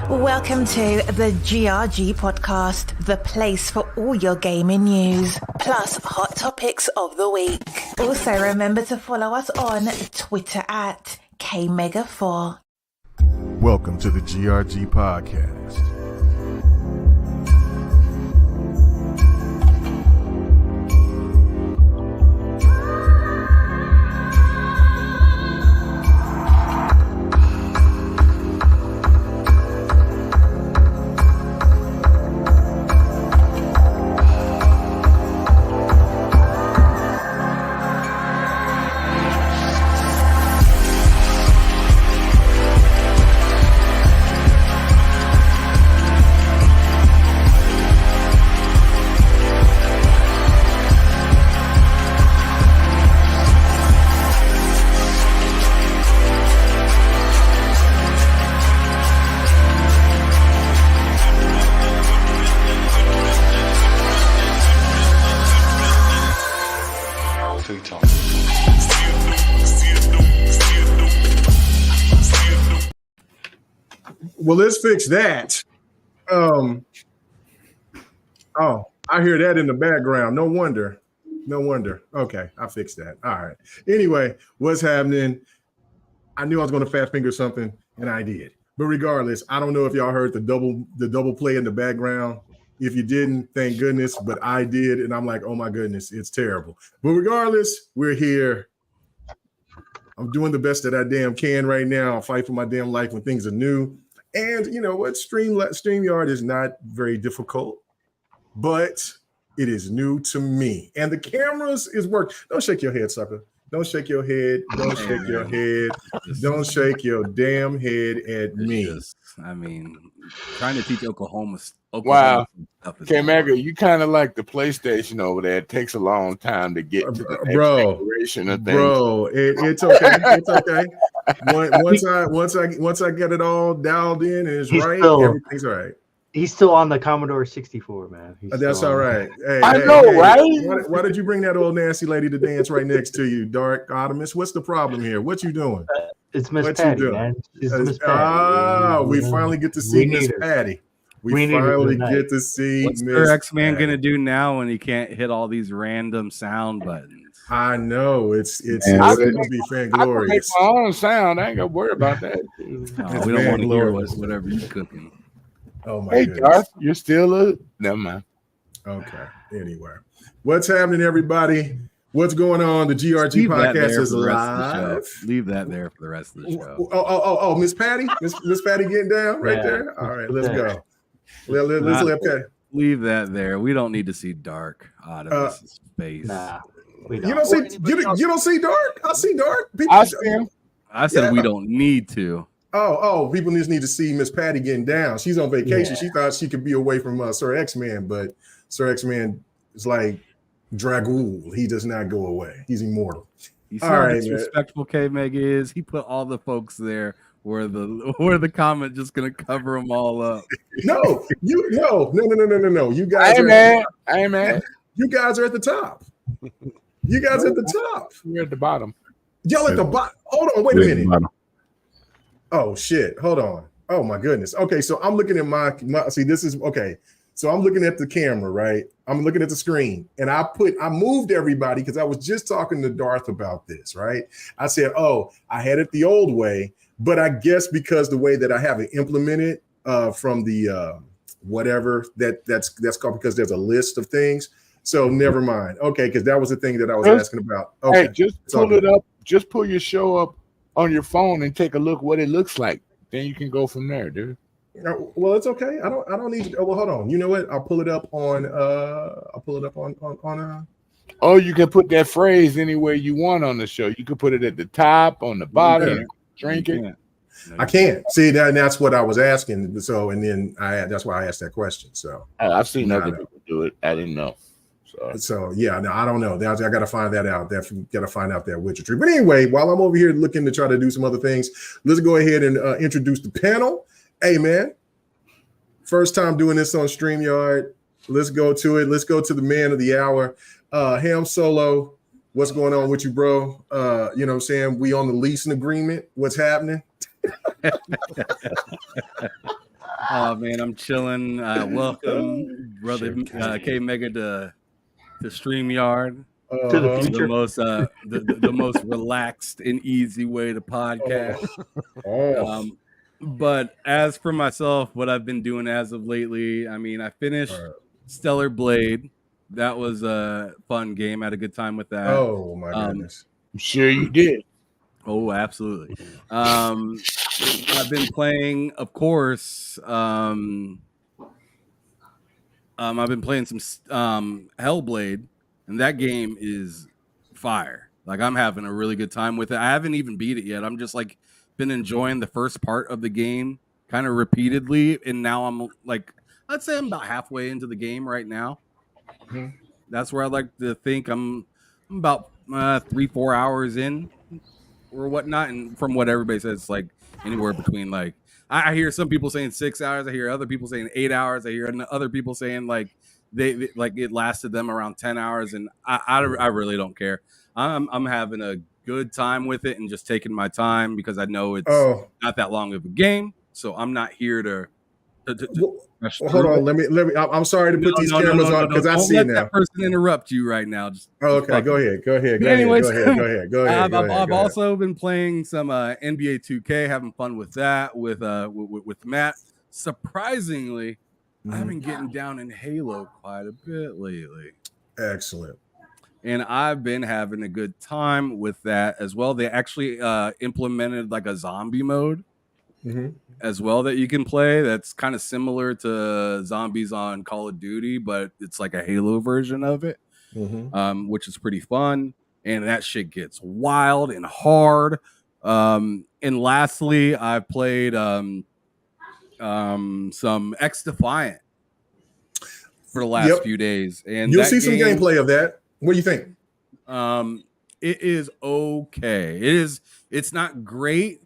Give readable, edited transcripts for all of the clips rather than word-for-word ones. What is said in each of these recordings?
Welcome to the GRG podcast, the place for all your gaming news, plus hot topics of the week. Also, remember to follow us on Twitter at KMega4. Welcome to the GRG podcast. Well, let's fix that. Oh, I hear that in the background. No wonder. Okay, I fixed that. All right. Anyway, what's happening? I knew I was going to fat finger something, and I did. But regardless, I don't know if y'all heard the double play in the background. If you didn't, thank goodness. But I did, and I'm like, oh my goodness, it's terrible. But regardless, we're here. I'm doing the best that I damn can right now. I'll fight for my damn life when things are new. And you know what? StreamYard is not very difficult, but it is new to me. And the cameras is work. Don't shake your head, sucker. Don't shake your head. Don't shake your head. Don't shake your damn head at me. Trying to teach Oklahoma wow. Stuff is Mega, you kind of like the PlayStation over there. It takes a long time to get to the next generation of things. Bro, it's okay. It's okay. Once I get it all dialed in and it's right, everything's all right. He's still on the Commodore 64, man. That's all right. Hey, I know, right? Why did you bring that old nasty lady to dance right next to you, Dark Optimus? What's the problem here? What you doing? It's Miss Patty, man. She's Miss Patty. We finally get to see Miss Patty. We finally get to see What's Miss X-Man going to do now when he can't hit all these random sound buttons? I know. It's going to be fanglorious. I can make my own sound. I ain't going to worry about that. We don't want to hear whatever you're cooking. Oh my goodness. Darth, you're still never mind. Okay. Anyway, what's happening, everybody? What's going on? The GRG podcast is live. Leave that there for the rest of the show. Oh, Miss Patty, Miss Patty getting down right there. All right, let's go. Let's let Patty. Leave that there. We don't need to see Dark out of this space. Nah, you don't see you don't see Dark. I see Dark. I see him. I said we don't need to. Oh, people just need to see Miss Patty getting down. She's on vacation. Yeah. She thought she could be away from Sir X-Man, but Sir X-Man is like Dragul. He does not go away. He's immortal. You see how disrespectful K-Meg is? He put all the folks there where the comment just gonna cover them all up. No. You guys I ain't mad. You guys are at the top. You guys at the top. We're at the bottom. Y'all at the bottom. Hold on, wait a minute. Oh shit! Hold on. Oh my goodness. Okay, so I'm looking at my see. This is okay. So I'm looking at the camera, right? I'm looking at the screen, and I moved everybody because I was just talking to Darth about this, right? I said, "Oh, I had it the old way, but I guess because the way that I have it implemented from the whatever that's called because there's a list of things. So never mind. Okay, because that was the thing that I was asking about. Okay, hey, just pull it up. Just pull your show up on your phone and take a look what it looks like. Then you can go from there, dude. Well, it's okay. I don't need to. Oh, well, hold on. You know what? I'll pull it up on. Oh, you can put that phrase anywhere you want on the show. You can put it at the top, on the bottom. Drink it. I can't see that. And that's what I was asking. So, and then that's why I asked that question. So I've seen other people do it. I didn't know. So yeah, no, I don't know. I got to find that out. Got to find out that widgetry. But anyway, while I'm over here looking to try to do some other things, let's go ahead and introduce the panel. Hey, man, first time doing this on StreamYard. Let's go to it. Let's go to the man of the hour, Ham Solo. What's going on with you, bro? You know what I'm saying? We on the leasing agreement. What's happening? Oh man, I'm chilling. Welcome, brother K Mega to StreamYard. To the Uh-huh. The future. most the most relaxed and easy way to podcast. Oh. But as for myself, what I've been doing as of lately, I mean, I finished Stellar Blade. That was a fun game. I had a good time with that. Oh my goodness. I'm sure you did. Oh, absolutely. I've been playing, of course. I've been playing some Hellblade, and that game is fire. Like, I'm having a really good time with it. I haven't even beat it yet. I'm just like been enjoying the first part of the game kind of repeatedly, and now I'm like, I'd say I'm about halfway into the game right now. Mhm. That's where I like to think I'm about 3-4 hours in or whatnot, and from what everybody says, it's like anywhere between like I hear some people saying 6 hours, I hear other people saying 8 hours, I hear other people saying like they like it lasted them around 10 hours, and I really don't care. I'm having a good time with it and just taking my time because I know it's not that long of a game, so I'm not here to hold on. Let me. I'm sorry to put these cameras on because I see let now. that person interrupt you right now. Okay, go ahead. Go ahead. I've also been playing some NBA 2K, having fun with that with Matt. Surprisingly, I've been getting down in Halo quite a bit lately. Excellent. And I've been having a good time with that as well. They actually implemented like a zombie mode as well that you can play. That's kind of similar to zombies on Call of Duty, but it's like a Halo version of it, which is pretty fun. And that shit gets wild and hard. And lastly, I've played some X Defiant for the last few days. And you'll see some gameplay of that. What do you think? It is okay. It's not great,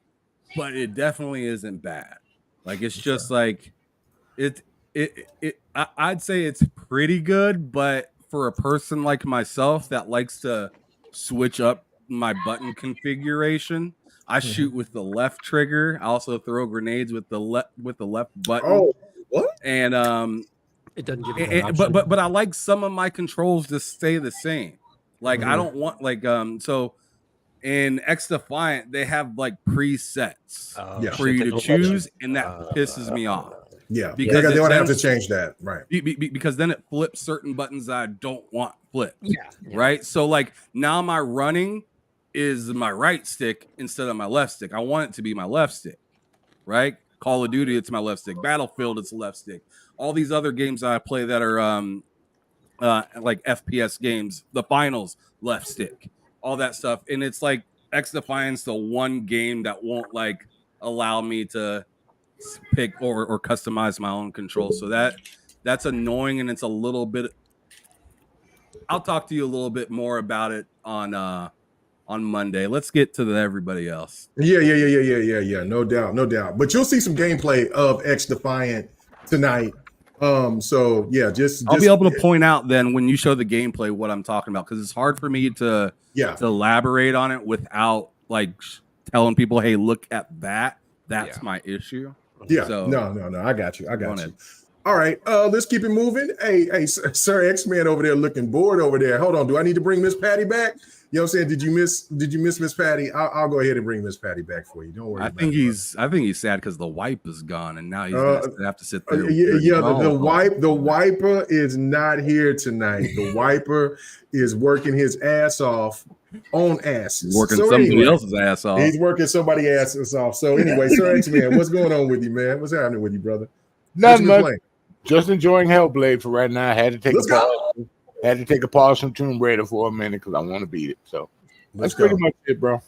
but it definitely isn't bad. Like, it's just like I'd say it's pretty good, but for a person like myself that likes to switch up my button configuration, I shoot with the left trigger. I also throw grenades with the left button. Oh, what? And it doesn't give you that option. but I like some of my controls to stay the same. Like, I don't want like so in X Defiant, they have like presets for you to choose, and that pisses me off. Yeah, because they don't have to change that, right? Because then it flips certain buttons that I don't want flipped. Yeah. Right. So like now my running is my right stick instead of my left stick. I want it to be my left stick. Right. Call of Duty, it's my left stick. Battlefield, it's left stick. All these other games that I play that are like FPS games, the finals, left stick. All that stuff, and it's like X Defiant's the one game that won't like allow me to pick or customize my own control. So that's annoying, and it's a little bit. I'll talk to you a little bit more about it on Monday. Let's get to everybody else. Yeah. No doubt. But you'll see some gameplay of X Defiant tonight. So yeah, just I'll be able to point out then when you show the gameplay what I'm talking about, because it's hard for me to elaborate on it without like telling people, hey, look at that. That's my issue. Yeah. So, no. I got you. All right. Let's keep it moving. Hey, Sir X-Man over there looking bored over there. Hold on. Do I need to bring Miss Patty back? You know what I'm saying? Did you miss Miss Patty? I'll go ahead and bring Miss Patty back for you. Don't worry. I think he's sad because the wipe is gone, and now he's gonna have to sit there. The wiper is not here tonight. The wiper is working his ass off on asses. Working somebody else's ass off. He's working somebody's asses off. So anyway, Sir X-Man, what's going on with you, man? What's happening with you, brother? Nothing much. Just enjoying Hellblade for right now. I had to take a pause from Tomb Raider for a minute because I want to beat it. So that's pretty much it, bro.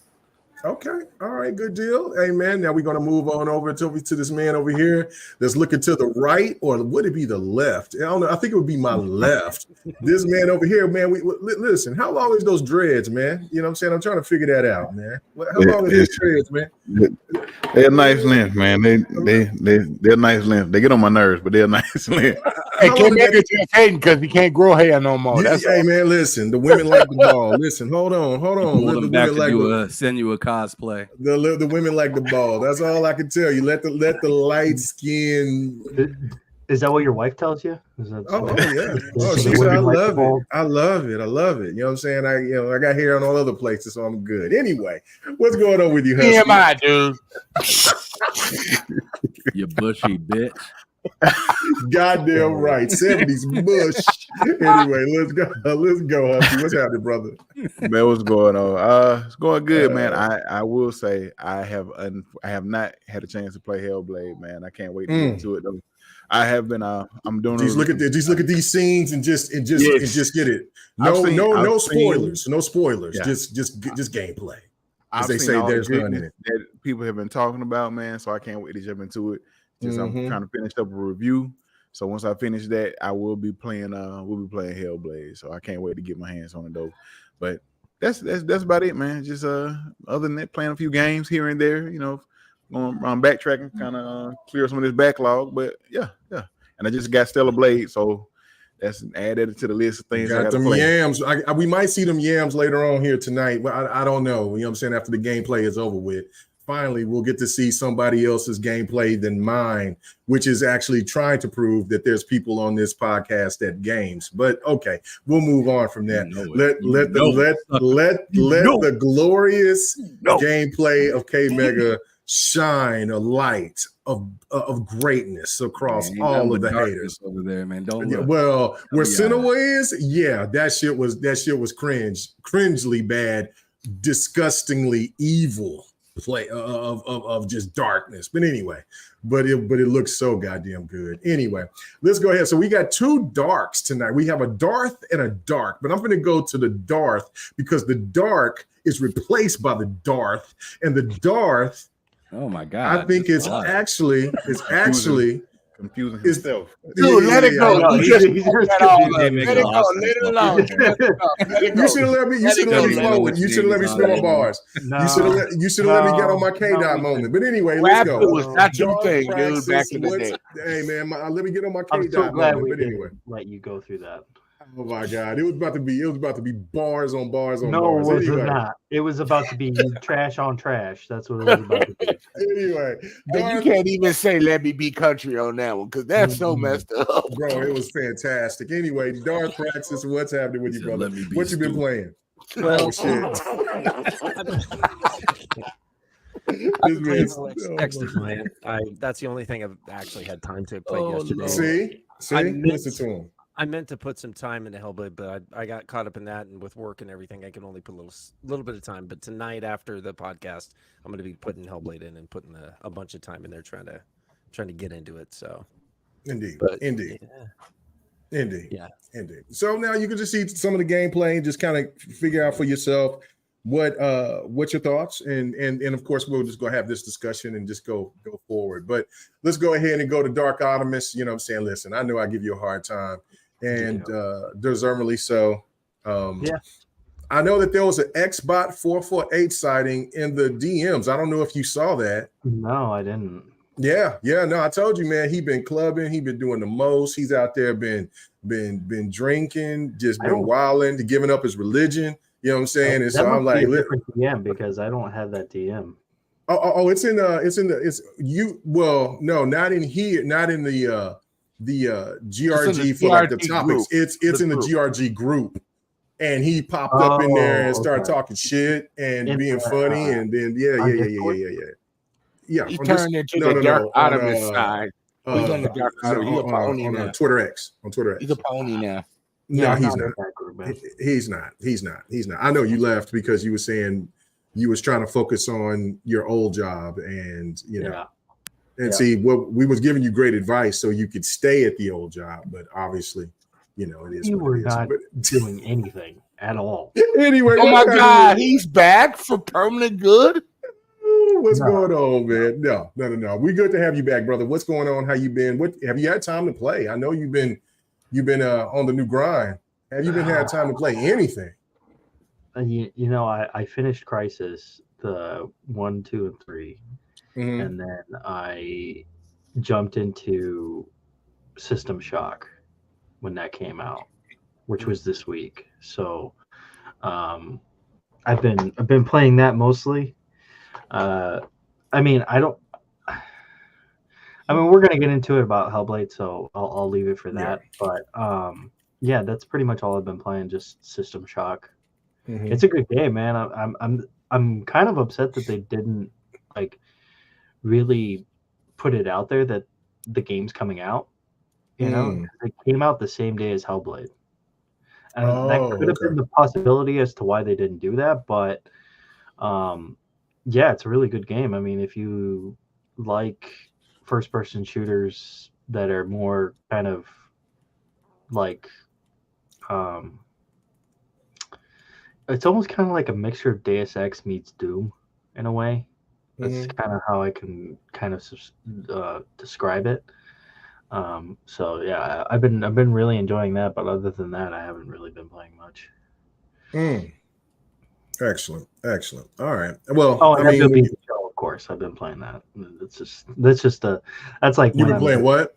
Okay. All right. Good deal. Hey, man. Now we're going to move on over to this man over here that's looking to the right, or would it be the left? I don't know. I think it would be my left. This man over here, man. Listen, how long is those dreads, man? You know what I'm saying? I'm trying to figure that out, man. How long is these dreads, man? They're nice length, man. They're nice length. They get on my nerves, but they're nice length. how long did that? Just hating because he can't grow hair no more. Hey man, listen. The women like the ball. Listen, hold on. Pull The them back women to like send you a cosplay. the women like the ball. That's all I can tell you. Let the light skin. Is that what your wife tells you? Oh yeah. Oh, she said I love it. I love it. You know what I'm saying? I got hair on all other places, so I'm good. Anyway, what's going on with you, Husky? TMI, dude. You bushy bitch. Goddamn right. 70s bush. Anyway, let's go. Husky. What's happening, brother? Man, what's going on? It's going good, man. I will say I have not had a chance to play Hellblade, man. I can't wait to get to it though. I have been. I'm doing. Just look at these scenes and just get it. No spoilers. No spoilers. Yeah. Just gameplay. As I've they seen say, all there's the none in it. that people have been talking about, man. So I can't wait to jump into it. I'm trying to finish up a review. So once I finish that, I will be playing. We'll be playing Hellblade. So I can't wait to get my hands on it though. But that's about it, man. Just other than that, playing a few games here and there. You know, I'm backtracking, kind of clear some of this backlog. But yeah. And I just got Stellar Blade, so that's added to the list of things. Got them yams. We might see them yams later on here tonight. But I don't know. You know what I'm saying? After the gameplay is over with. Finally, we'll get to see somebody else's gameplay than mine, which is actually trying to prove that there's people on this podcast that games. But okay, we'll move on from that. Let the glorious gameplay of K Mega shine a light of greatness across all of the haters over there, man. Don't look. Well, where Cinema is, that shit was cringely bad, disgustingly evil play of just darkness. But anyway, but it looks so goddamn good. Anyway, let's go ahead. So we got two darks tonight. We have a Darth and a Dark, but I'm going to go to the Darth because the Dark is replaced by the Darth, and the Darth. Oh my God! I think it's actually confusing himself. Dude, let it go. You should have let me. You should have let me flow. You should have let me spin my bars. You should have let me get on my K-Dot moment. But anyway, let's go. It was not your thing, dude. Back in the day. Hey man, let me get on my I'm K-Dot so glad moment. we But didn't anyway, let you go through that. oh my God, it was about to be bars on bars on No, bars. it was Anyway. not. It was about to be trash on trash. That's what it was about to be. Anyway, And you can't even say "Let Me Be Country" on that one because that's so messed up, bro. It was fantastic. Anyway, Darth Praxis, what's happening with you, brother? What you been playing? Well, Oh shit. I've been playing Extra Client. That's the only thing I've actually had time to play yesterday. See, listen to him. I meant to put some time into Hellblade, but I got caught up in that, and with work and everything, I can only put a little bit of time. But tonight, after the podcast, I'm going to be putting Hellblade in and putting a bunch of time in there, trying to get into it. So, indeed. So now you can just see some of the gameplay and just kind of figure out for yourself what's your thoughts, and of course we'll just go have this discussion and just go forward. But let's go ahead and go to Dark Optimus. You know what I'm saying? Listen, I know I give you a hard time, and deservedly so. I know that there was an Xbot 448 sighting in the DMs. I don't know if you saw that. No, I didn't. Yeah, no, I told you, man. He been clubbing. He been doing the most. He's out there been drinking, just been wilding, giving up his religion. You know what I'm saying? And so I'm like, different DM because I don't have that DM. No, not in here, not in the GRG for like the topics. It's in the GRG group, and he popped up in there and started talking shit and being funny, and then yeah. He turned into the Dark Optimus side. He's on the Dark Optimus. He's a pony now. On Twitter X. He's a pony now. No, he's not. He's not. I know you left because you were saying you was trying to focus on your old job, and see what we was giving you great advice so you could stay at the old job, but obviously, it is. You were not doing anything at all. Anyway, oh my God, he's back for permanent good. What's going on, man? No. We good to have you back, brother. What's going on? How you been? What have you had time to play? I know you've been on the new grind. Have you had time to play anything? I finished Crisis, the 1, 2, and 3, and then I jumped into System Shock, when that came out, which was this week. So I've been playing that mostly. I mean, we're gonna get into it about Hellblade, so I'll leave it for that. But yeah, that's pretty much all I've been playing. Just System Shock. It's a good game, man. I'm kind of upset that they didn't like really put it out there that the game's coming out. You know, it came out the same day as Hellblade, and that could have been the possibility as to why they didn't do that. But yeah, it's a really good game. I mean, if you like first-person shooters that are more kind of like it's almost kind of like a mixture of Deus Ex meets Doom in a way. That's kind of how I can kind of describe it. So yeah, I've been really enjoying that, but other than that, I haven't really been playing much. Excellent. All right. Well, I mean, MLB The Show, of course, I've been playing that. That's like you've been playing what?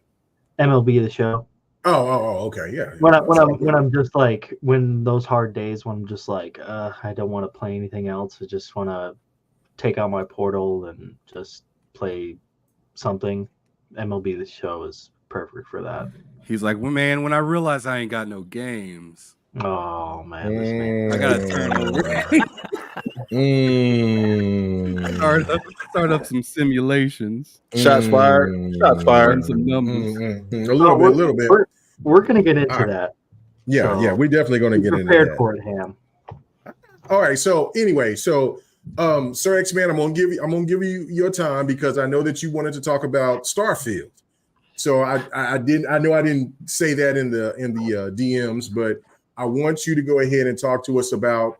MLB The Show. Oh, okay, yeah. When I'm just like when those hard days when I'm just like I don't want to play anything else. I just want to take out my portal and just play something. MLB The Show is perfect for that. He's like, well, man, when I realize I ain't got no games. Oh man, this man. I gotta turn over. Start up some simulations. Shots fired. Run some numbers. A little bit. We're gonna get into that. Yeah, so we're definitely gonna get into that. Prepared for it, Ham. All right. So anyway, Sir X-Man, I'm gonna give you your time because I know that you wanted to talk about Starfield. So I didn't say that in the DMs, but I want you to go ahead and talk to us about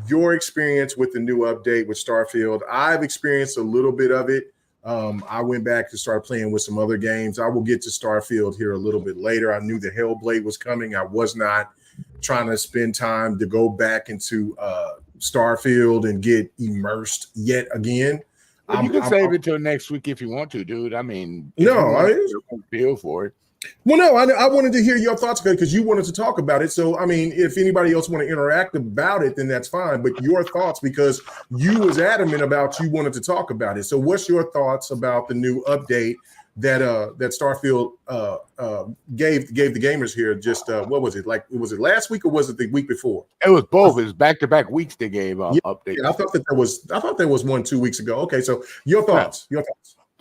your experience with the new update with Starfield. I've experienced a little bit of it. I went back to start playing with some other games. I will get to Starfield here a little bit later. I knew the Hellblade was coming. I was not trying to spend time to go back into Starfield and get immersed yet again. Well, you can save it till next week if you want to, dude. I mean, I feel for it. Well, no, I wanted to hear your thoughts because you wanted to talk about it. So, I mean, if anybody else want to interact about it, then that's fine. But your thoughts, because you was adamant about you wanted to talk about it. So, what's your thoughts about the new update that Starfield gave the gamers here? Just what was it like? Was it last week or was it the week before? It was both. It was back-to-back weeks they gave updates. Yeah, I thought there was one 2 weeks ago. Okay, so your thoughts.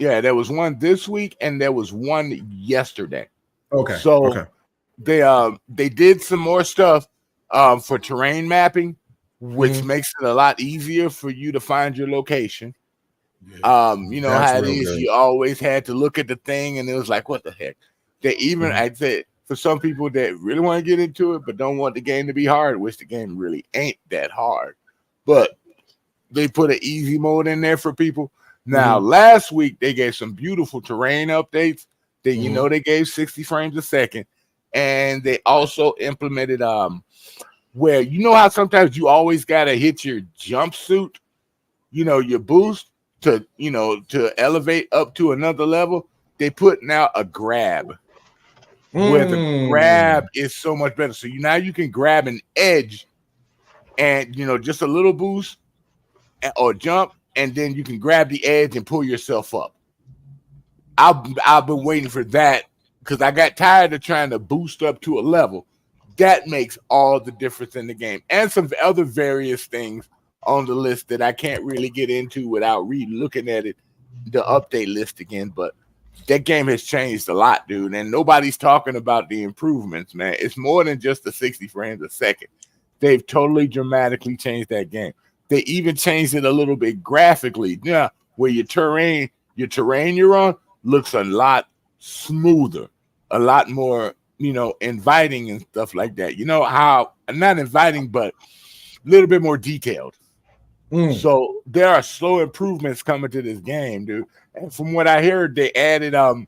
Yeah, there was one this week and there was one yesterday. Okay. So they did some more stuff for terrain mapping, which makes it a lot easier for you to find your location. You know how it is. Good. You always had to look at the thing and it was like, what the heck? They even I said for some people that really want to get into it but don't want the game to be hard, which the game really ain't that hard. But they put an easy mode in there for people. Now, last week, they gave some beautiful terrain updates that, you know, they gave 60 frames a second. And they also implemented where, you know how sometimes you always got to hit your jumpsuit, you know, your boost to elevate up to another level. They put now a grab where the grab is so much better. So now you can grab an edge and, you know, just a little boost or jump. And then you can grab the edge and pull yourself up. I've been waiting for that because I got tired of trying to boost up to a level. That makes all the difference in the game. And some other various things on the list that I can't really get into without looking at it, the update list again. But that game has changed a lot, dude. And nobody's talking about the improvements, man. It's more than just the 60 frames a second. They've totally dramatically changed that game. They even changed it a little bit graphically. Yeah, where your terrain you're on looks a lot smoother, a lot more, you know, inviting and stuff like that. You know how not inviting, but a little bit more detailed. So there are slow improvements coming to this game, dude. And from what I heard, they added a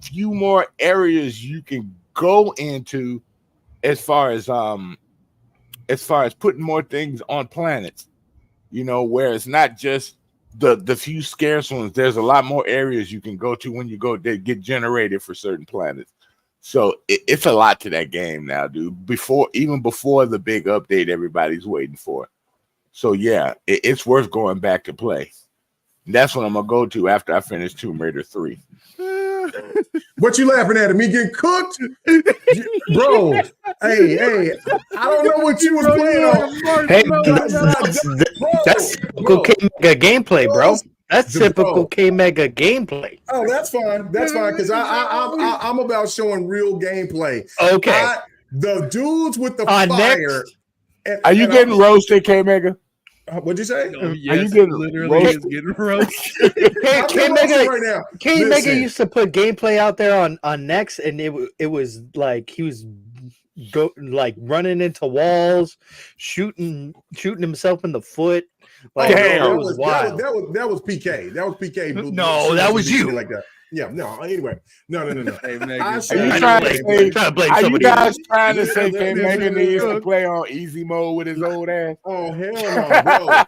few more areas you can go into as far as putting more things on planets, you know, where it's not just the few scarce ones. There's a lot more areas you can go to when you go that get generated for certain planets. So it's a lot to that game now, dude. Even before the big update everybody's waiting for. So yeah, it's worth going back to play. That's what I'm gonna go to after I finish Tomb Raider 3. What you laughing at? Me getting cooked? Bro, hey, I don't know what you was playing on. Hey, that's typical K-Mega gameplay, bro. That's typical K-Mega gameplay. Oh, that's fine. That's fine, because I'm about showing real gameplay. Okay. The dudes with the fire. Are you getting roasted, K-Mega? What'd you say? Oh, yes, Are you getting literally is getting roasted. K-Mega used to put gameplay out there on Next, and it was like he was running into walls, shooting himself in the foot. Like, that was wild. That was PK. That was PK. No, that was you. Like that. Yeah, no. Anyway, no. Hey, are you guys trying to say K-Mega needs to play on easy mode with his old ass? Oh hell no, bro! I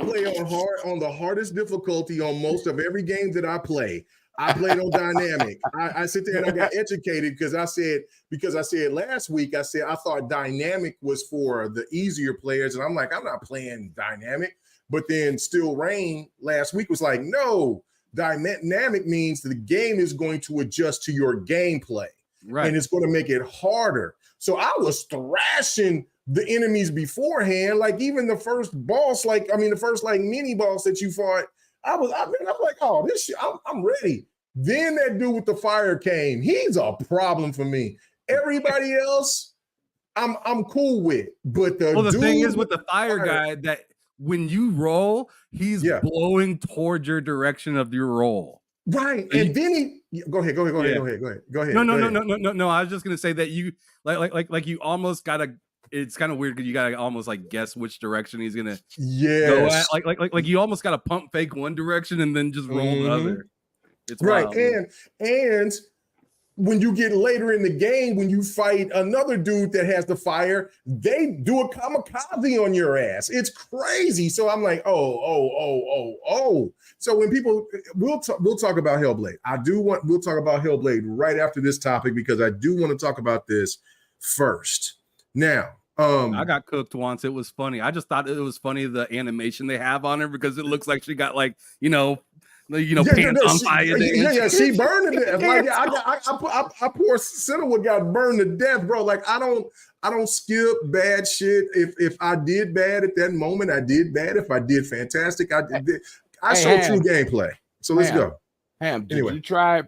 play on the hardest difficulty on most of every game that I play. I played on dynamic. I sit there and I got educated because I said last week I thought dynamic was for the easier players, and I'm like, I'm not playing dynamic. But then Still Rain last week was like, no. Dynamic means the game is going to adjust to your gameplay, right? And it's going to make it harder. So I was thrashing the enemies beforehand, like even the first boss, the first mini boss that you fought. I'm like, oh, this shit, I'm ready. Then that dude with the fire came. He's a problem for me. Everybody else, I'm cool with, but the thing is with the fire guy that. When you roll, he's blowing towards your direction of your roll. Right. And then go ahead. No. I was just gonna say that you like you almost gotta. It's kind of weird because you gotta almost guess which direction he's gonna go at. Like you almost gotta pump fake one direction and then just roll the other. It's right. Wild. And when you get later in the game, when you fight another dude that has the fire, they do a kamikaze on your ass. It's crazy. So I'm like, oh. So when people, we'll talk about Hellblade. We'll talk about Hellblade right after this topic because I do want to talk about this first. Now, I got cooked once. It was funny. I just thought it was funny the animation they have on her because it looks like she got pants on fire. Yeah, she burned to death. I poor Cinewood got burned to death, bro. Like I don't skip bad shit. If I did bad at that moment, I did bad. If I did fantastic, I did. I showed true gameplay. So let's go. Did you try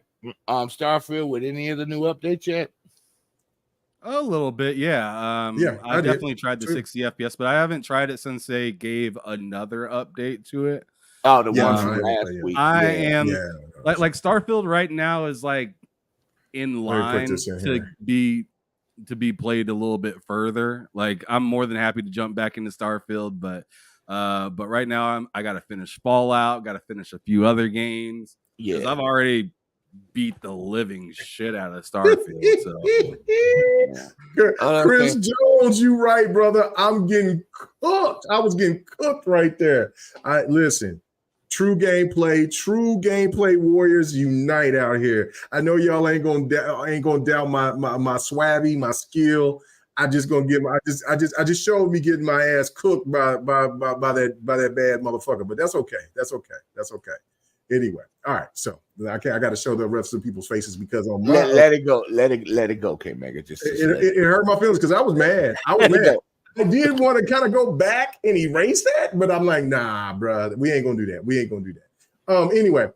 Starfield with any of the new updates yet? A little bit, yeah. I definitely tried the 60 FPS, but I haven't tried it since they gave another update to it. Oh, the one from last week. I am like Starfield right now is in line to be played a little bit further. Like I'm more than happy to jump back into Starfield, but right now I gotta finish Fallout, gotta finish a few other games. Because I've already beat the living shit out of Starfield. Chris Jones, you right, brother. I'm getting cooked. I was getting cooked right there. Listen. True gameplay warriors unite out here. I know y'all ain't gonna doubt my swabby, my skill. I just showed me getting my ass cooked by that bad motherfucker. But that's okay. Anyway, all right. So I got to show the rest of people's faces because on my let it go, K-Mega. It hurt my feelings because I was mad. I did want to kind of go back and erase that, but I'm like, nah, bro, we ain't gonna do that. Anyway,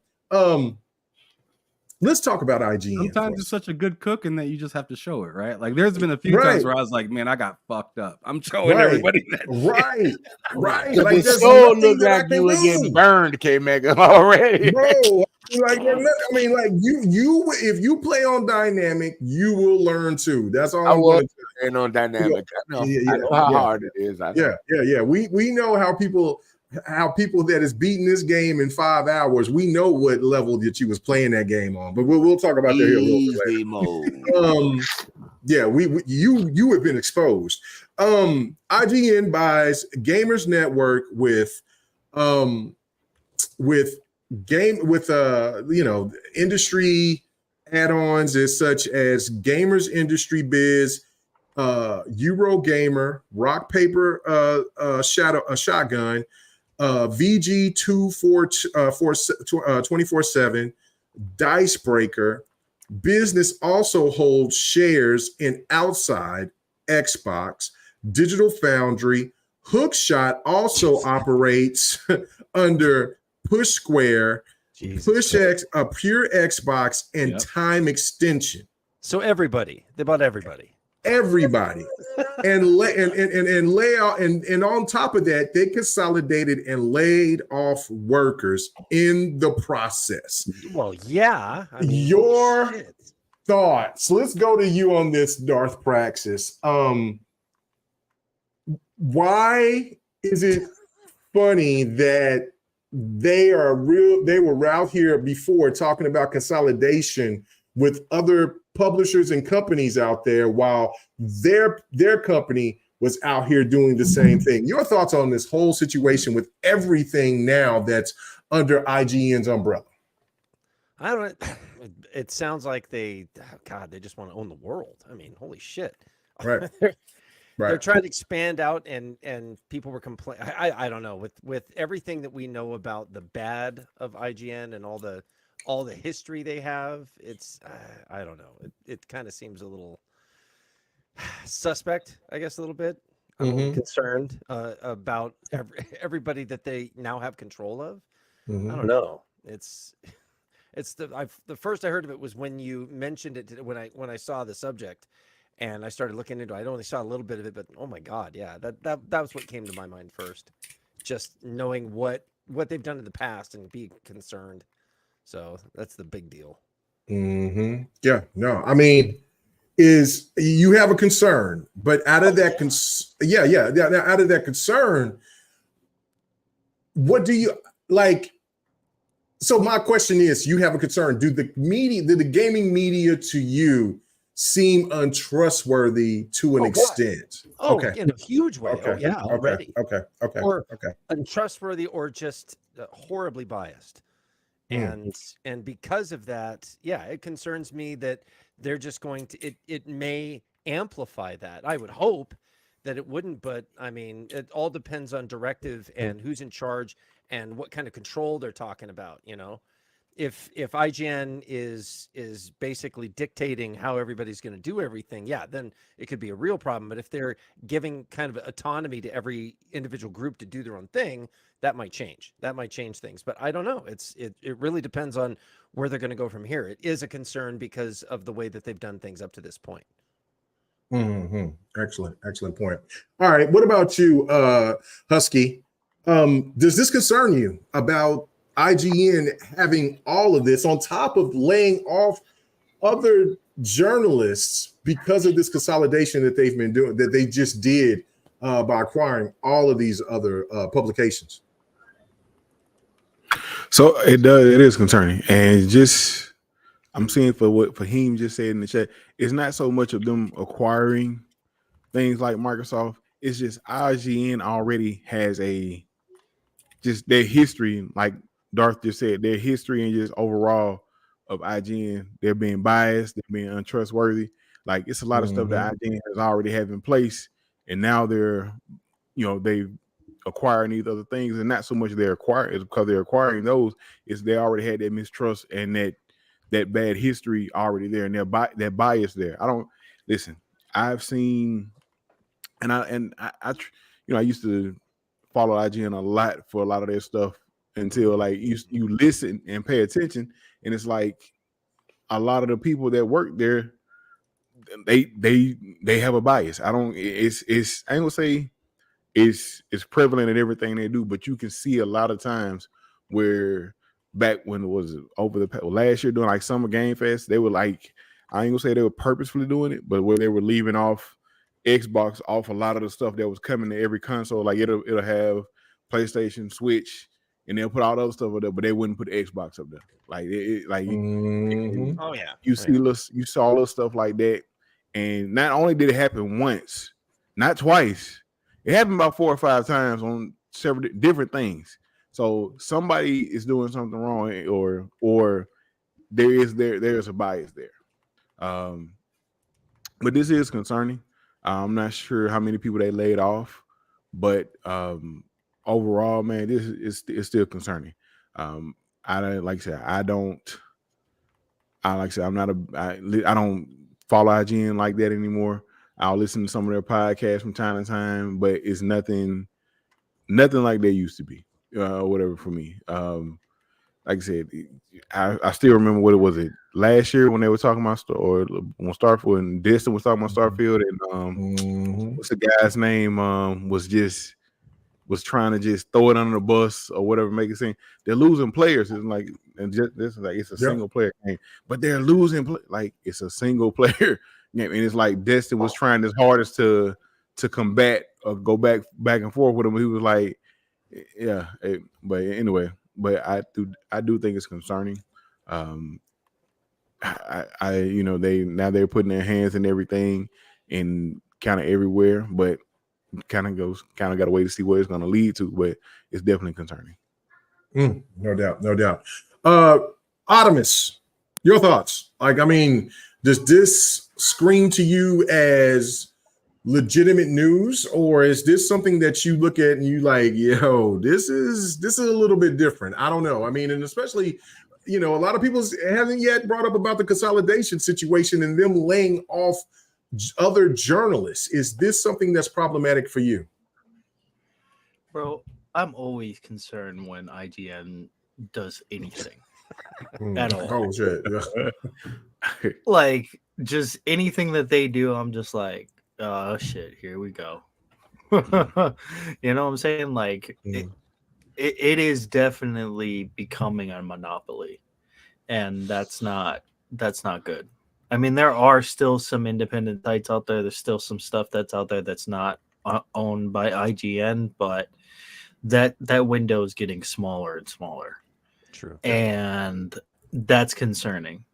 let's talk about IGN. Sometimes it's such a good cooking that you just have to show it, right? Like there's been a few times where I was like, man, I got fucked up. I'm showing everybody that. Right. Like it so looked like you were getting burned, K-Mega already, bro. Like I mean, like you if you play on dynamic, you will learn too. That's all I'm going to say. And on dynamic, I know how hard it is. Yeah. We know how people that is beating this game in 5 hours. We know what level that you was playing that game on. But we'll talk about that here a little bit later. You have been exposed. IGN buys Gamers Network with industry add-ons is such as Gamers Industry Biz, Eurogamer, Rock Paper Shotgun, VG 24/7, Dicebreaker. Business also holds shares in Outside, Xbox, Digital Foundry. Hookshot also operates under Push Square, Push X, Pure Xbox, and Time Extension. So everybody, they bought everybody. Everybody. and layout and on top of that, they consolidated and laid off workers in the process. Well, yeah. I mean, your thoughts. Let's go to you on this, Darth Praxis. Why is it funny that they were out here before talking about consolidation with other publishers and companies out there while their company was out here doing the same thing? Your thoughts on this whole situation with everything now that's under IGN's umbrella? I don't. It sounds like they just want to own the world. I mean, holy shit! Right. They're trying to expand out, and people were complaining. I don't know, with everything that we know about the bad of IGN and all the history they have. It's I don't know. It kind of seems a little suspect, I guess, a little bit. I'm a little concerned about everybody that they now have control of. I don't know. It's the first I heard of it was when you mentioned it when I saw the subject. And I started looking into it. I only saw a little bit of it, but oh my God, yeah, that was what came to my mind first. Just knowing what they've done in the past and being concerned. So that's the big deal. Yeah, no, I mean, is you have a concern, but out of that out of that concern, what do you like? So my question is, you have a concern. Did the gaming media to you seem untrustworthy to an extent? In a huge way. Already. Or untrustworthy, or just horribly biased. And because of that, it concerns me that they're just going to it may amplify that. I would hope that it wouldn't, but I mean, it all depends on directive and who's in charge and what kind of control they're talking about, you know. If IGN is basically dictating how everybody's going to do everything, then it could be a real problem. But if they're giving kind of autonomy to every individual group to do their own thing, that might change. That might change things. But I don't know. It really depends on where they're going to go from here. It is a concern because of the way that they've done things up to this point. Excellent point. All right, what about you, Husky? Does this concern you about IGN having all of this on top of laying off other journalists because of this consolidation that they've been doing, that they just did by acquiring all of these other publications? So it is concerning, and just I'm seeing for what Fahim just said in the chat, it's not so much of them acquiring things like Microsoft. It's just IGN already has just their history, like Darth just said, their history and just overall of IGN, they're being biased, they're being untrustworthy. Like, it's a lot of stuff that IGN has already have in place, and now they're, they acquiring these other things, and not so much they're acquiring, it's because they're acquiring those, is they already had that mistrust and that bad history already there, and that bias there. I've seen, and I used to follow IGN a lot for a lot of their stuff, until like you listen and pay attention, and it's like a lot of the people that work there, they have a bias. I ain't gonna say it's prevalent in everything they do, but you can see a lot of times where back when it was last year during like Summer Game Fest, they were like, I ain't gonna say they were purposefully doing it, but where they were leaving off Xbox off a lot of the stuff that was coming to every console. Like it'll have PlayStation, Switch, and they'll put all the other stuff up there, but they wouldn't put the Xbox up there. You saw little stuff like that, and not only did it happen once, not twice, it happened about 4 or 5 times on several different things. So somebody is doing something wrong, or there's a bias there. But this is concerning. I'm not sure how many people they laid off, but overall, man, this is still concerning. I like I said, I don't I'm not I don't follow IGN like that anymore. I'll listen to some of their podcasts from time to time, but it's nothing like they used to be, whatever for me. Like I said, I still remember what it was last year when they were talking about when Starfield and Destin was talking about Starfield, and what's the guy's name was trying to just throw it under the bus or whatever, make it seem they're losing players. It's like, and just this is like it's a single player game, but they're losing like it's a single player game, and it's like Destin was trying his hardest to combat or go back and forth with him. He was like, yeah, but anyway. But I do think it's concerning. They're putting their hands in everything and kind of everywhere, but kind of got to wait to see where it's going to lead to. But it's definitely concerning. No doubt. Optimus, your thoughts? Like, I mean, does this scream to you as legitimate news, or is this something that you look at and you like, yo, this is a little bit different? I don't know. I mean, and especially, a lot of people haven't yet brought up about the consolidation situation and them laying off other journalists. Is this something that's problematic for you? Bro, I'm always concerned when IGN does anything at all. Oh shit. Like, just anything that they do, I'm just like, oh shit, here we go. You know what I'm saying? Like, it is definitely becoming a monopoly, and that's not good. I mean, there are still some independent sites out there. There's still some stuff that's out there that's not owned by IGN, but that window is getting smaller and smaller. True. And that's concerning,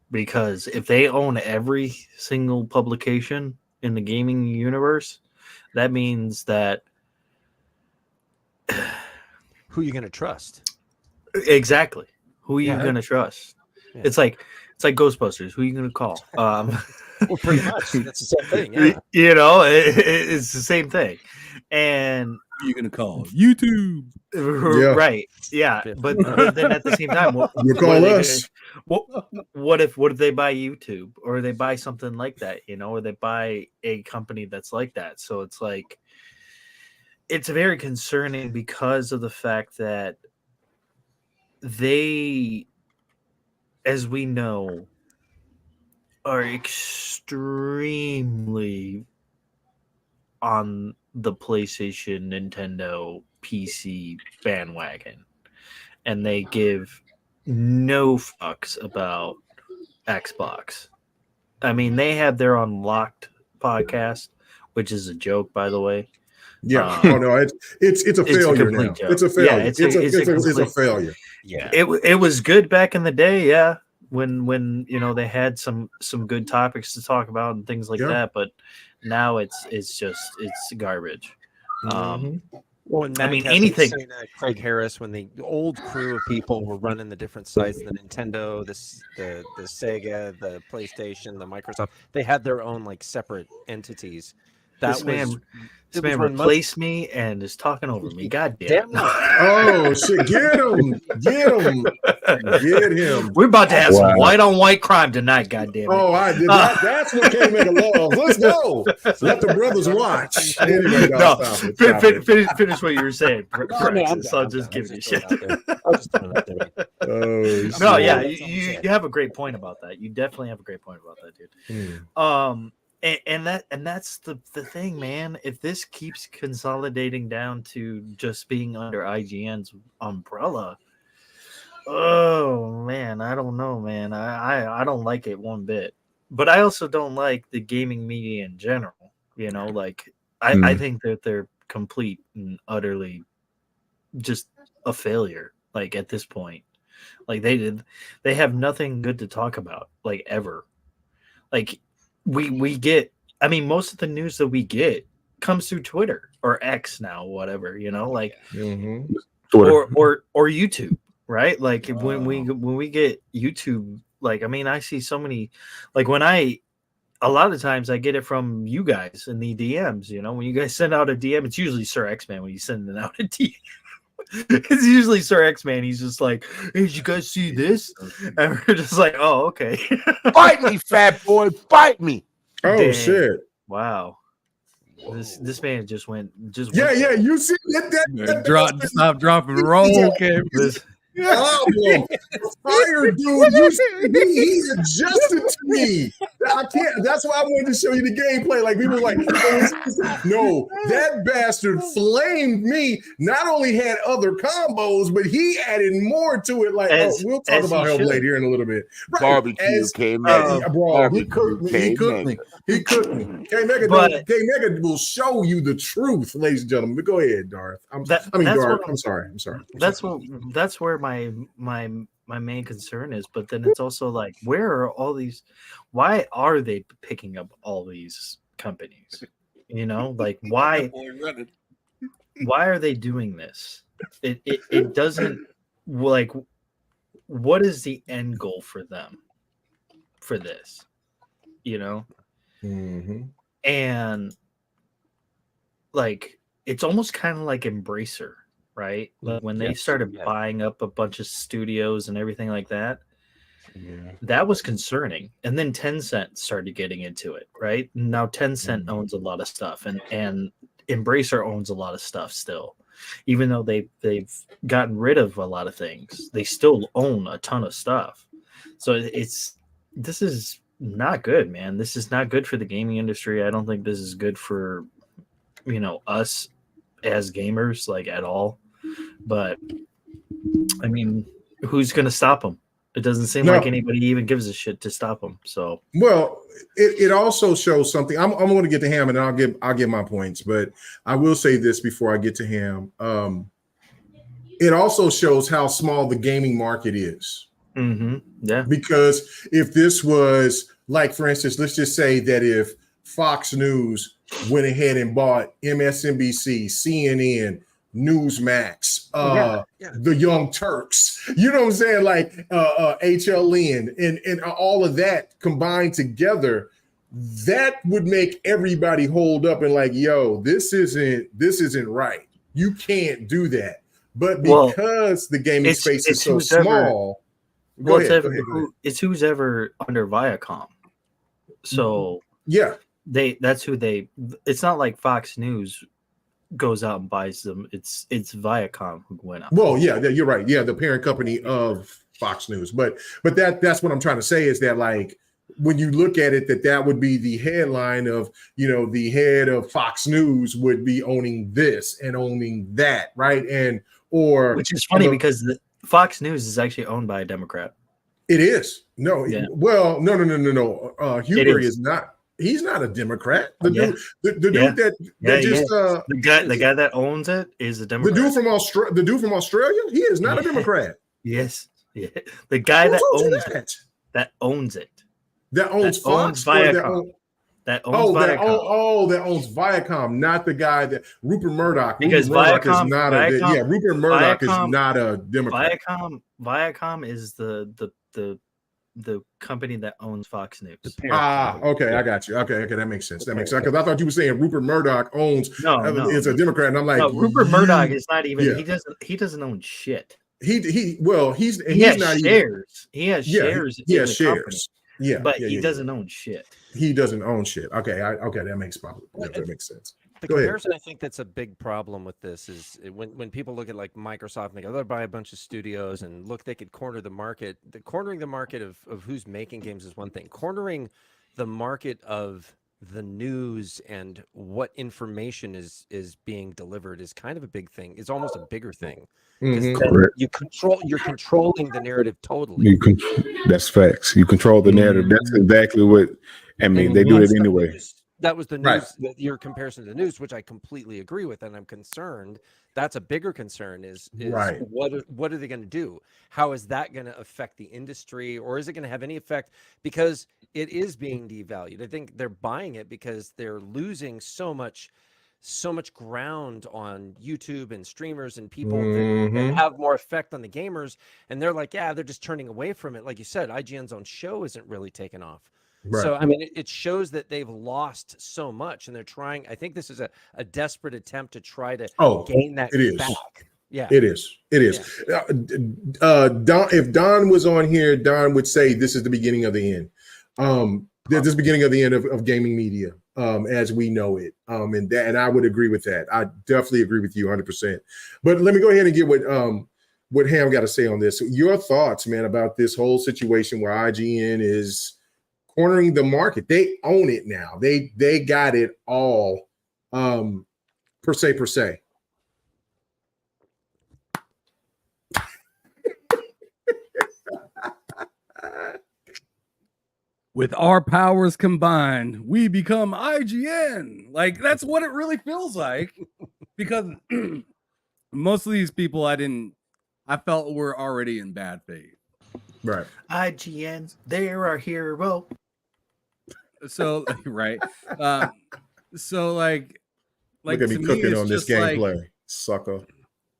because if they own every single publication in the gaming universe, that means that who are you going to trust? Exactly. Who are you going to trust? Yeah. It's like Ghostbusters. Who are you going to call? Well, pretty much. That's the same thing. Yeah. It's the same thing. And who are you going to call? YouTube. Yeah. Right. Yeah. But then at the same time, you call us. What if they buy YouTube, or they buy something like that, or they buy a company that's like that? So it's like, it's very concerning because of the fact that they, as we know, are extremely on the PlayStation, Nintendo, PC bandwagon, and they give no fucks about Xbox. I mean, they have their Unlocked podcast, which is a joke, by the way. Yeah. No, it's a failure now. Joke. It's a failure. Yeah, it's a failure. Yeah. It was good back in the day, yeah, when they had some good topics to talk about and things like that, but now it's garbage. Well, I mean, anything. Craig Harris, when the old crew of people were running the different sites, the Nintendo, the Sega, the PlayStation, the Microsoft, they had their own like separate entities. This man replaced me and is talking over me. God damn. Oh shit! Get him! We're about to have some white on white crime tonight. God damn it! Oh, I did. That's what came make a love. Let's go. Let the brothers watch. Anyway, finish what you were saying. I'll just give you shit. No, yeah, you have a great point about that. You definitely have a great point about that, dude. And that's the thing, man. If this keeps consolidating down to just being under IGN's umbrella, oh man, I don't know, man. I don't like it one bit. But I also don't like the gaming media in general. Like I think that they're complete and utterly just a failure. Like at this point, like they have nothing good to talk about, like ever. Like. We get, I mean, most of the news that we get comes through Twitter or X now, whatever, like, or YouTube. right? Like when we get YouTube, like I mean, I see so many, like a lot of times I get it from you guys in the DMs. You know, when you guys send out a DM, it's usually Sir X-Man when you send it out a DM. It's usually Sir X-Man. He's just like, hey, did you guys see this? And we're just like, oh, okay. Fight me, fat boy. Fight me. Oh Dang. shit! Wow. This man just went Yeah, went yeah. there. You see that? Stop, drop, and roll, Kim. Problem. Fire, dude. You see, he adjusted to me. I can't. That's why I wanted to show you the gameplay. Like people were like, no, that bastard flamed me. Not only had other combos, but he added more to it. Like, we'll talk about Hellblade here in a little bit. Right. Barbecue came Mega. Bro, he cooked me. He cooked me. He cooked me. K Mega will show you the truth, ladies and gentlemen. But go ahead, Darth. Darth. I'm sorry. That's where my main concern is. But then it's also like, where are all these? Why are they picking up all these companies? You know, like why are they doing this? It doesn't, like, what is the end goal for them for this? You know, and like it's almost kind of like Embracer, right? Like when they started buying up a bunch of studios and everything like that. Yeah. That was concerning. And then Tencent started getting into it, right? Now Tencent owns a lot of stuff, and Embracer owns a lot of stuff still. Even though they've gotten rid of a lot of things, they still own a ton of stuff. So this is not good, man. This is not good for the gaming industry. I don't think this is good for, you know, us as gamers, like, at all. But I mean, who's going to stop them? It doesn't seem like anybody even gives a shit to stop them. So, well, it also shows something. I'm going to get to Ham, and I'll give my points, but I will say this before I get to Ham. It also shows how small the gaming market is. Yeah. Because if this was, like, for instance, let's just say that if Fox News went ahead and bought MSNBC, CNN, Newsmax, the Young Turks, you know what I'm saying? Like HLN and all of that combined together, that would make everybody hold up and like, yo, this isn't right. You can't do that. But because the gaming space is so small, it's who's ever under Viacom. So that's who it's not like Fox News goes out and buys them. It's Viacom who went out. Well, yeah, you're right. Yeah, the parent company of Fox News. But that's what I'm trying to say is that, like, when you look at it, that would be the headline of, you know, the head of Fox News would be owning this and owning that, right? Which is funny because the Fox News is actually owned by a Democrat. It is. No. Yeah. Well, no. Huber is not. He's not a Democrat. The dude the guy that owns it is a Democrat. The dude from Australia, he is not a Democrat. Yes. Yeah. The guy that owns it. That owns Fox. Viacom. That owns Viacom. That owns Viacom, not the guy that Rupert Murdoch. Because Rupert Murdoch is not a Democrat. Viacom is the company that owns Fox News. Okay, I got you. Okay, that makes sense. That makes sense. Because I thought you were saying Rupert Murdoch owns is a Democrat, and I'm like, Rupert Murdoch is not even. He doesn't own shit. He has not shares. He has shares. He has shares. Yeah, but he doesn't own shit. He doesn't own shit. Okay, that makes that makes sense. The comparison, I think that's a big problem with this is when people look at like Microsoft and they go, they'll buy a bunch of studios and look, they could corner the market. Cornering the market of who's making games is one thing. Cornering the market of the news and what information is being delivered is kind of a big thing. It's almost a bigger thing. You're controlling the narrative totally. That's facts. You control the narrative. That's exactly what I mean. They do it anyway. That was the news, your comparison to the news, which I completely agree with, and I'm concerned. That's a bigger concern is what are they going to do? How is that going to affect the industry, or is it going to have any effect? Because it is being devalued. I think they're buying it because they're losing so much so much ground on YouTube and streamers and people that have more effect on the gamers, and they're like, yeah, they're just turning away from it. Like you said, IGN's own show isn't really taking off. Right. So I mean, it shows that they've lost so much, and they're trying. I think this is a desperate attempt to try to gain that back. Yeah, it is. It is. Yeah. Don, if Don was on here, Don would say this is the beginning of the end. This is the beginning of the end of gaming media, as we know it. And I would agree with that. I definitely agree with you 100%. But let me go ahead and get what Ham got to say on this. Your thoughts, man, about this whole situation where IGN is cornering the market. They own it now. They got it all, per se. With our powers combined, we become IGN. Like, that's what it really feels like. Because most of these people I felt were already in bad faith. Right. IGNs, they're our hero. So, right. So, like look at me cooking on this gameplay, sucker.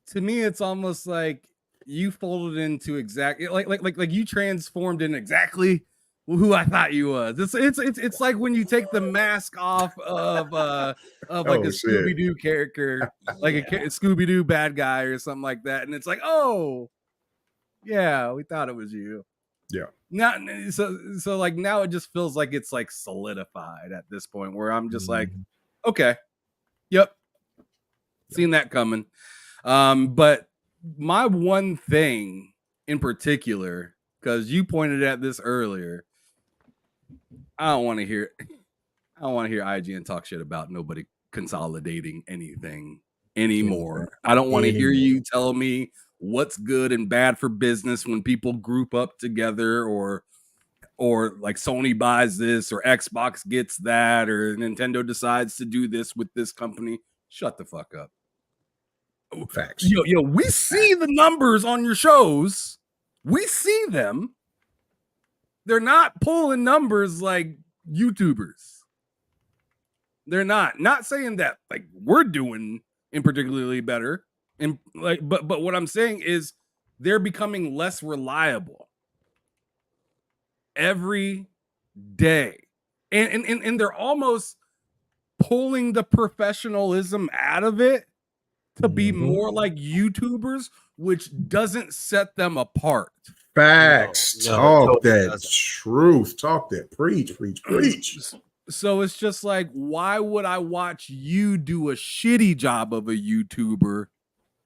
To me, it's almost like you folded into exactly like you transformed in exactly who I thought you was. It's like when you take the mask off of like a Scooby-Doo character, like a Scooby-Doo bad guy or something like that, and it's like, oh yeah, we thought it was you. Yeah. Now, so like now it just feels like it's like solidified at this point where I'm just like, okay, yep, seen that coming. But my one thing in particular, because you pointed at this earlier, I don't want to hear IGN talk shit about nobody consolidating anything anymore. I don't want to hear you tell me what's good and bad for business when people group up together, or like Sony buys this or Xbox gets that or Nintendo decides to do this with this company. Shut the fuck up. Facts. Yo, we see the numbers on your shows. We see them. They're not pulling numbers like YouTubers. They're not saying that like we're doing in particularly better. And like, but what I'm saying is they're becoming less reliable every day. And they're almost pulling the professionalism out of it to be more like YouTubers, which doesn't set them apart. Facts. Talk that truth. Talk that. Preach. So it's just like, why would I watch you do a shitty job of a YouTuber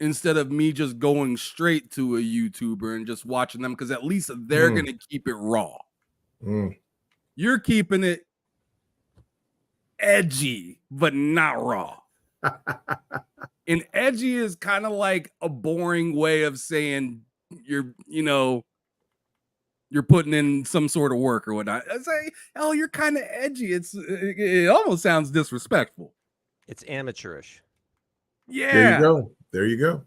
instead of me just going straight to a YouTuber and just watching them? Because at least they're going to keep it raw. You're keeping it edgy, but not raw. And edgy is kind of like a boring way of saying you're putting in some sort of work or whatnot. I say, oh, you're kind of edgy. It almost sounds disrespectful. It's amateurish. Yeah. There you go.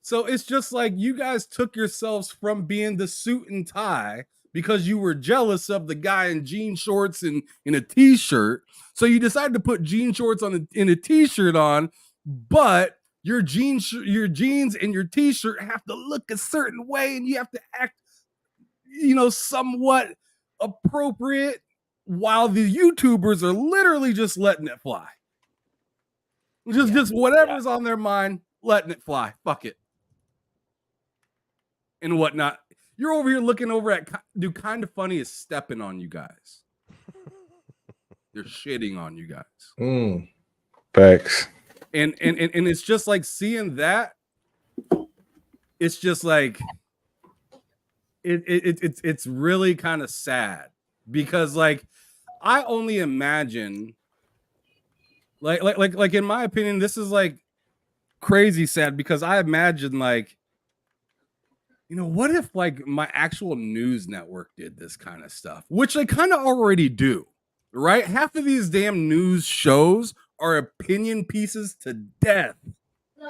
So it's just like you guys took yourselves from being the suit and tie because you were jealous of the guy in jean shorts and in a t-shirt. So you decided to put jean shorts in a t-shirt on, but your jeans and your t-shirt have to look a certain way and you have to act, somewhat appropriate, while the YouTubers are literally just letting it fly. Just whatever's on their mind, letting it fly. Fuck it. And whatnot. You're over here looking over at Kind of Funny is stepping on you guys. They're shitting on you guys. Facts. And it's just like seeing that. It's just like it's really kind of sad because like I only imagine like in my opinion, this is like crazy sad because I imagine like, what if like my actual news network did this kind of stuff, which they kind of already do, right? Half of these damn news shows are opinion pieces to death.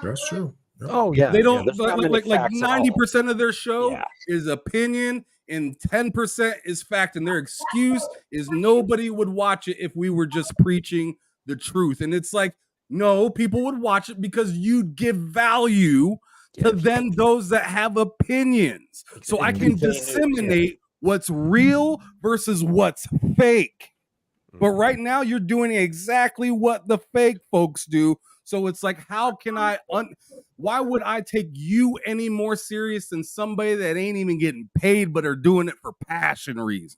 That's true. Oh yeah, they don't like 90% of their show is opinion and 10% is fact, and their excuse is nobody would watch it if we were just preaching the truth. And it's like, No, people would watch it because you'd give value to then those that have opinions. So I can disseminate what's real versus what's fake. But right now you're doing exactly what the fake folks do. So it's like, how can why would I take you any more serious than somebody that ain't even getting paid but are doing it for passion reasons?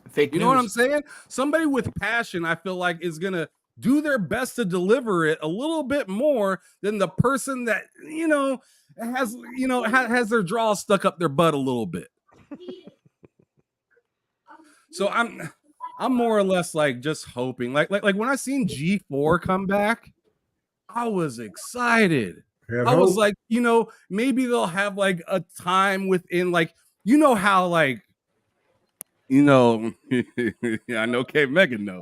Fake you know what I'm saying? Somebody with passion, I feel like, is gonna do their best to deliver it a little bit more than the person that has their jaw stuck up their butt a little bit. So I'm more or less like just hoping, like when I seen G4 come back, I was excited. I was like, maybe they'll have like a time within, like, how like, I know K Megan know.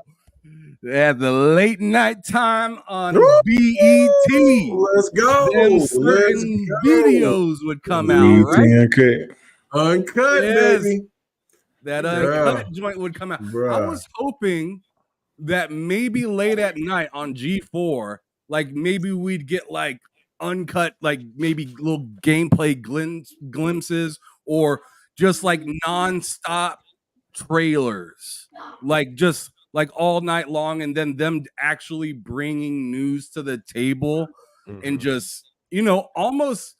They had the late night time on BET. Let's go. Then certain videos would come out, right? Uncut, yes. baby. That uncut joint would come out. I was hoping that maybe late at night on G4, like maybe we'd get like uncut, like maybe little gameplay glimpses, or just like nonstop trailers, like just like all night long, and then them actually bringing news to the table and just, almost,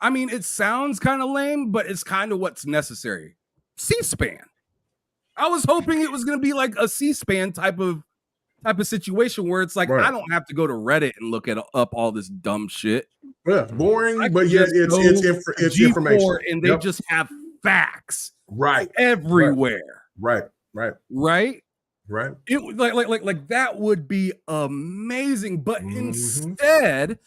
I mean, it sounds kind of lame, but it's kind of what's necessary. C-SPAN. I was hoping it was going to be like a C-SPAN type of situation where it's like, I don't have to go to Reddit and look up all this dumb shit. Yeah, boring, but yet it's information, and they just have facts everywhere. Right. It would like that would be amazing, but instead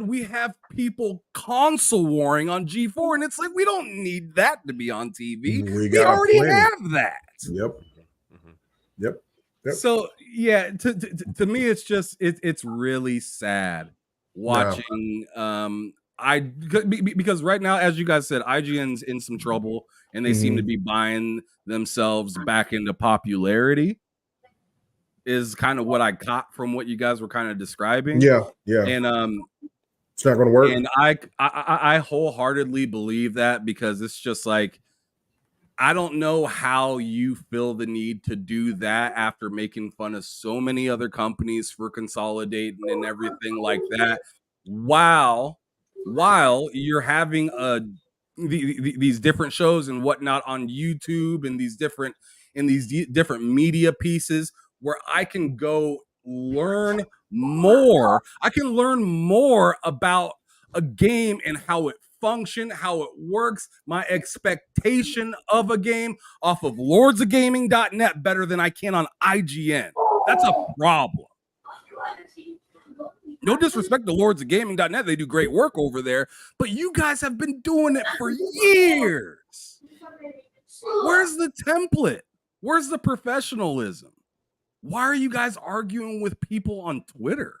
we have people console warring on G4, and it's like, we don't need that to be on TV. We already have that. Yep. So yeah, to me, it's just it's really sad watching. Because right now, as you guys said, IGN's in some trouble, and they seem to be buying themselves back into popularity. Is kind of what I caught from what you guys were kind of describing. Yeah. And it's not going to work. And I wholeheartedly believe that, because it's just like, I don't know how you feel the need to do that after making fun of so many other companies for consolidating and everything like that, while you're having these different shows and whatnot on YouTube and these different media pieces where I can go learn more. I can learn more about a game and how it functions, how it works, my expectation of a game off of lordsofgaming.net better than I can on IGN. That's a problem. No disrespect to lordsofgaming.net. They do great work over there, but you guys have been doing it for years. Where's the template? Where's the professionalism? Why are you guys arguing with people on Twitter?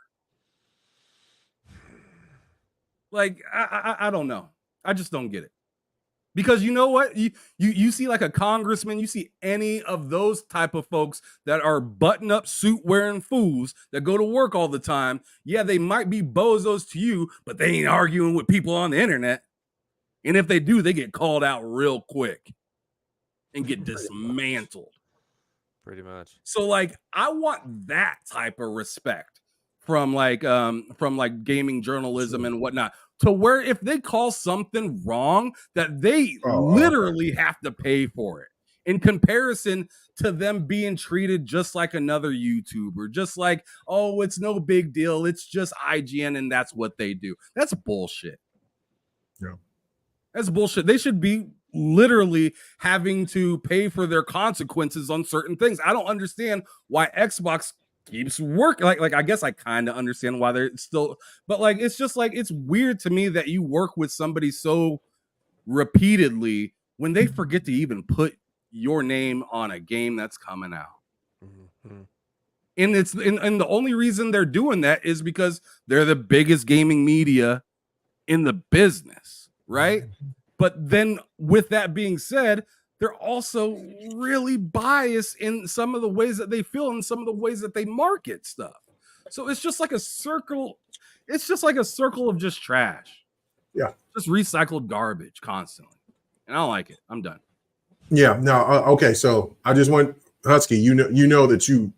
Like, I don't know. I just don't get it. Because you know what? You see like a congressman, you see any of those type of folks that are button-up suit-wearing fools that go to work all the time. Yeah, they might be bozos to you, but they ain't arguing with people on the internet. And if they do, they get called out real quick and get dismantled. Pretty much. So like, I want that type of respect from like gaming journalism and whatnot, to where if they call something wrong, that they literally have to pay for it, in comparison to them being treated just like another YouTuber, just like, oh, it's no big deal, it's just IGN and that's what they do. That's bullshit. Yeah. That's bullshit. They should be literally having to pay for their consequences on certain things. I don't understand why Xbox keeps working. Like I guess I kind of understand why they're still, but like, it's just like, it's weird to me that you work with somebody so repeatedly when they forget to even put your name on a game that's coming out. And and the only reason they're doing that is because they're the biggest gaming media in the business, right? But then with that being said, they're also really biased in some of the ways that they feel and some of the ways that they market stuff. So it's just like a circle. It's just like a circle of just trash. Yeah. Just recycled garbage constantly. And I don't like it. I'm done. Yeah. No. Okay. So I just want Husky. You know that you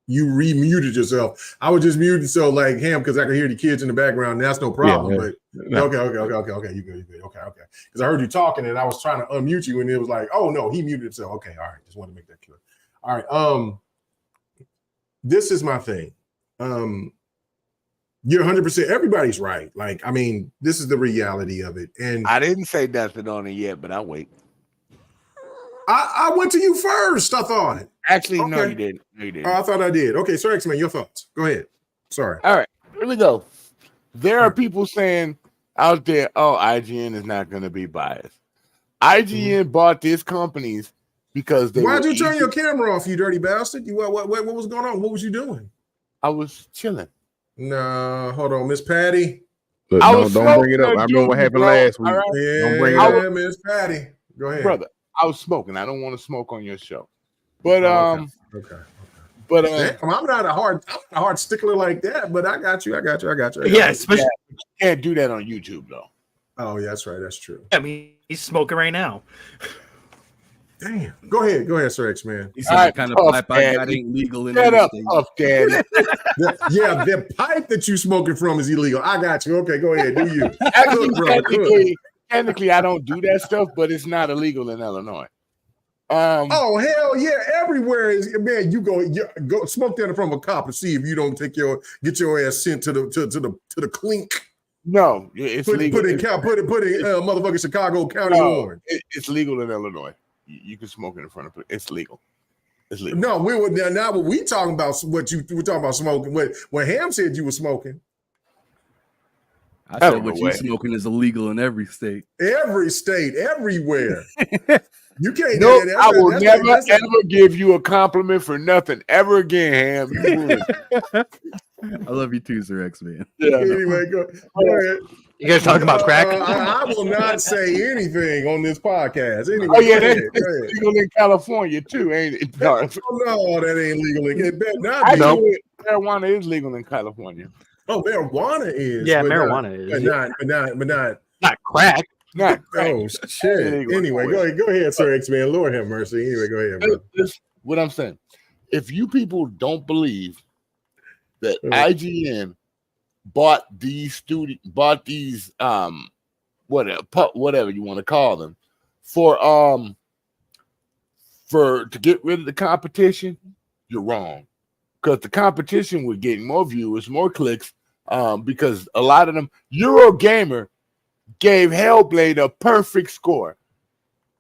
remuted yourself. I was just muted so like him because I could hear the kids in the background. And that's no problem. Yeah, but no. okay. You good. Okay. Because I heard you talking and I was trying to unmute you and it was like, oh no, he muted himself. Okay. All right. Just want to make that clear. All right. This is my thing. You're 100%. Everybody's right. Like, I mean, this is the reality of it. And I didn't say nothing on it yet, but I'll wait. I went to you first. I thought. Actually, Okay. no, you didn't. No, you didn't. Oh, I thought I did. Okay, Sir X-Man, your thoughts. Go ahead. Sorry. All right, here we go. There are people saying out there, oh, IGN is not going to be biased. IGN bought these companies because they Why'd were you turn easy. your camera off, you dirty bastard? What was going on? What was you doing? I was chilling. Nah, hold on, Miss Patty. Look, I don't was bring it up. smoking I a remember what doobie, happened bro. last week. All right? Don't bring it up. Yeah, Miss Patty. Go ahead. Brother, I was smoking. I don't want to smoke on your show. But Okay. but Damn, I'm not a hard stickler like that, but I got you. Yeah, especially. you can't do that on YouTube though. Oh, yeah, that's right. That's true. I mean, he's smoking right now. Damn. Go ahead, Sir X-Man. He said All the right, kind of Puff pipe I got Daddy. ain't legal in Shut any up, state. Puff Daddy. The pipe that you smoking from is illegal. I got you. Okay, go ahead. Do you? Actually, Cook, brother, cook. technically, I don't do that stuff, but it's not illegal in Illinois. Oh hell yeah! Everywhere is man. You go smoke that from a cop and see if you don't get your ass sent to the clink. No, it's legal. Put in motherfucking Chicago County warrant. It's legal in Illinois. You can smoke in front of it. It's legal. It's legal. No, we were now. What we talking about? What you were talking about smoking? What Ham said you were smoking? I said what you smoking is illegal in every state. Every state, everywhere. You can't. No, I will never ever give you a compliment for nothing ever again, Ham. You ruined it. I love you too, Sir X-Man. Yeah. Anyway, go ahead. You guys talking about crack? I will not say anything on this podcast. Anyway, Oh yeah, go that's ahead. legal in California too, ain't it? No, No, that ain't legal. It better not be. actually, marijuana is legal in California. Oh, marijuana is. Yeah, but marijuana is. But not. Not crack. Not Oh shit. Illegal. Anyway, go ahead, Sir X-Man. Lord have mercy. Anyway, go ahead, bro. That's what I'm saying. If you people don't believe that IGN bought these whatever you want to call them for to get rid of the competition, you're wrong. Because the competition would get more viewers, more clicks, because a lot of them Eurogamer gave Hellblade a perfect score.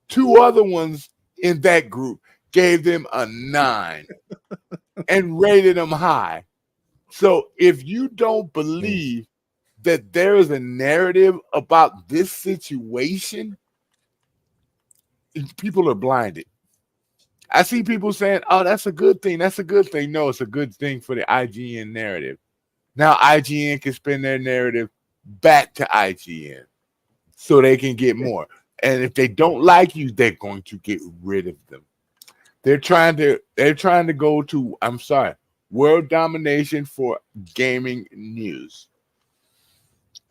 Two other ones in that group gave them a 9 and rated them high. So if you don't believe that there is a narrative about this situation, people are blinded. I see people saying, oh, that's a good thing. That's a good thing. No, it's a good thing for the IGN narrative. Now IGN can spin their narrative back to IGN so they can get more. And if they don't like you, they're going to get rid of them. They're trying to go to, I'm sorry, world domination for gaming news.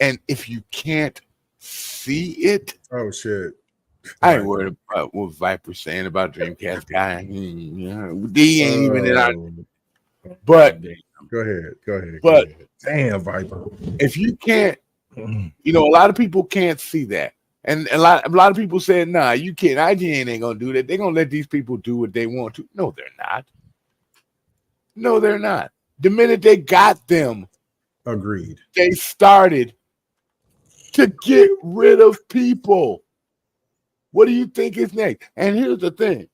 And if you can't see it, Oh shit. I ain't worried about what Viper's saying about Dreamcast guy. He ain't even in our. But Go ahead. But damn, Viper. if you can't, a lot of people can't see that, and a lot of people said, "Nah, you can't. IGN ain't gonna do that. They're gonna let these people do what they want to." No, they're not. No, they're not. The minute they got them, Agreed. they started to get rid of people. What do you think is next? And here's the thing.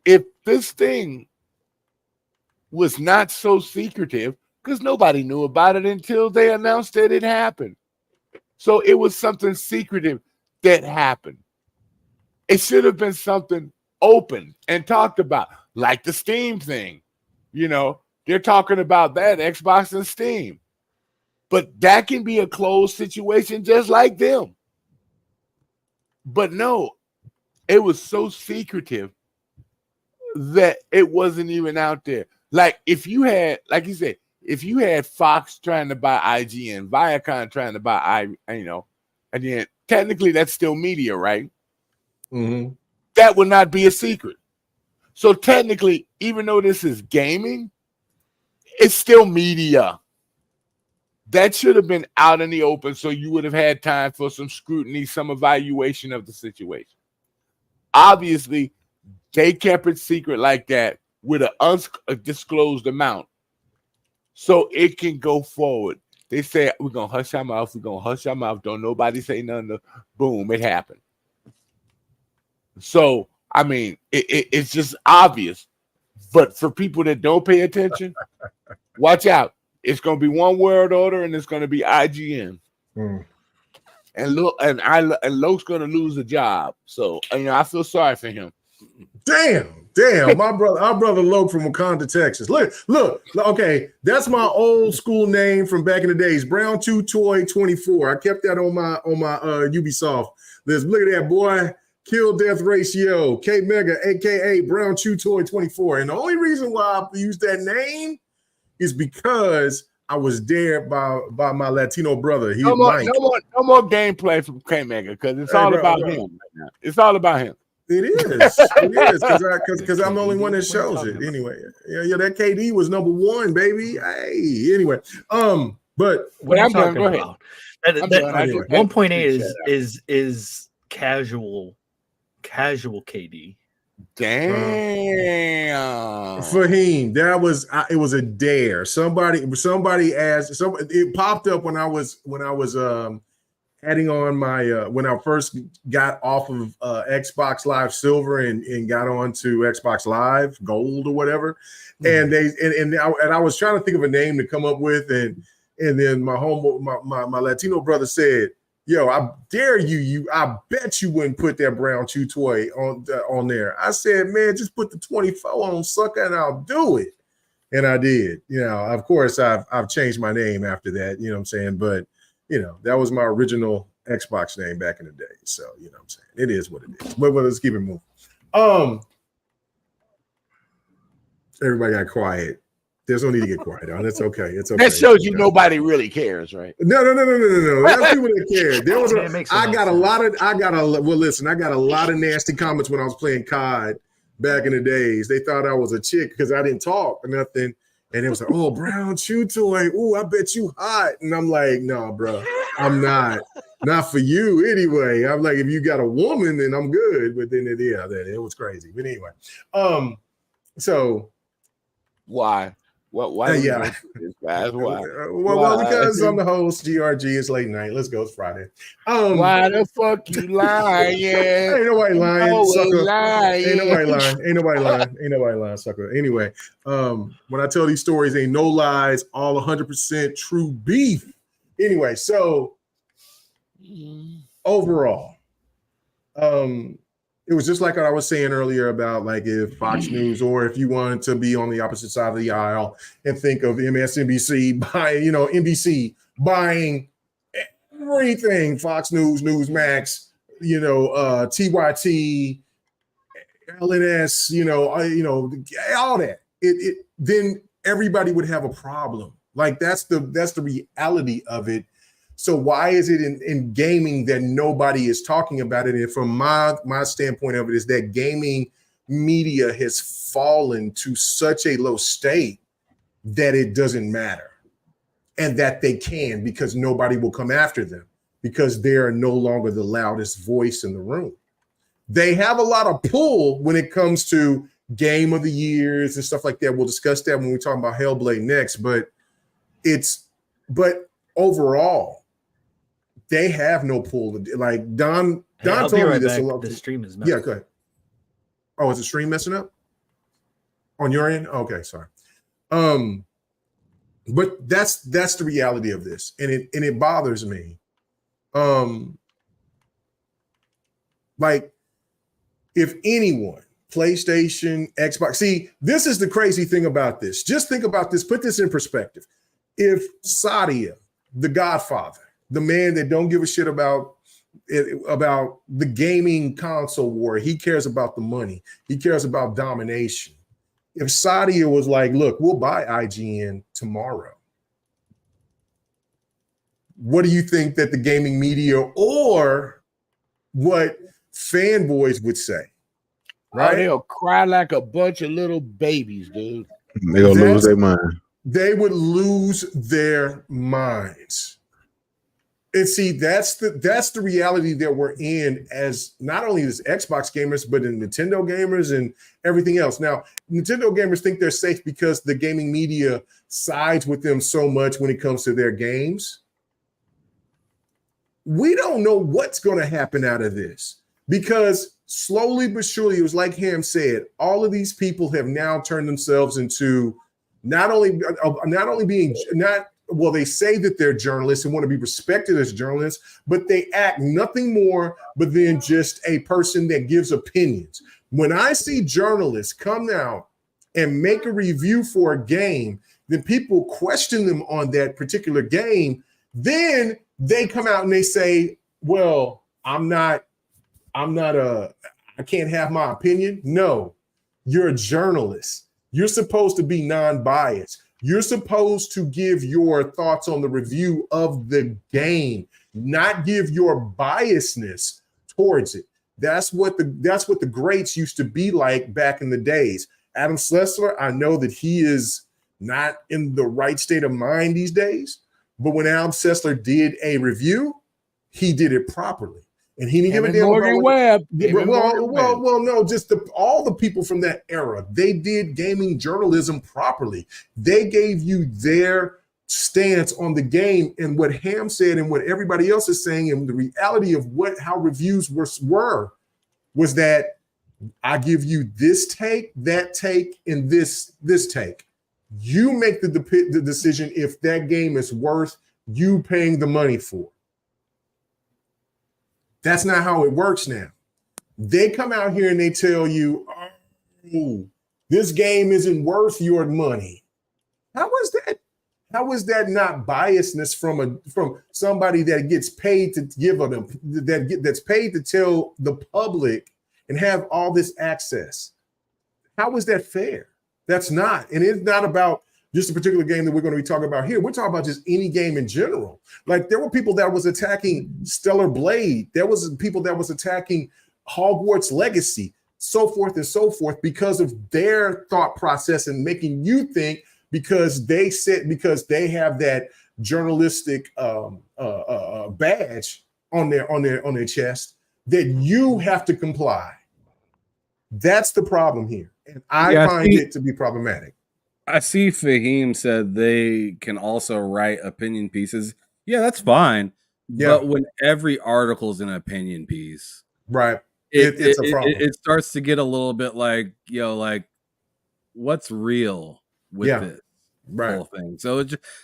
If this thing was not so secretive, because nobody knew about it until they announced that it happened. So it was something secretive that happened. It should have been something open and talked about, like the Steam thing. They're talking about that, Xbox and Steam. But that can be a closed situation just like them. But no, it was so secretive that it wasn't even out there. Like if you had, like you said, if you had Fox trying to buy IGN, Viacom trying to buy and then technically that's still media, right? Mm-hmm. That would not be a secret. So technically, even though this is gaming, it's still media. That should have been out in the open, so you would have had time for some scrutiny, some evaluation of the situation. Obviously, they kept it secret like that with an undisclosed amount, so it can go forward. They say, we're going to hush our mouth. We're going to hush our mouth. Don't nobody say nothing. Boom, it happened. So, I mean, it's just obvious. But for people that don't pay attention, watch out. It's going to be one word order, and it's going to be IGN. And look, and Loke's going to lose a job. So, I feel sorry for him. Damn, our brother Loke from Wakanda, Texas. Look, okay, that's my old school name from back in the days. Brown 2 Toy 24. I kept that on my Ubisoft list. Look at that, boy. Kill death ratio, K Mega, aka Brown 2 Toy 24. And the only reason why I used that name is because I was there by my Latino brother. No more gameplay from K Mega because it's all about him right now. It's all about him. It is because I'm the only one that shows it. Anyway, yeah, that KD was number one, baby. Hey, anyway, but what I'm talking go ahead. about, 1.8 is casual KD. Damn. Fahim, it was a dare. Somebody asked. It popped up when I was adding on my when I first got off of Xbox Live Silver and got on to Xbox Live Gold or whatever, and I was trying to think of a name to come up with, and then my Latino brother said, "Yo, I dare you! I bet you wouldn't put that Brown 2 Toy on there." I said, "Man, just put the 24 on, sucker, and I'll do it." And I did. Of course, I've changed my name after that. You know what I'm saying? But that was my original Xbox name back in the day. So, what I'm saying? It is what it is. But let's keep it moving. Everybody got quiet. There's no need to get quiet on. It's okay. It's okay. That shows you nobody really cares, right? No. That's people that care. I got a lot of nasty comments when I was playing COD back in the days. They thought I was a chick because I didn't talk or nothing. And it was like, oh, Brown 2 Toy. Ooh, I bet you hot. And I'm like, no, bro, I'm not. Not for you anyway. I'm like, if you got a woman, then I'm good. But then it was crazy. But anyway, so why? Why? Yeah. Why? Well, because I'm the host. GRG. It's late night. Let's go. It's Friday. Why the fuck you lying? Ain't nobody lying, sucker. Lying. Ain't nobody lying, sucker. Anyway, when I tell these stories, ain't no lies. All 100% true beef. Anyway, so overall, it was just like I was saying earlier about like if Fox News or if you wanted to be on the opposite side of the aisle and think of MSNBC buying, NBC buying everything, Fox News, Newsmax, TYT, LNS, all that. Then everybody would have a problem. Like that's the reality of it. So why is it in gaming that nobody is talking about it? And from my standpoint of it is that gaming media has fallen to such a low state that it doesn't matter. And that they can because nobody will come after them because they're no longer the loudest voice in the room. They have a lot of pull when it comes to game of the years and stuff like that. We'll discuss that when we talk about Hellblade next, but overall, they have no pull. Like Don told me this a lot. The stream is messing. Yeah, go ahead. Oh, is the stream messing up on your end? Okay, sorry. But that's the reality of this, and it bothers me. Like if anyone, PlayStation, Xbox. See, this is the crazy thing about this. Just think about this. Put this in perspective. If Sadia, the Godfather, the man that don't give a shit about about the gaming console war. He cares about the money. He cares about domination. If Sadia was like, look, we'll buy IGN tomorrow, what do you think that the gaming media or what fanboys would say? Right? Oh, they'll cry like a bunch of little babies, dude. They're gonna lose their mind. They would lose their minds. And see, that's the reality that we're in as not only as Xbox gamers, but in Nintendo gamers and everything else. Now, Nintendo gamers think they're safe because the gaming media sides with them so much when it comes to their games. We don't know what's going to happen out of this because slowly but surely, it was like Ham said, all of these people have now turned themselves into not only being well, they say that they're journalists and want to be respected as journalists, but they act nothing more but than just a person that gives opinions. When I see journalists come out and make a review for a game, then people question them on that particular game. Then they come out and they say, well, I can't have my opinion. No, you're a journalist. You're supposed to be non-biased. You're supposed to give your thoughts on the review of the game, not give your biasness towards it. That's what the greats used to be like back in the days. Adam Schlesler, I know that he is not in the right state of mind these days, but when Adam Schlesler did a review, he did it properly. And he didn't give a damn Morgan about Webb. Well, no, just all the people from that era. They did gaming journalism properly. They gave you their stance on the game and what Ham said and what everybody else is saying. And the reality of how reviews were was that I give you this take, that take, and this take. You make the decision if that game is worth you paying the money for. That's not how it works now. They come out here and they tell you, oh, this game isn't worth your money. How is that? How is that not biasness from somebody that gets paid to give them that's paid to tell the public and have all this access? How is that fair? That's not. And it's not about just a particular game that we're going to be talking about here. We're talking about just any game in general. Like there were people that was attacking Stellar Blade. There was people that was attacking Hogwarts Legacy, so forth and so forth, because of their thought process and making you think because they have that journalistic badge on their chest that you have to comply. That's the problem here, and I find it to be problematic. I see Fahim said they can also write opinion pieces. Yeah, that's fine. Yeah. But when every article is an opinion piece, right, it's a problem. It starts to get a little bit like, like what's real with this whole thing.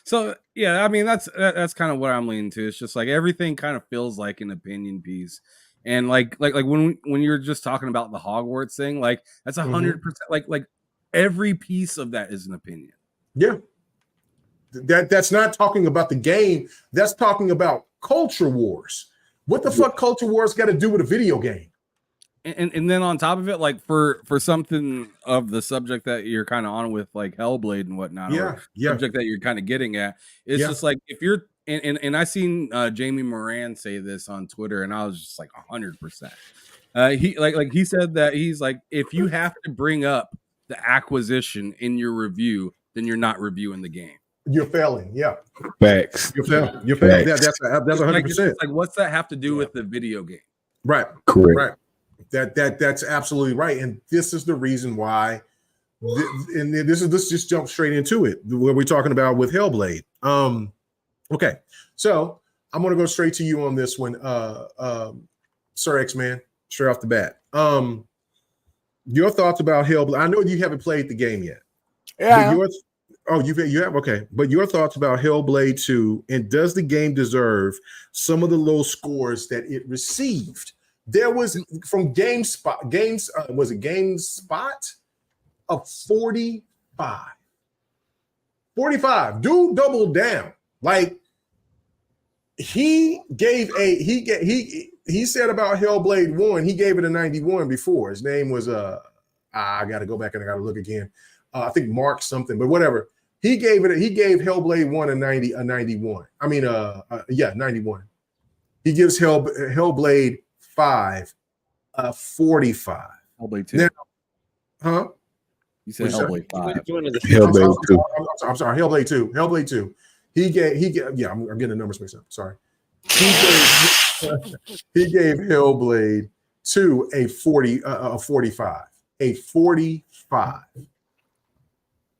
So yeah, I mean that's kind of what I'm leaning to. It's just like everything kind of feels like an opinion piece. And like when you're just talking about the Hogwarts thing, like that's 100%. Like every piece of that is an opinion. Yeah, that's not talking about the game. That's talking about culture wars. What the fuck culture wars got to do with a video game? And then on top of it, like for something of the subject that you're kind of on with, like Hellblade and whatnot, subject that you're kind of getting at, it's just like if you're and I seen Jamie Moran say this on Twitter, and I was just like 100%. He said that he's like, if you have to bring up the acquisition in your review, then you're not reviewing the game. You're failing. Yeah. Facts. You're failing. That's 100%. Like, what's that have to do with the video game? Right. Correct. Right. That's absolutely right. And this is the reason why. Let's just jump straight into it. What we're talking about with Hellblade. Okay. So I'm going to go straight to you on this one, Sir X-Man, straight off the bat. Your thoughts about Hellblade. I know you haven't played the game yet. Yeah. You have? Okay. But your thoughts about Hellblade 2, and does the game deserve some of the low scores that it received? There was from GameSpot, was it GameSpot? A 45. 45. Dude doubled down. Like he he said about Hellblade 1, he gave it a 91 before. His name was I got to go back and I got to look again. I think Mark something, but whatever. He gave Hellblade 1 a 91. I mean 91. He gives Hellblade 5 a 45. Hellblade 2. Now, huh? You said Hellblade 5. Hellblade 2. I'm sorry, Hellblade 2. Hellblade 2. He gave yeah, I'm getting the numbers mixed up. Sorry. He gave Hellblade 2 a 45. A 45.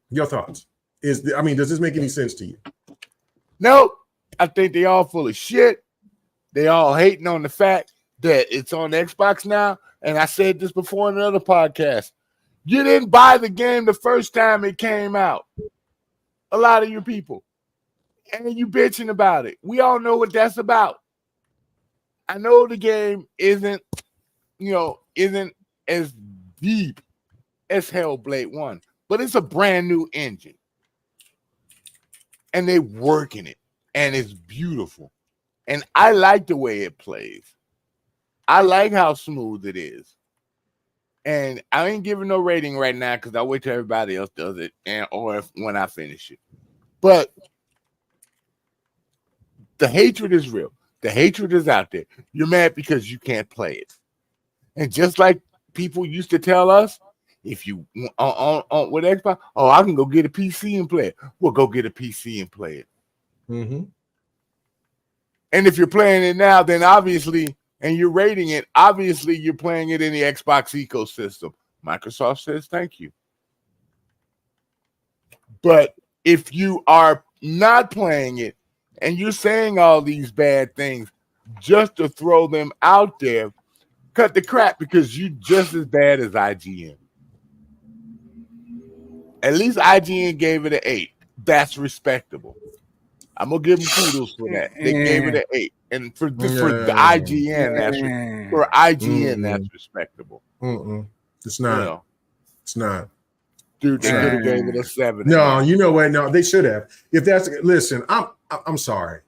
Your thoughts? Does this make any sense to you? No, I think they all full of shit. They all hating on the fact that it's on Xbox now. And I said this before in another podcast. You didn't buy the game the first time it came out. A lot of you people. And you bitching about it. We all know what that's about. I know the game isn't as deep as Hellblade 1, but it's a brand new engine. And they working it. And it's beautiful. And I like the way it plays. I like how smooth it is. And I ain't giving no rating right now because I wait till everybody else does it when I finish it. But the hatred is real. The hatred is out there. You're mad because you can't play it. And just like people used to tell us, if you on with Xbox, I can go get a PC and play it. Well, go get a PC and play it. Mm-hmm. And if you're playing it now, then obviously, and you're rating it, obviously you're playing it in the Xbox ecosystem. Microsoft says thank you. But if you are not playing it and you're saying all these bad things just to throw them out there, cut the crap because you're just as bad as IGN. At least IGN gave it an 8. That's respectable. I'm gonna give them kudos for that. They gave it an 8, and for the IGN, that's respectable. It's not. It's not. Dude, they could have gave it a 7. No, you know what? No, they should have. If that's listen, I'm sorry.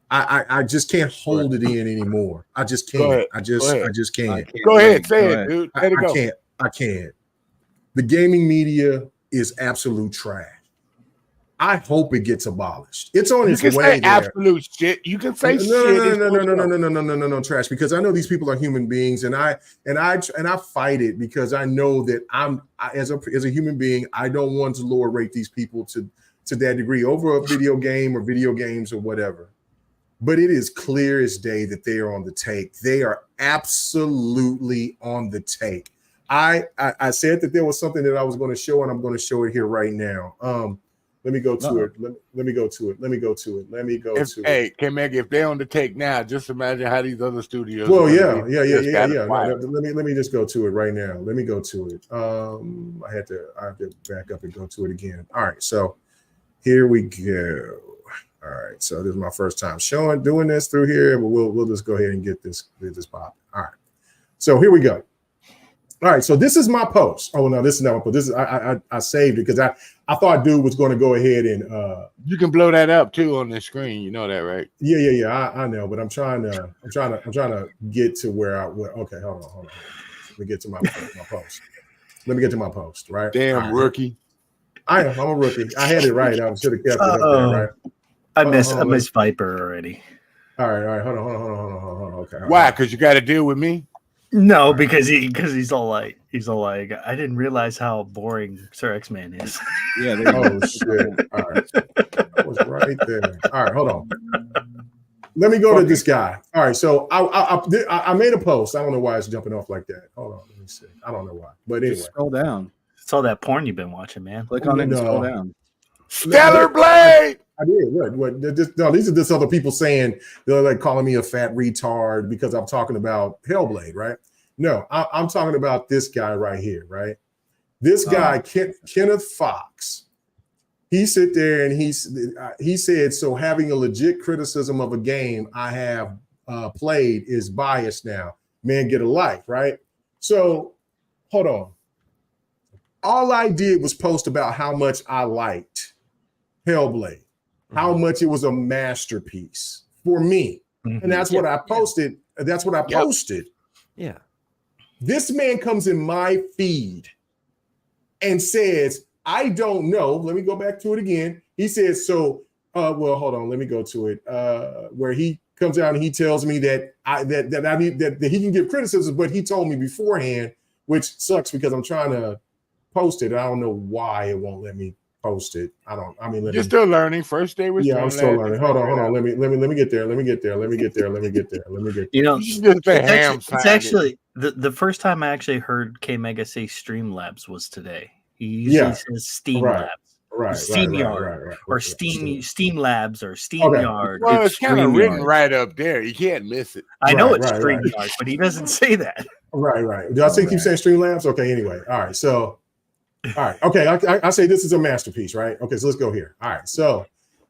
I just can't hold it in anymore. I just can't. I just can't. Go ahead, say it, dude. Let it go. I can't. The gaming media is absolute trash. I hope it gets abolished. It's on its way. You can say absolute shit. You can say no, trash, because I know these people are human beings, and I fight it because I know that as a human being, I don't want to lower rate these people to that degree over a video game or video games or whatever. But it is clear as day that they are on the take. They are absolutely on the take. I said that there was something that I was going to show, and I'm going to show it here right now. Let me go to it. Let me go to it. Hey, K-Meg, if they're on the take now, just imagine how these other studios. Well, yeah. No, let me just go to it right now. Let me go to it. I have to back up and go to it again. All right, so here we go. All right, so this is my first time doing this through here, but we'll just go ahead and get this popping. All right, so here we go. All right, so this is my post. Oh no, this is not my post. This is I saved it because I thought dude was going to go ahead and you can blow that up too on the screen. You know that, right? Yeah. I know, but I'm trying to get to where okay, hold on. Let me get to my post. Let me get to my post. Right? Damn rookie. I'm a rookie. I had it right. I should have kept it up there, right? I miss Viper already. All right. Hold on. Okay. Why? Because you got to deal with me. No, because he's all like, I didn't realize how boring Sir X-Man is. Yeah. Oh shit! All right, I was right there. All right, hold on. Let me go to this guy. All right, so I made a post. I don't know why it's jumping off like that. Hold on, let me see. I don't know why, but anyway. Just scroll down. It's all that porn you've been watching, man. Click on it and scroll down. Stellar Blade. I did. What? These are just other people saying they're like calling me a fat retard because I'm talking about Hellblade, right? No, I'm talking about this guy right here, right? This guy, Kenneth Fox. He sit there and he said, so having a legit criticism of a game I have played is biased now. Man, get a life, right? So hold on. All I did was post about how much I liked Hellblade, how much it was a masterpiece for me. And that's what I posted That's what I posted. Yeah. This man comes in my feed and says, I don't know. Let me go back to it again. He says, well, hold on. Let me go to it. Where he comes out and he tells me that he can give criticism, but he told me beforehand, which sucks because I'm trying to post it. I don't know why it won't let me post it. You're still learning. First day was I'm still learning. Hold on. Let me get there. You know, it's actually the first time I actually heard K Mega say Streamlabs was today. He usually says Steam Labs. Right. SteamYard or Steam Labs or SteamYard. Well, it's kind of written right up there. You can't miss it. I know it's StreamYard, but he doesn't say that. Right. Do I say keep saying Streamlabs? Okay, anyway. All right. So, all right. Okay. I say this is a masterpiece, right? Okay, so let's go here. All right. So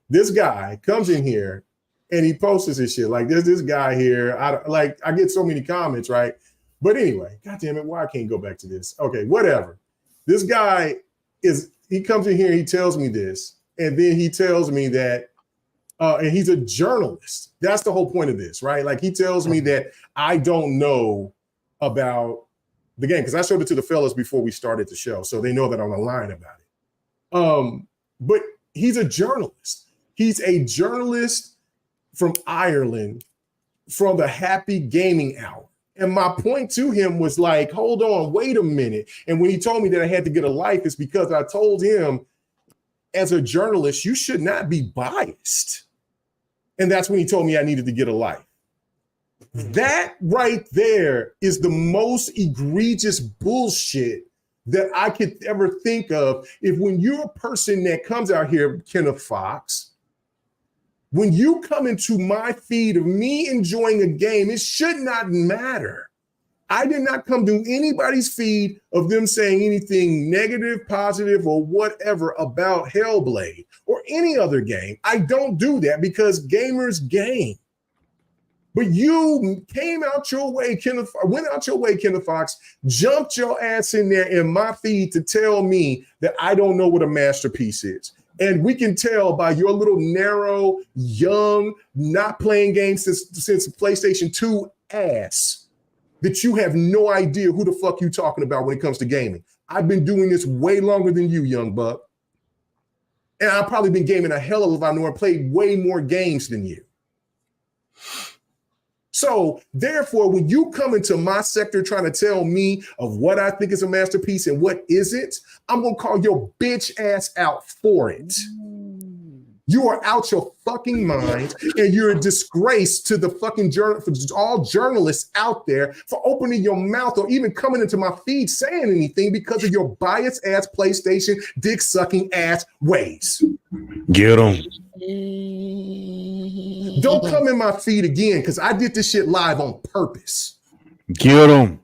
this guy comes in here and he posts his shit. Like there's this guy here. I get so many comments, right? But anyway, God damn it, why I can't go back to this? Okay, whatever. This guy he comes in here, he tells me this, and then he tells me that, and he's a journalist. That's the whole point of this, right? Like he tells me that I don't know about the game because I showed it to the fellas before we started the show, so they know that I'm lying about it. But he's a journalist. He's a journalist from Ireland, from the Happy Gaming Hour. And my point to him was like, hold on, wait a minute. And when he told me that I had to get a life, it's because I told him, as a journalist, you should not be biased. And that's when he told me I needed to get a life. That right there is the most egregious bullshit that I could ever think of. If when you're a person that comes out here, Kenneth Fox, when you come into my feed of me enjoying a game, it should not matter. I did not come to anybody's feed of them saying anything negative, positive, or whatever about Hellblade or any other game. I don't do that because gamers game. But you came out your way, went out your way, Kenneth Fox, jumped your ass in there in my feed to tell me that I don't know what a masterpiece is. And we can tell by your little narrow, young, not playing games since PlayStation 2 ass that you have no idea who the fuck you talking about when it comes to gaming. I've been doing this way longer than you, young buck. And I've probably been gaming a hell of a lot more and played way more games than you. So therefore, when you come into my sector trying to tell me of what I think is a masterpiece and what isn't, I'm going to call your bitch ass out for it. You are out your fucking mind, and you're a disgrace to the fucking all journalists out there for opening your mouth or even coming into my feed saying anything because of your biased ass PlayStation dick sucking ass ways. Get them. Don't come in my feed again because I did this shit live on purpose. Get them.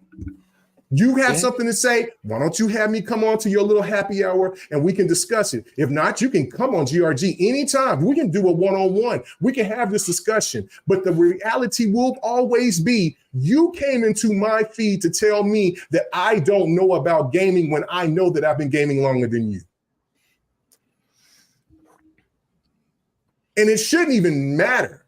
You have something to say, why don't you have me come on to your little happy hour and we can discuss it? If not, you can come on GRG anytime. We can do a one-on-one. We can have this discussion. But the reality will always be you came into my feed to tell me that I don't know about gaming when I know that I've been gaming longer than you. And it shouldn't even matter.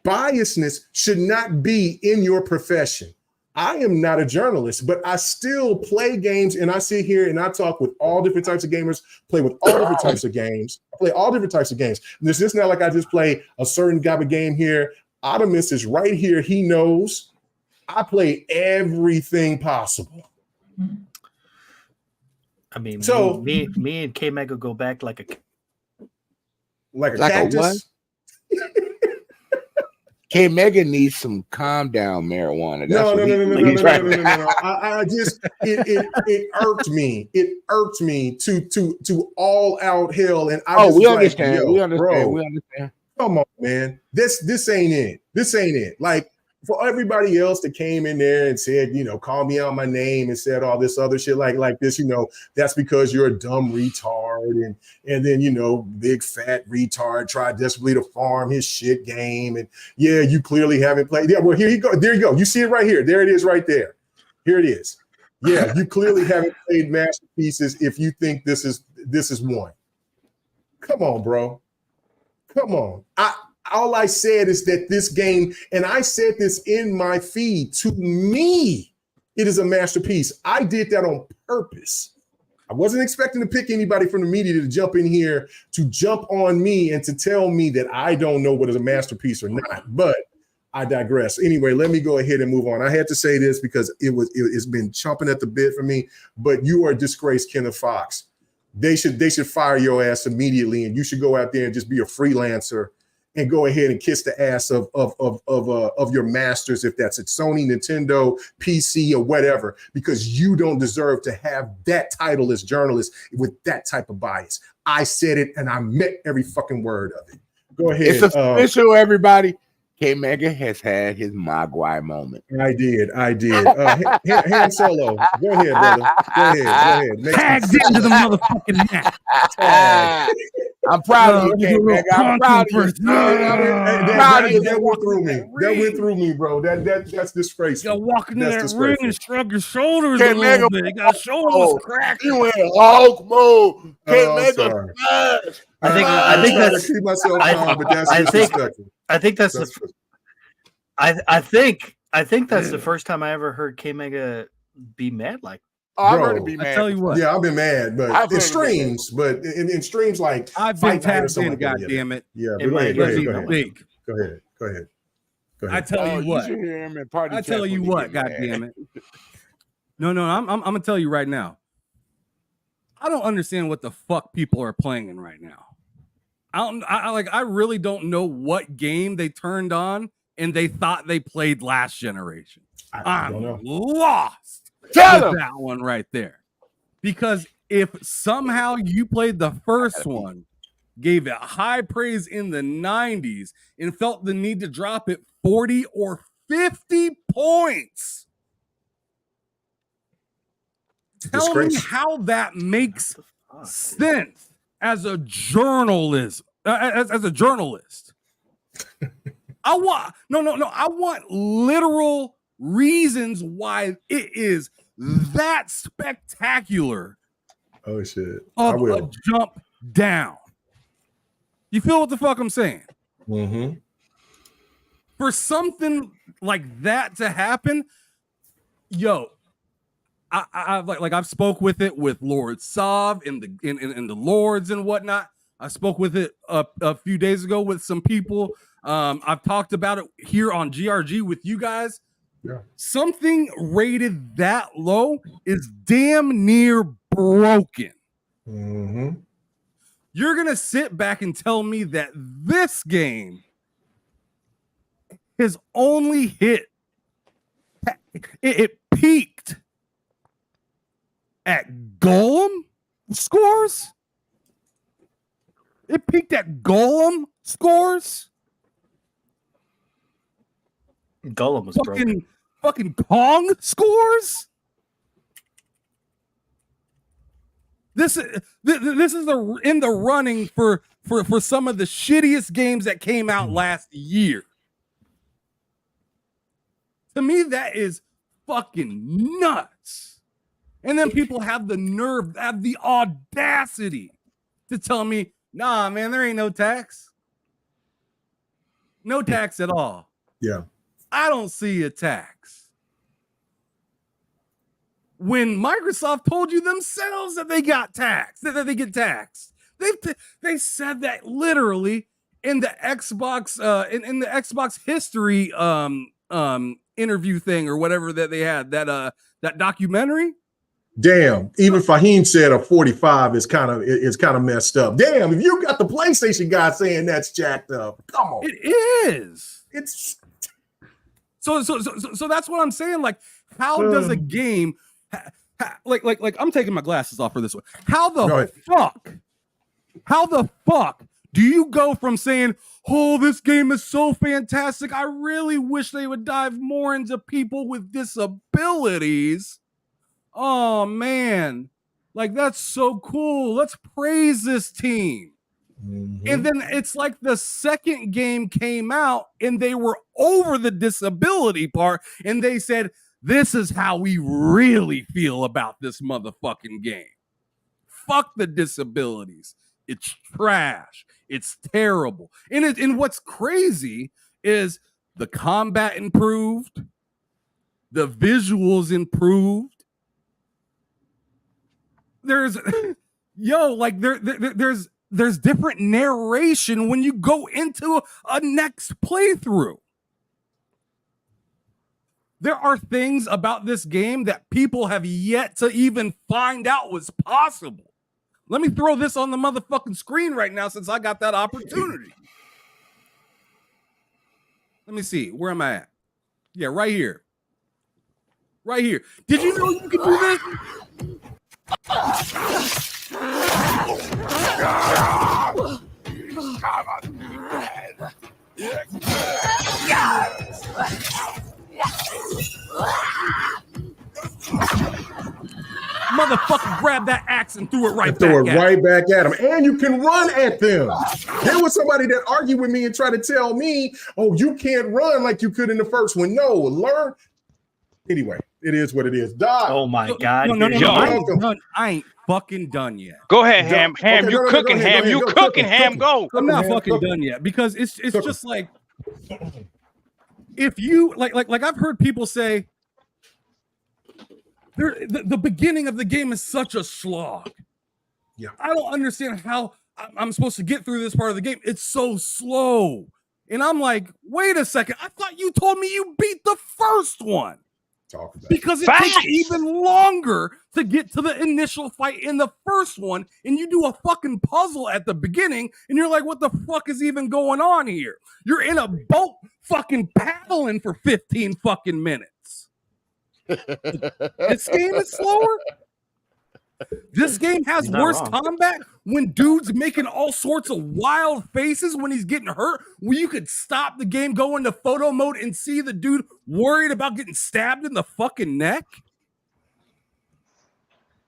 Biasness should not be in your profession. I am not a journalist, but I still play games and I sit here and I talk with all different types of gamers, play with all different types of games, play all different types of games. And it's just not like I just play a certain type of game here. Optimus is right here. He knows I play everything possible. I mean, so me and K Mega go back like a cactus. K Mega needs some calm down marijuana. No. I just it irked me. It irked me to all out hell. And we understand. We understand. Come on, man. This ain't it. This ain't it. Like for everybody else that came in there and said, call me out my name and said all this other shit like this, that's because you're a dumb retard. And then, big fat retard tried desperately to farm his shit game. And yeah, you clearly haven't played. Yeah, well, here you go. There you go. You see it right here. There it is right there. Here it is. Yeah, you clearly haven't played masterpieces if you think this is one. Come on, bro. Come on. All I said is that this game, and I said this in my feed, to me, it is a masterpiece. I did that on purpose. I wasn't expecting to pick anybody from the media to jump in here to jump on me and to tell me that I don't know what is a masterpiece or not. But I digress. Anyway, let me go ahead and move on. I had to say this because it's been chomping at the bit for me. But you are a disgraced, Kenneth Fox. They should fire your ass immediately, and you should go out there and just be a freelancer and go ahead and kiss the ass of your masters, if that's at Sony, Nintendo, PC, or whatever, because you don't deserve to have that title as journalist with that type of bias. I said it, and I meant every fucking word of it. Go ahead. It's official, everybody. K-Mega has had his Mogwai moment. I did. Han Solo. Go ahead, brother. Go ahead. Tagged into the motherfucking net. I'm proud of you, K-Mega. I'm proud of you. That went through me. That went through me, bro. That's disgraceful. You gotta walk into that ring and shrug your shoulders a little bit. You got shoulders cracked. You went Hulk mode. K-Mega. I think that's keep myself calm, but that's disrespectful. I think that's I think that's the first time I ever heard K-Mega be mad like. I'm ready to be mad. I tell you what. Yeah, I've been mad, but in streams, in streams like I've been tagged in, goddammit. Yeah, go ahead. I tell you what. I tell you what, goddammit. No, I'm gonna tell you right now. I don't understand what the fuck people are playing in right now. I really don't know what game they turned on and they thought they played last generation. I'm lost with that one right there. Because if somehow you played the first one, gave it high praise in the 90s, and felt the need to drop it 40 or 50 points, tell me how that makes sense. As a journalist, as a journalist, I want literal reasons why it is that spectacular. Oh shit! Of a jump down. You feel what the fuck I'm saying? Mm-hmm. For something like that to happen, yo. I've spoke with it with Lord Sav in the Lords and whatnot. I spoke with it a few days ago with some people. I've talked about it here on GRG with you guys. Yeah. Something rated that low is damn near broken. Mm-hmm. You're gonna sit back and tell me that this game has only hit it peaked at Golem scores? It peaked at Golem scores? Golem was broken. Fucking Kong scores? This is in the running for some of the shittiest games that came out last year. To me, that is fucking nuts. And then people have the nerve, have the audacity to tell me, nah, man, there ain't no tax. No tax at all. Yeah. I don't see a tax. When Microsoft told you themselves that they got taxed, that they get taxed. They said that literally in the Xbox in the Xbox history interview thing or whatever that they had, that documentary. Damn, even Fahim said a 45 is kind of messed up. Damn, if you got the PlayStation guy saying that's jacked up, come on. It is. It's so that's what I'm saying. Like, how does a game like I'm taking my glasses off for this one. How the fuck do you go from saying, oh, this game is so fantastic, I really wish they would dive more into people with disabilities? Oh man, like that's so cool. Let's praise this team. Mm-hmm. And then it's like the second game came out and they were over the disability part and they said, this is how we really feel about this motherfucking game. Fuck the disabilities. It's trash. It's terrible. And what's crazy is the combat improved, the visuals improved. There's there's different narration when you go into a next playthrough. There are things about this game that people have yet to even find out was possible. Let me throw this on the motherfucking screen right now since I got that opportunity. Let me see. Where am I at? Yeah, right here. Right here. Did you know you could do this? Motherfucker grabbed that axe and threw it right back at him. And you can run at them. There was somebody that argued with me and tried to tell me, oh, you can't run like you could in the first one. No, learn. Anyway, it is what it is. Doc. Oh my God. No, I ain't fucking done yet. Go ahead, Ham. Ham, you cooking, Ham. You cooking, Ham. Go. I'm not fucking done yet because it's just like if you like I've heard people say the beginning of the game is such a slog. Yeah. I don't understand how I'm supposed to get through this part of the game. It's so slow. And I'm like, wait a second. I thought you told me you beat the first one. Because it takes even longer to get to the initial fight in the first one, and you do a fucking puzzle at the beginning, and you're like, what the fuck is even going on here? You're in a boat fucking paddling for 15 fucking minutes. This game is slower. This game has worse combat when dude's making all sorts of wild faces when he's getting hurt, where you could stop the game, go into photo mode, and see the dude worried about getting stabbed in the fucking neck.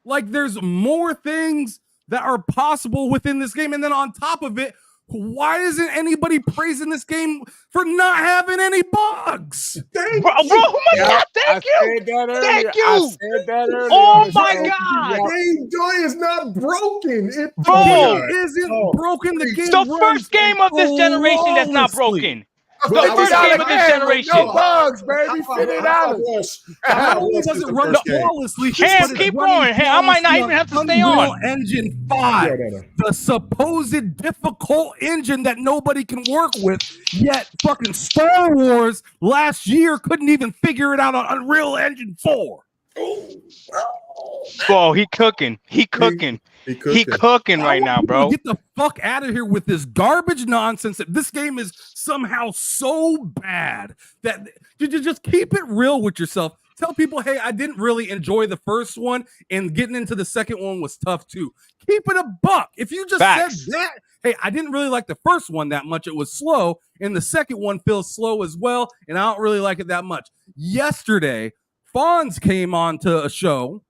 Like, there's more things that are possible within this game. And then on top of it, why isn't anybody praising this game for not having any bugs? Bro, oh my God, thank you. Thank you. I said that earlier. Oh my God. Game Joy is not broken. It isn't broken. The game the first game of this generation that's not broken. The first game of this generation. No bugs, baby. $50. Not only does it run flawlessly, Ham, keep going. Ham, I might not even have to stay on. Engine 5, the supposed difficult engine that nobody can work with, yet fucking Star Wars last year couldn't even figure it out on Unreal Engine 4. Bro, he cooking. He cooking right now, bro. Get the fuck out of here with this garbage nonsense that this game is somehow so bad that you just keep it real with yourself. Tell people, hey, I didn't really enjoy the first one and getting into the second one was tough too. Keep it a buck. If you just said that, hey, I didn't really like the first one that much. It was slow. And the second one feels slow as well. And I don't really like it that much. Yesterday, Fonz came on to a show.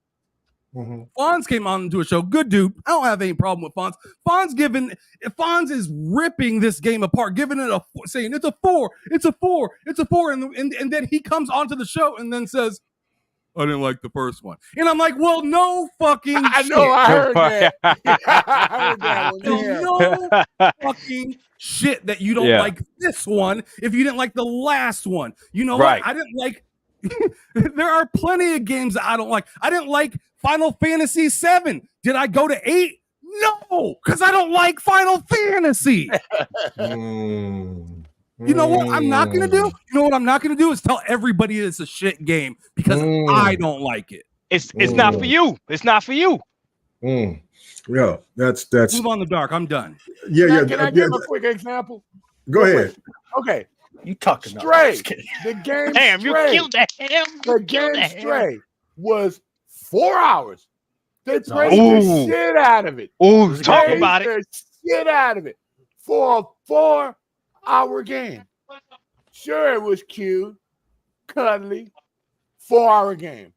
Fonz came on to a show. Good dude. I don't have any problem with Fonz. Fonz is ripping this game apart, giving it saying it's a 4, it's a 4, it's a 4, and then he comes onto the show and then says, I didn't like the first one. And I'm like, well, no fucking shit. I heard that. I heard that one. No fucking shit that you don't like this one if you didn't like the last one. You know what? I didn't like there are plenty of games that I don't like. I didn't like Final Fantasy 7. Did I go to 8? No, because I don't like Final Fantasy. You know what I'm not going to do? You know what I'm not going to do is tell everybody it's a shit game because I don't like it. It's not for you. It's not for you. Yeah, that's Move on the dark. I'm done. Can I give a quick example? Go ahead. Okay. You talking Stray? The game. Damn, you killed that. The game Stray was 4 hours. They praised the shit out of it. Ooh, talk about it. Shit out of it for a 4-hour game. Sure, it was cute, cuddly, 4-hour game.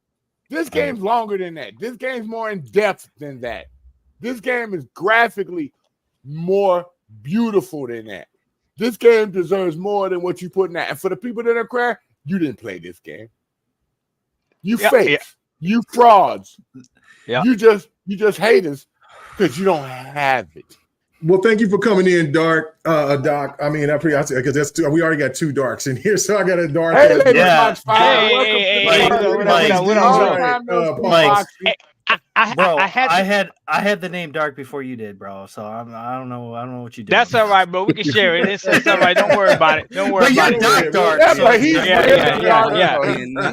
This game's longer than that. This game's more in depth than that. This game is graphically more beautiful than that. This game deserves more than what you put in that. And for the people that are crying, you didn't play this game. You fakes. You frauds. You just haters because you don't have it. Well, thank you for coming in, Doc. I mean, I appreciate it because we already got 2 darks in here, so I got a dark. Hey, Yeah. I had the name Dark before you did, bro. So I don't know what you did. That's all right, bro. We can share it. It's all right. Don't worry about it. Don't worry about it. Dark.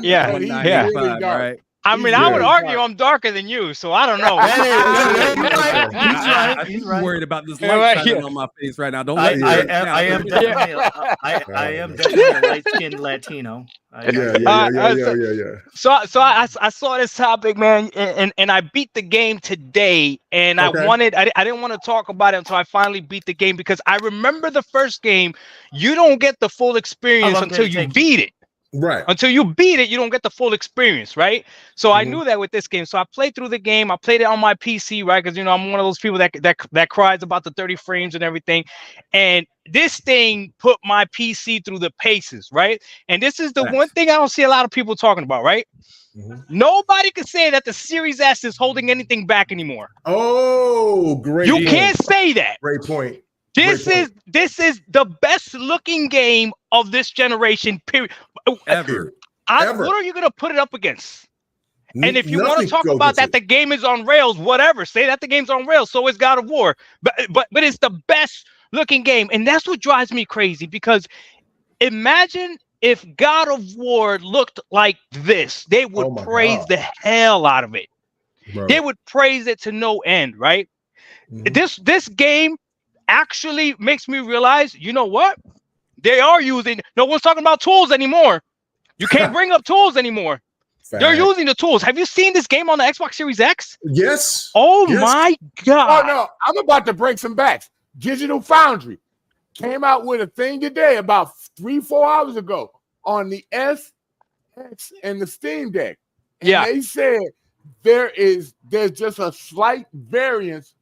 Yeah. Right. I mean, I would argue I'm darker than you, so I don't know. He's worried about this light shining on my face right now. Don't let I am definitely a light-skinned Latino. So I saw this topic, man, and I beat the game today, and I didn't want to talk about it until I finally beat the game because I remember the first game. You don't get the full experience until you beat it. Right. Until you beat it, you don't get the full experience, right? So I knew that with this game. So I played through the game. I played it on my PC, right? Because I'm one of those people that cries about the 30 frames and everything. And this thing put my PC through the paces, right? And this is the one thing I don't see a lot of people talking about, right? Nobody can say that the Series S is holding anything back anymore. Oh, great! You can't say that. Great point. This is the best looking game of this generation. Period. Ever. What are you going to put it up against? And if you want to talk about that, the game is on rails. Whatever. Say that the game's on rails. So is God of War. But it's the best looking game, and that's what drives me crazy. Because imagine if God of War looked like this, they would praise the hell out of it. Bro. They would praise it to no end, right? This game actually makes me realize, you know what? They are using, no one's talking about tools anymore. You can't bring up tools anymore. They're using the tools. Have you seen this game on the Xbox Series X? Yes. Oh my God. Oh no, I'm about to break some backs. Digital Foundry came out with a thing today about 3-4 hours ago on the S, X, and the Steam Deck. And they said there's just a slight variance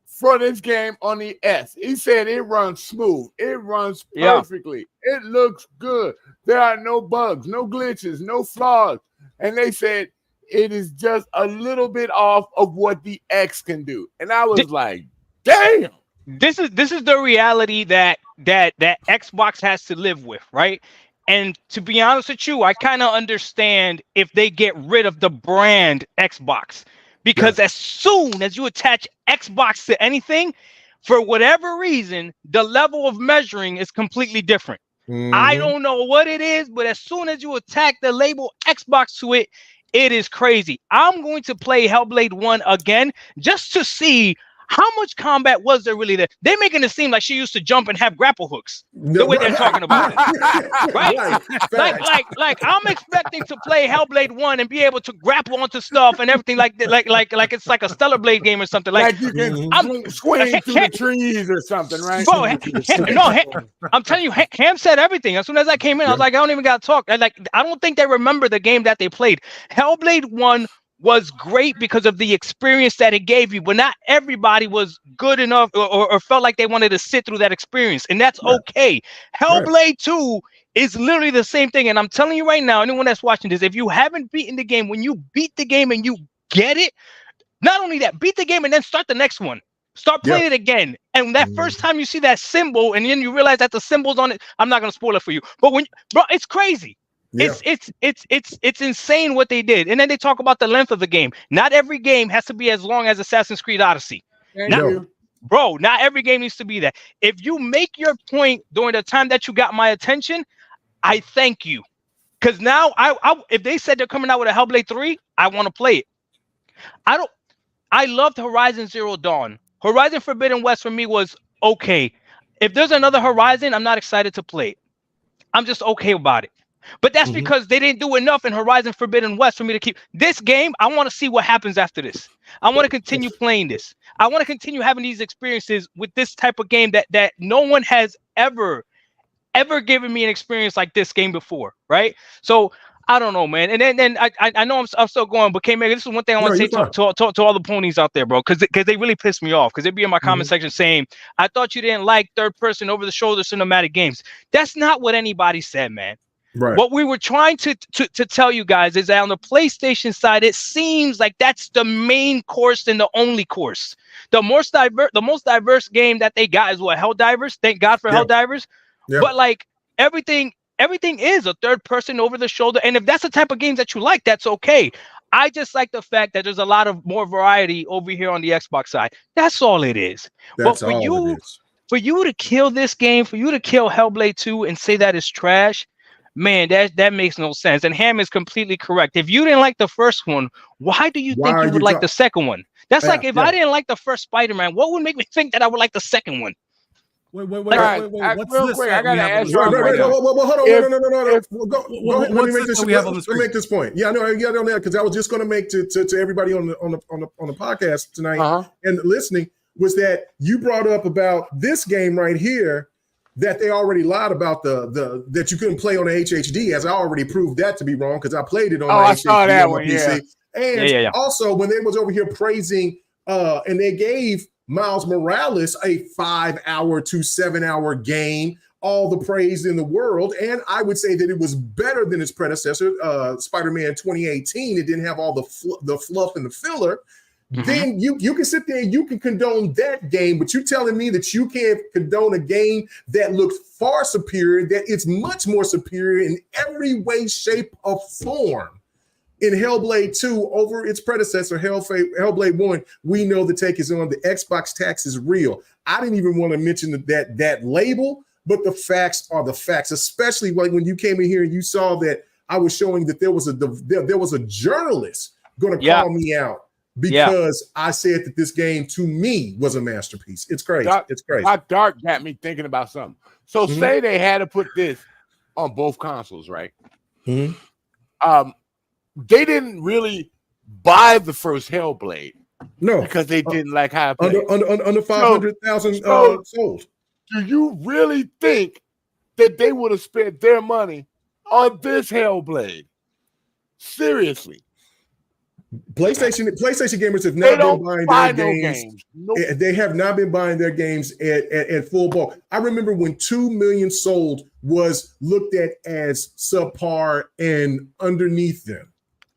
for this game on the S. He said it runs smooth. It runs perfectly. It looks good. There are no bugs, no glitches, no flaws. And they said it is just a little bit off of what the X can do. And I was like, damn. This is the reality that Xbox has to live with, right? And to be honest with you, I kind of understand if they get rid of the brand Xbox. Because as soon as you attach Xbox to anything, for whatever reason, the level of measuring is completely different. I don't know what it is, but as soon as you attack the label Xbox to it, it is crazy. I'm going to play Hellblade 1 again just to see how much combat was there really there. They're making it seem like she used to jump and have grapple hooks. The way they're talking about it, right? Like I'm expecting to play Hellblade 1 and be able to grapple onto stuff and everything like it's like a Stellar Blade game or something. Like you can swing through the trees or something, right? Bro, I'm telling you, Ham said everything. As soon as I came in, I was like, I don't even got to talk. I don't think they remember the game that they played. Hellblade 1 was great because of the experience that it gave you, but not everybody was good enough or felt like they wanted to sit through that experience, and that's okay. Hellblade 2 is literally the same thing, and I'm telling you right now, anyone that's watching this, if you haven't beaten the game, when you beat the game and you get it, not only that, beat the game and then start the next one. Start playing it again, and that first time you see that symbol, and then you realize that the symbol's on it. I'm not gonna spoil it for you, but bro, it's crazy. It's insane what they did. And then they talk about the length of the game. Not every game has to be as long as Assassin's Creed Odyssey. Bro, not every game needs to be that. If you make your point during the time that you got my attention, I thank you. Because now if they said they're coming out with a Hellblade 3, I want to play it. I loved Horizon Zero Dawn. Horizon Forbidden West for me was okay. If there's another Horizon, I'm not excited to play it. I'm just okay about it. But that's because they didn't do enough in Horizon Forbidden West for me to keep this game. I want to see what happens after this. I want to continue playing this. I want to continue having these experiences with this type of game that no one has ever given me an experience like this game before, right? So I don't know, man. And then I know I'm still going, but K-Mega, this is one thing I want to say to all the ponies out there, bro, because they really piss me off, because they be in my comment section saying, I thought you didn't like third-person over-the-shoulder cinematic games. That's not what anybody said, man. Right. What we were trying to tell you guys is that on the PlayStation side, it seems like that's the main course and the only course. The most diverse game that they got is what, Helldivers. Thank God for Helldivers. Yeah. But like everything is a third person over the shoulder. And if that's the type of games that you like, that's okay. I just like the fact that there's a lot of more variety over here on the Xbox side. That's all it is. That's but for all it is. For you to kill this game, for you to kill Hellblade 2 and say that is trash, man, that makes no sense. And Ham is completely correct. If you didn't like the first one, why do you think you would like the second one? That's like if I didn't like the first Spider-Man, what would make me think that I would like the second one? Wait. What's Real this? quick, I gotta ask you. Hold on. No. Go ahead. Let me make we have on the let screen? me make this point. Yeah, I know. Yeah, on that because I was just going to make to everybody on the podcast tonight and listening was that you brought up about this game right here that they already lied about the that you couldn't play on the HHD, as I already proved that to be wrong because I played it on the I HHD saw that on my one, PC. And also when they was over here praising and they gave Miles Morales a 5-hour to 7-hour game, all the praise in the world. And I would say that it was better than its predecessor, Spider-Man 2018. It didn't have all the fluff and the filler. Then you can sit there and you can condone that game, but you're telling me that you can't condone a game that looks far superior, that it's much more superior in every way, shape, or form in Hellblade 2 over its predecessor, Hellblade 1. We know the take is on. The Xbox tax is real. I didn't even want to mention that label, but the facts are the facts, especially like when you came in here and you saw that I was showing that there was a journalist going to call me out because I said that this game to me was a masterpiece. It's crazy. It's crazy. Dark got me thinking about something. So say they had to put this on both consoles, right? They didn't really buy the first Hellblade. No. Because they didn't like how it played. Under 500,000 sold. Do you really think that they would have spent their money on this Hellblade? Seriously. PlayStation gamers have not been buying their games. Nope. They have not been buying their games at full bulk. I remember when 2 million sold was looked at as subpar and underneath them.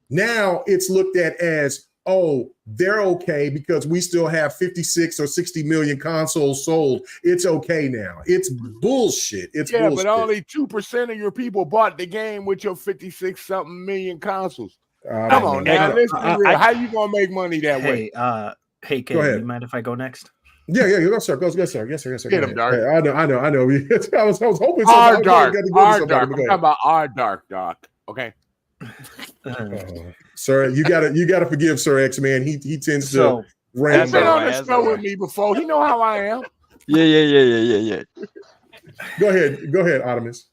Now it's looked at as, oh, they're okay because we still have 56 or 60 million consoles sold. It's okay now. It's bullshit. It's bullshit. But only 2% of your people bought the game with your 56-something million consoles. Come on now, let's be real. How you gonna make money that way? Hey, Kate, you mind if I go next? Yeah, go, sir. Go, sir. Yes, sir. Get him, Dark. Hey, I know. I was hoping. Our Dark. I'm talking about our Dark. Okay. Sir, you gotta forgive Sir X, man. He tends to He's been on the show with me before. He know how I am. Yeah. Go ahead, Artemis.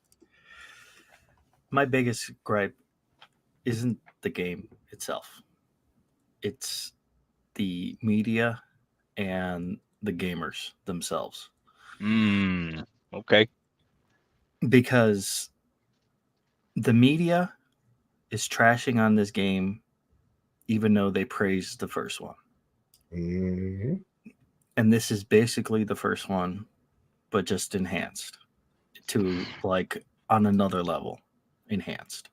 My biggest gripe isn't the game itself. It's the media and the gamers themselves. Okay. Because the media is trashing on this game, even though they praised the first one. And this is basically the first one, but just enhanced to like on another level, enhanced.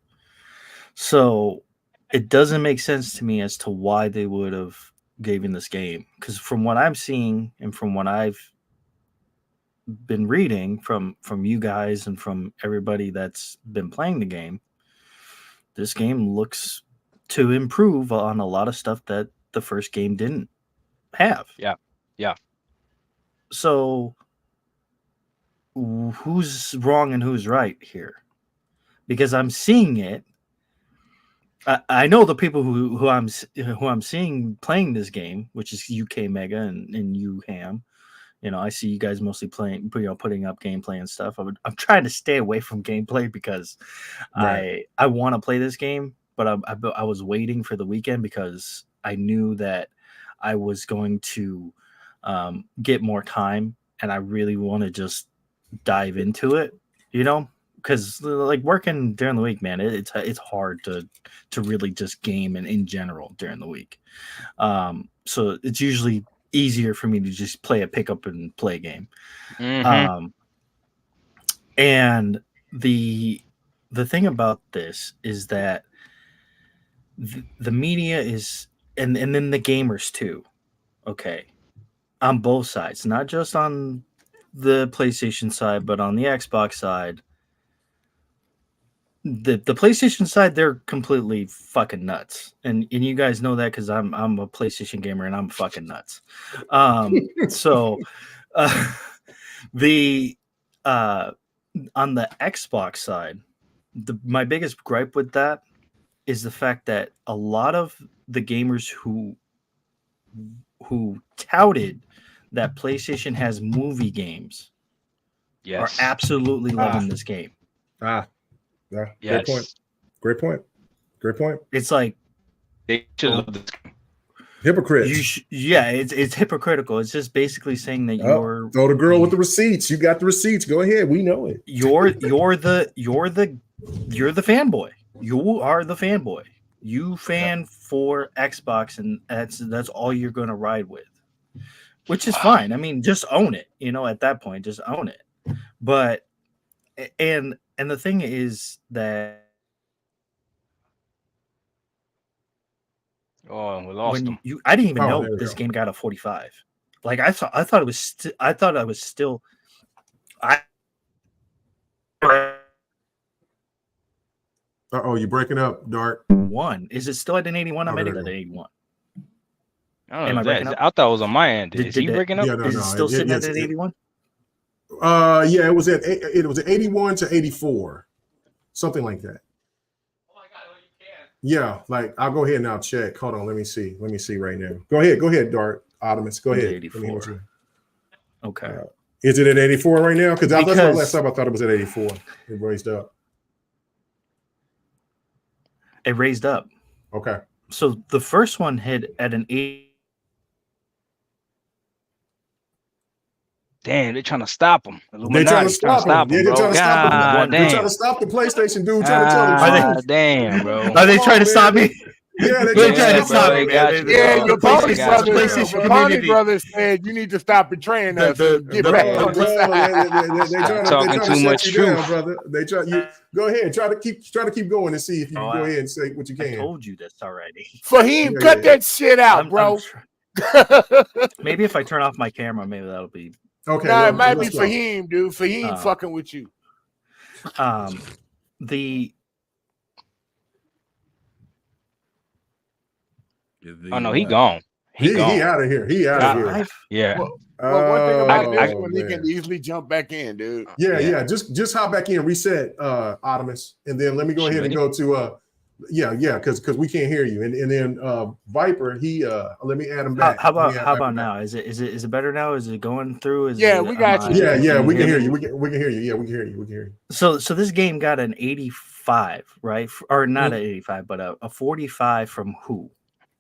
So it doesn't make sense to me as to why they would have given this game. Because from what I'm seeing and from what I've been reading from you guys and from everybody that's been playing the game, this game looks to improve on a lot of stuff that the first game didn't have. Yeah. So who's wrong and who's right here? Because I'm seeing it. I know the people who I'm seeing playing this game, which is UK Mega and you Ham. You know, I see you guys mostly playing, putting up gameplay and stuff. I'm trying to stay away from gameplay because I want to play this game, but I was waiting for the weekend because I knew that I was going to get more time, and I really want to just dive into it. You know. Because like working during the week, man, it's hard to really just game and in general during the week. So it's usually easier for me to just play a pick up and play game. And the the thing about this is that the media is, and then the gamers too. Okay, on both sides, not just on the PlayStation side, but on the Xbox side. The PlayStation side, they're completely fucking nuts, and you guys know that because I'm a PlayStation gamer and I'm fucking nuts. So the on the Xbox side, my biggest gripe with that is the fact that a lot of the gamers who touted that PlayStation has movie games are absolutely loving this game. Yeah, Yes. Great point. It's like they should love this. Hypocrites. It's hypocritical. It's just basically saying that you're throw the girl with the receipts. You got the receipts. Go ahead. We know it. You're the fanboy. You are the fanboy. You fan for Xbox, and that's all you're gonna ride with. Which is fine. I mean, just own it. At that point, just own it. But and the thing is that we lost him. I didn't even know this game got a 45. Like I thought it was. I thought I was still. You're breaking up, Dart. Is it still at an 81? I'm at an 81. I thought it was on my end. Is he breaking up? Yeah, is it still sitting at an 81? Yeah, it was at 81 to 84, something like that. Oh my God, you can. Yeah, like I'll go ahead now. Check. Hold on. Let me see right now. Go ahead, Dart. Ottomans. Go ahead. 84. Okay. Is it at 84 right now? Because last time I thought it was at 84. It raised up. It raised up. Okay. So the first one hit at an 8. Damn, they're trying to stop him. They're trying to stop him. They're trying to stop him. They're trying to stop the PlayStation dude. Trying to tell him. Damn, bro. Are they trying to stop me? Yeah, they're trying to stop me. Yeah, your Pony brothers said you need to stop betraying us. Get back. They're talking too much truth, brother. They try. You go ahead. Try to keep going and see if you can go ahead and say what you can. I told you this already. Fahim, cut that shit out, bro. Maybe if I turn off my camera, maybe that'll be. Okay. Nah, it might be Fahim, dude. Fahim fucking with you. Oh no, he gone. He out of here. He out of here. Yeah. Well, one thing about this one, he can easily jump back in, dude. Yeah. Just hop back in, reset, Optimus, and then let me go ahead and go to because we can't hear you, and then Viper, he let me add him back. How about now? Is it better now? Is it going through? We got you. Yeah, we can hear you. We can hear you. Yeah, we can hear you. So this game got an 85, right? Or not an 85, but a 45 from who?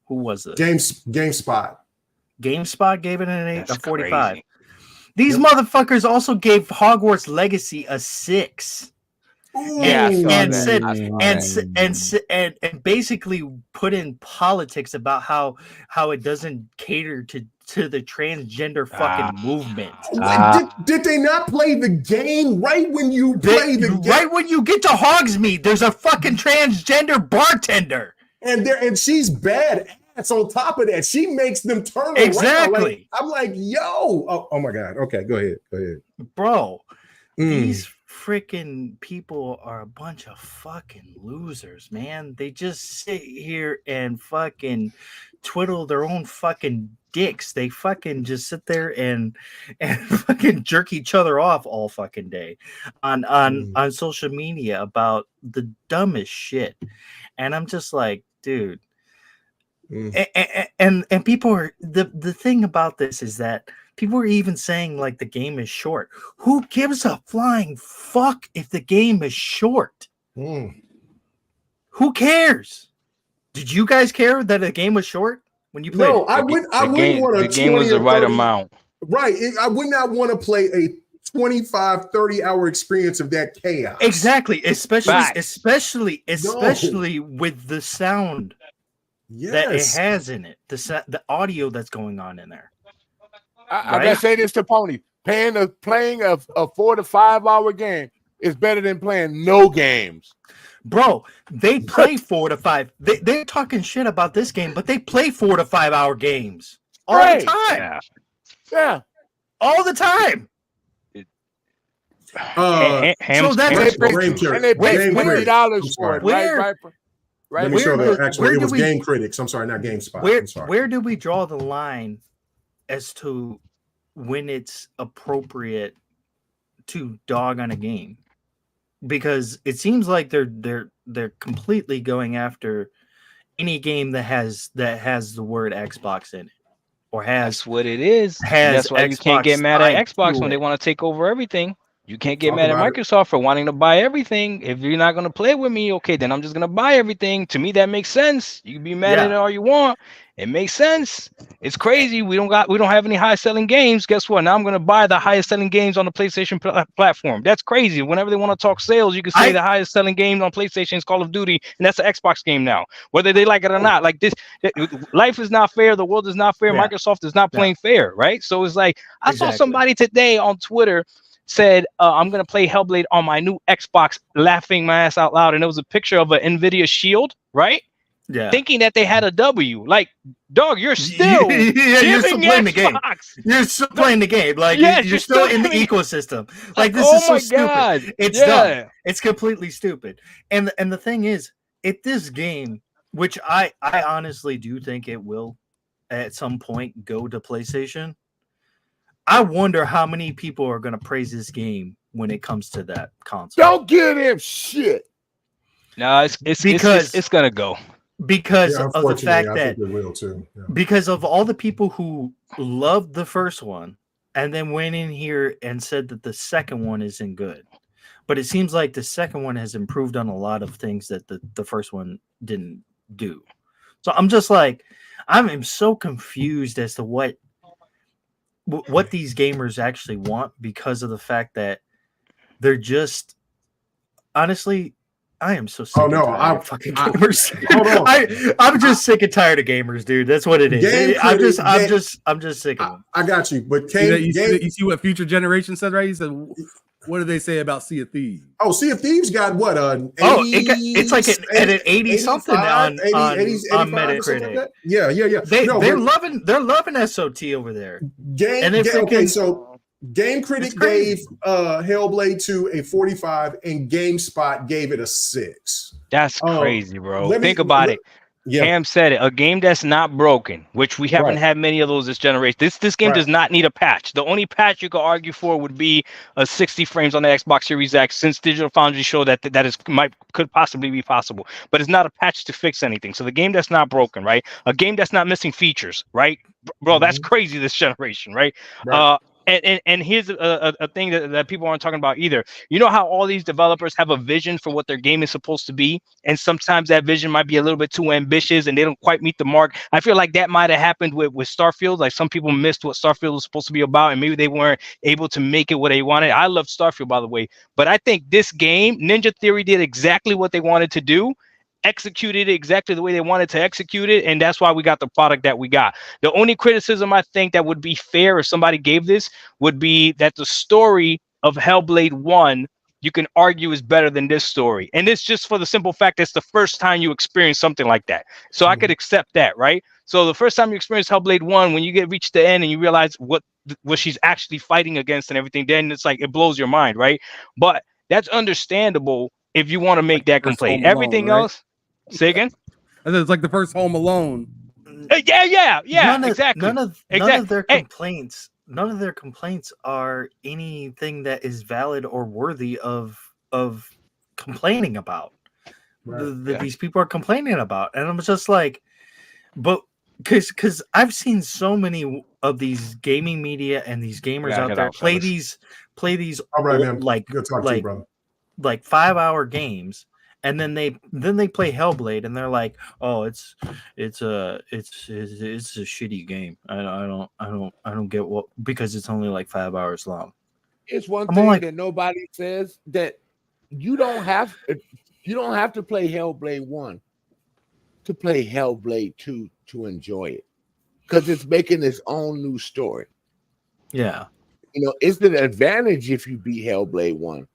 Who was it? GameSpot. GameSpot gave it a 45. Crazy. These motherfuckers also gave Hogwarts Legacy a 6. And basically put in politics about how it doesn't cater to the transgender fucking movement. Did they not play the game right when you play the game? Right when you get to Hogsmeade, there's a fucking transgender bartender. And she's badass. On top of that, she makes them turn exactly. Around. I'm like, yo, oh my God. Okay, go ahead, bro. These freaking people are a bunch of fucking losers, man. They just sit here and fucking twiddle their own fucking dicks. They fucking just sit there and fucking jerk each other off all fucking day on social media about the dumbest shit. And I'm just like, dude. And people are the thing about this is that people are even saying like the game is short. Who gives a flying fuck if the game is short? Who cares? Did you guys care that the game was short when you played? No, I wouldn't want to. The game was the right amount. Right. I would not want to play a 25, 30-hour experience of that chaos. Exactly. Especially with the sound. Yes. That it has in it, the audio that's going on in there. I gotta say this to Pony. Playing a 4 to 5 hour game is better than playing no games. Bro, they play 4 to 5. They're talking shit about this game, but they play 4 to 5 hour games all the time. Yeah. All the time. So that's and they pay $20 for it, right, Viper? Right. Let me show the actual. It was Game Critics. I'm sorry, not GameSpot. I'm sorry. Where do we draw the line as to when it's appropriate to dog on a game? Because it seems like they're completely going after any game that has the word Xbox in it, or that's what it is. That's why you can't get mad at Xbox when they want to take over everything. You can't get mad at Microsoft for wanting to buy everything. If you're not going to play with me, okay, then I'm just going to buy everything. To me, that makes sense. You can be mad at it all you want. It makes sense. It's crazy. We don't have any high selling games. Guess what? Now I'm going to buy the highest selling games on the PlayStation platform. That's crazy. Whenever they want to talk sales, you can say the highest selling game on PlayStation is Call of Duty, and that's an Xbox game now, whether they like it or not. Like this, life is not fair. The world is not fair. Microsoft is not playing fair, right? So it's like I saw somebody today on Twitter said, I'm going to play Hellblade on my new Xbox, laughing my ass out loud. And it was a picture of an NVIDIA Shield, right? Yeah. Thinking that they had a W. Like, dog, you're still you're still playing the game. You're still playing the game. Like, you're still in the ecosystem. Like, this is so stupid. It's dumb. It's completely stupid. And the thing is, if this game, which I honestly do think it will at some point go to PlayStation, I wonder how many people are going to praise this game when it comes to that console. Don't give him shit. No, it's going to go. Because of the fact that it will too. Yeah. Because of all the people who loved the first one and then went in here and said that the second one isn't good. But it seems like the second one has improved on a lot of things that the first one didn't do. So I'm just like, I'm so confused as to what these gamers actually want, because of the fact that they're just, honestly, I am so sick. I'm fucking gamers. I'm just sick and tired of gamers, dude. That's what it is. I'm just sick of them. I got you. But you see what future generation said, right? He said, what do they say about Sea of Thieves? Oh, Sea of Thieves got what? 80, it's like an 80 something on Metacritic. Like yeah. They're loving SOT over there. So Game Critic gave Hellblade 2 a 45, and GameSpot gave it a 6. That's crazy, bro. Think about it. Cam said it. A game that's not broken, which we haven't had many of those this generation. This game does not need a patch. The only patch you could argue for would be a 60 frames on the Xbox Series X, since Digital Foundry showed that could possibly be possible. But it's not a patch to fix anything. So the game that's not broken, right? A game that's not missing features, right? Bro, that's crazy this generation, right? And here's a thing that people aren't talking about either. You know how all these developers have a vision for what their game is supposed to be, and sometimes that vision might be a little bit too ambitious and they don't quite meet the mark. I feel like that might have happened with Starfield. Like, some people missed what Starfield was supposed to be about, and maybe they weren't able to make it what they wanted. I love Starfield, by the way, but I think this game, Ninja Theory, did exactly what they wanted to do, executed it exactly the way they wanted to execute it, and that's why we got the product that we got. The only criticism I think that would be fair if somebody gave this would be that the story of Hellblade 1, you can argue, is better than this story, and it's just for the simple fact that it's the first time you experience something like that. So I could accept that, right? So the first time you experience Hellblade 1, when you reach the end and you realize what she's actually fighting against and everything, then it's like it blows your mind, right? But that's understandable if you want to make that complaint. Everything else. Say again? It's like the first Home Alone. Yeah. Exactly. None of their complaints. None of their complaints are anything that is valid or worthy of complaining about. These people are complaining about, and I'm just like, but because I've seen so many of these gaming media and these gamers out there play these. All right, man. Good talk to you, brother. Like 5-hour games. And then they play Hellblade, and they're like, "Oh, it's a shitty game. I don't get what, because it's only like 5 hours long." It's one thing that nobody says, that you don't have to play Hellblade 1 to play Hellblade 2 to enjoy it, because it's making its own new story. Yeah, it's an advantage if you beat Hellblade 1.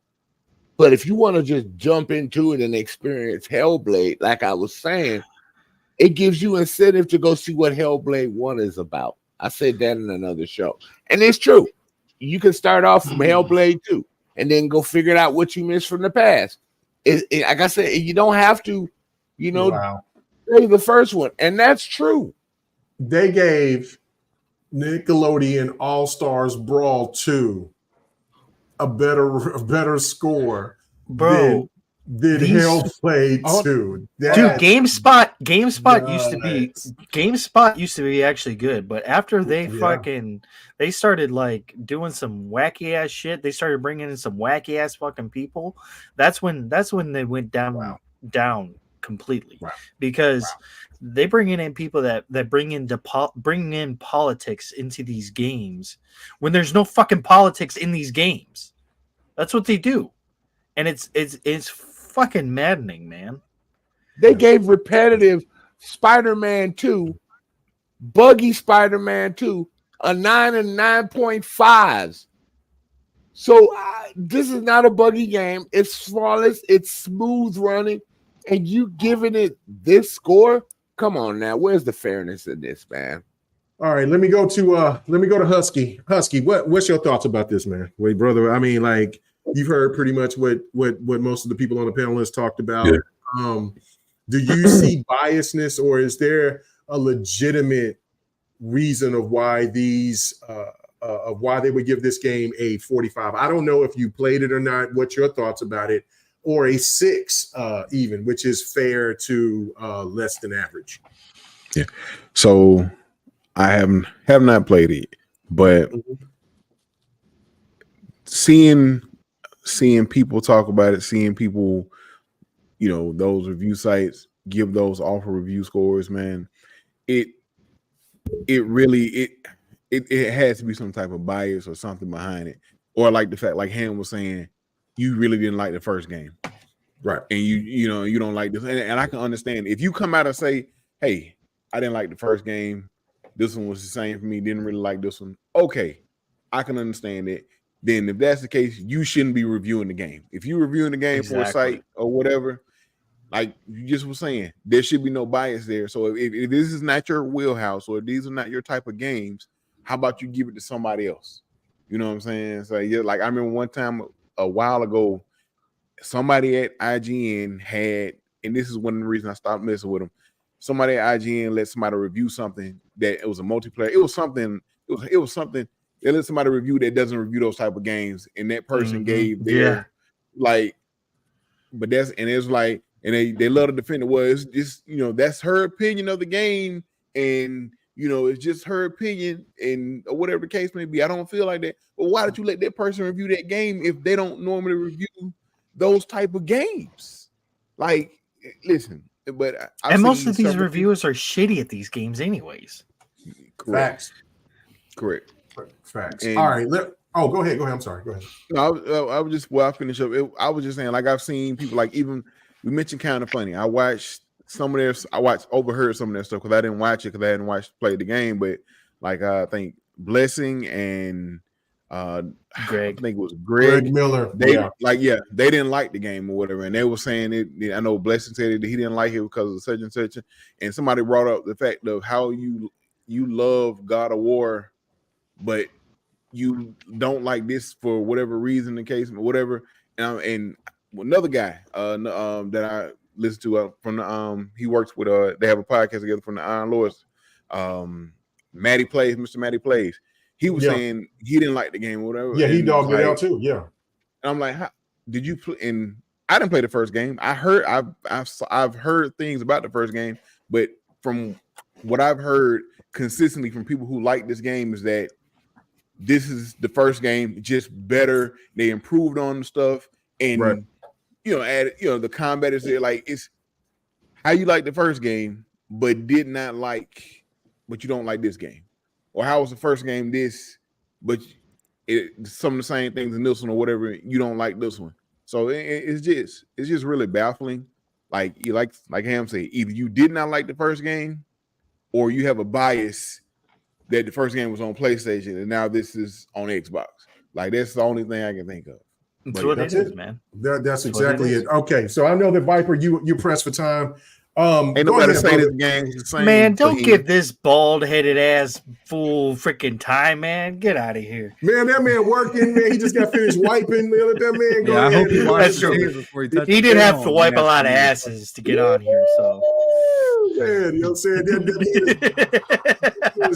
But if you want to just jump into it and experience Hellblade, like I was saying, it gives you incentive to go see what Hellblade 1 is about. I said that in another show. And it's true. You can start off from Hellblade 2 and then go figure out what you missed from the past. Like I said, you don't have to, play the first one. And that's true. They gave Nickelodeon All-Stars Brawl 2 a better score than Hellblade 2. Dude, GameSpot used to be actually good, but after they they started like doing some wacky ass shit, they started bringing in some wacky ass fucking people. That's when they went down completely, because they bring in people that bring in politics into these games when there's no fucking politics in these games. That's what they do, and it's fucking maddening, man. They gave repetitive Spider-Man 2, buggy Spider-Man 2, a 9 and 9.5s. So this is not a buggy game. It's flawless. It's smooth running, and you giving it this score? Come on now, where's the fairness in this, man? All right, let me go to Husky. Husky, what's your thoughts about this, man? Wait, brother. I mean, like, you've heard pretty much what most of the people on the panel has talked about. Yeah. Do you see biasness, or is there a legitimate reason of why why they would give this game a 45? I don't know if you played it or not. What's your thoughts about it? Or a 6 even, which is fair to less than average. Yeah. So I have not played it, but seeing people talk about it, seeing people, those review sites give those offer review scores, man, it really has to be some type of bias or something behind it, or like the fact, like Ham was saying, you really didn't like the first game, right? And you don't like this, and I can understand if you come out and say, hey, I didn't like the first game, this one was the same for me, didn't really like this one. Okay, I can understand it. Then if that's the case, you shouldn't be reviewing the game. If you're reviewing the game for a site or whatever, like you just were saying, there should be no bias there. So if this is not your wheelhouse, or if these are not your type of games, how about you give it to somebody else? You know what I'm saying? So yeah, like I remember one time a while ago, somebody at IGN had, and this is one of the reasons I stopped messing with them. Somebody at IGN let somebody review something that it was a multiplayer. It was something. They let somebody review that doesn't review those type of games, and that person gave their but that's, and it's like, and they love to defend it. Well, it's just, that's her opinion of the game, and it's just her opinion, and or whatever the case may be. I don't feel like that. But why did you let that person review that game if they don't normally review those type of games? Like, listen, but and most of these reviewers are shitty at these games, anyways. Correct. Correct. Facts. And, all right. Go ahead. I'm sorry. Go ahead. No, I was just, I finished up. I was just saying, like, I've seen people, like, even we mentioned Kind of Funny. I watched some of their, overheard some of their stuff because I didn't watch it because I hadn't played the game. But like, I think Blessing and Greg, I think it was Greg Miller. They they didn't like the game or whatever, and they were saying it. I know Blessing said that he didn't like it because of such and such, and somebody brought up the fact of how you love God of War, but you don't like this for whatever reason, the case, whatever. And another guy that I listen to from the he works with they have a podcast together from the Iron Lords. Mr. Matty Plays. He was saying he didn't like the game or whatever. Yeah, he dogged it out too. Yeah. And I'm like, how did you play? And I didn't play the first game. I've heard things about the first game, but from what I've heard consistently from people who like this game is that this is the first game, just better. They improved on the stuff, and added, the combat is there. Like, it's how you like the first game, but you don't like this game. Or how was the first game this, but some of the same things in this one or whatever, you don't like this one. So it's just really baffling. Like Ham said, either you did not like the first game, or you have a bias that the first game was on PlayStation and now this is on Xbox. Like, that's the only thing I can think of. That's what it is, man. That's exactly it. Okay, so I know that Viper, you pressed for time. Ain't nobody say this game. Man, don't give this bald-headed ass fool freaking time, man. Get out of here. Man, that man working, man. He just got finised wiping. Man, let that man go. I hope he That's true. He did have to wipe a lot of asses to get on here, so. Man, you know what I'm saying? It's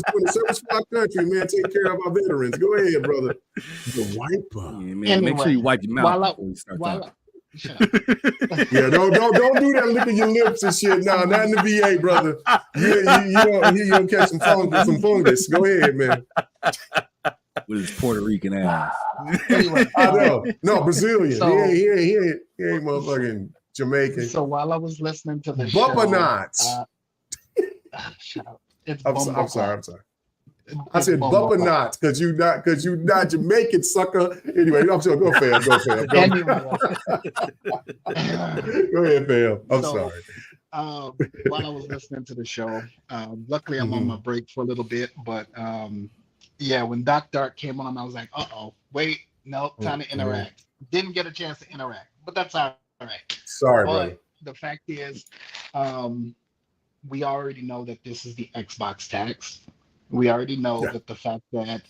doing the service for our country, man. Take care of our veterans. Go ahead, brother. The wiper. Yeah, man. Anyway, make sure you wipe your mouth before you start talking. Yeah, don't do that licking your lips and shit. No, not in the VA, brother. You don't catch some fungus. Go ahead, man. With his Puerto Rican ass. Anyway, I know. No, Brazilian. So, he ain't motherfucking Jamaican. So while I was listening to the Bumper show, knots. Shut up. It's I'm sorry. I said bumper knots because you not Jamaican, sucker. Anyway, I'm sorry. Go fam. Go ahead, fam. I'm sorry. While I was listening to the show, luckily I'm on my break for a little bit, but yeah, when Doc Dark came on, I was like, wait, no, time to interact. Didn't get a chance to interact, but that's all right. Sorry, but buddy. The fact is, we already know that this is the Xbox tax. We already know that the fact that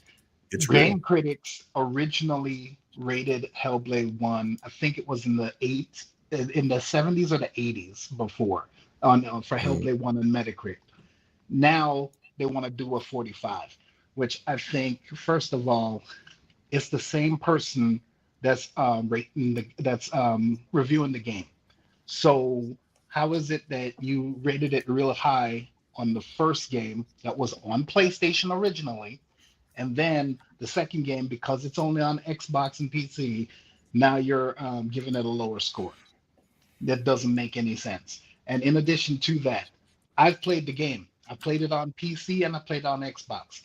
game critics originally rated Hellblade 1, I think it was in the 70s or the 80s before for Hellblade 1 and Metacritic. Now they want to do a 45, which I think, first of all, it's the same person that's reviewing the game. So how is it that you rated it real high on the first game that was on PlayStation originally, and then the second game, because it's only on Xbox and PC, now you're giving it a lower score? That doesn't make any sense. And in addition to that, I've played the game. I played it on PC and I played it on Xbox.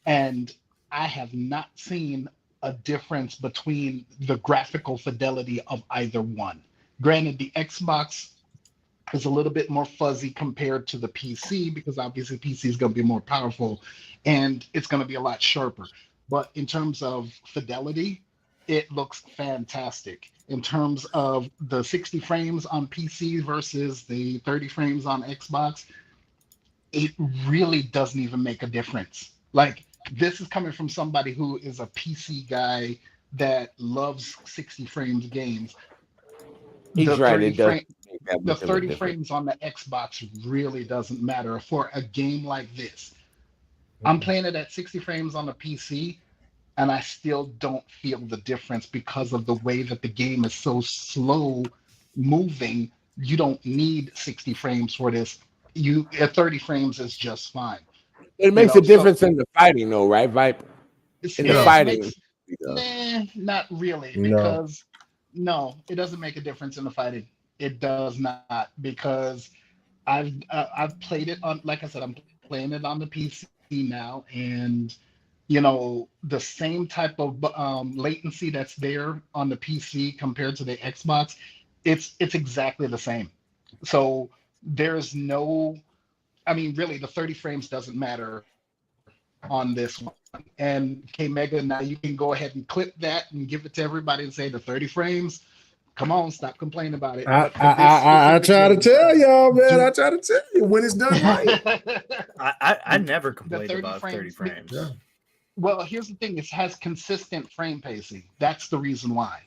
And I have not seen a difference between the graphical fidelity of either one. Granted, the Xbox is a little bit more fuzzy compared to the PC because obviously PC is going to be more powerful and it's going to be a lot sharper. But in terms of fidelity, it looks fantastic. In terms of the 60 frames on PC versus the 30 frames on Xbox, it really doesn't even make a difference. Like, this is coming from somebody who is a PC guy that loves 60 frames games. He's right. It does. The 30 frames on the Xbox really doesn't matter for a game like this. I'm playing it at 60 frames on the PC, and I still don't feel the difference because of the way that the game is so slow moving. You don't need 60 frames for this. At 30 frames is just fine. It makes a difference in the fighting, though, right, Viper? In the fighting. Not really, because no, it doesn't make a difference in the fighting. It does not, because I've played it on, like I said, I'm playing it on the PC now, and the same type of latency that's there on the PC compared to the Xbox, it's exactly the same. So there's no, really the 30 frames doesn't matter on this one. And K-Mega, now you can go ahead and clip that and give it to everybody and say the 30 frames. Come on, stop complaining about it. I try to tell y'all, man. I try to tell you when it's done right. I never complained about 30 frames. Yeah. Well, here's the thing. It has consistent frame pacing. That's the reason why.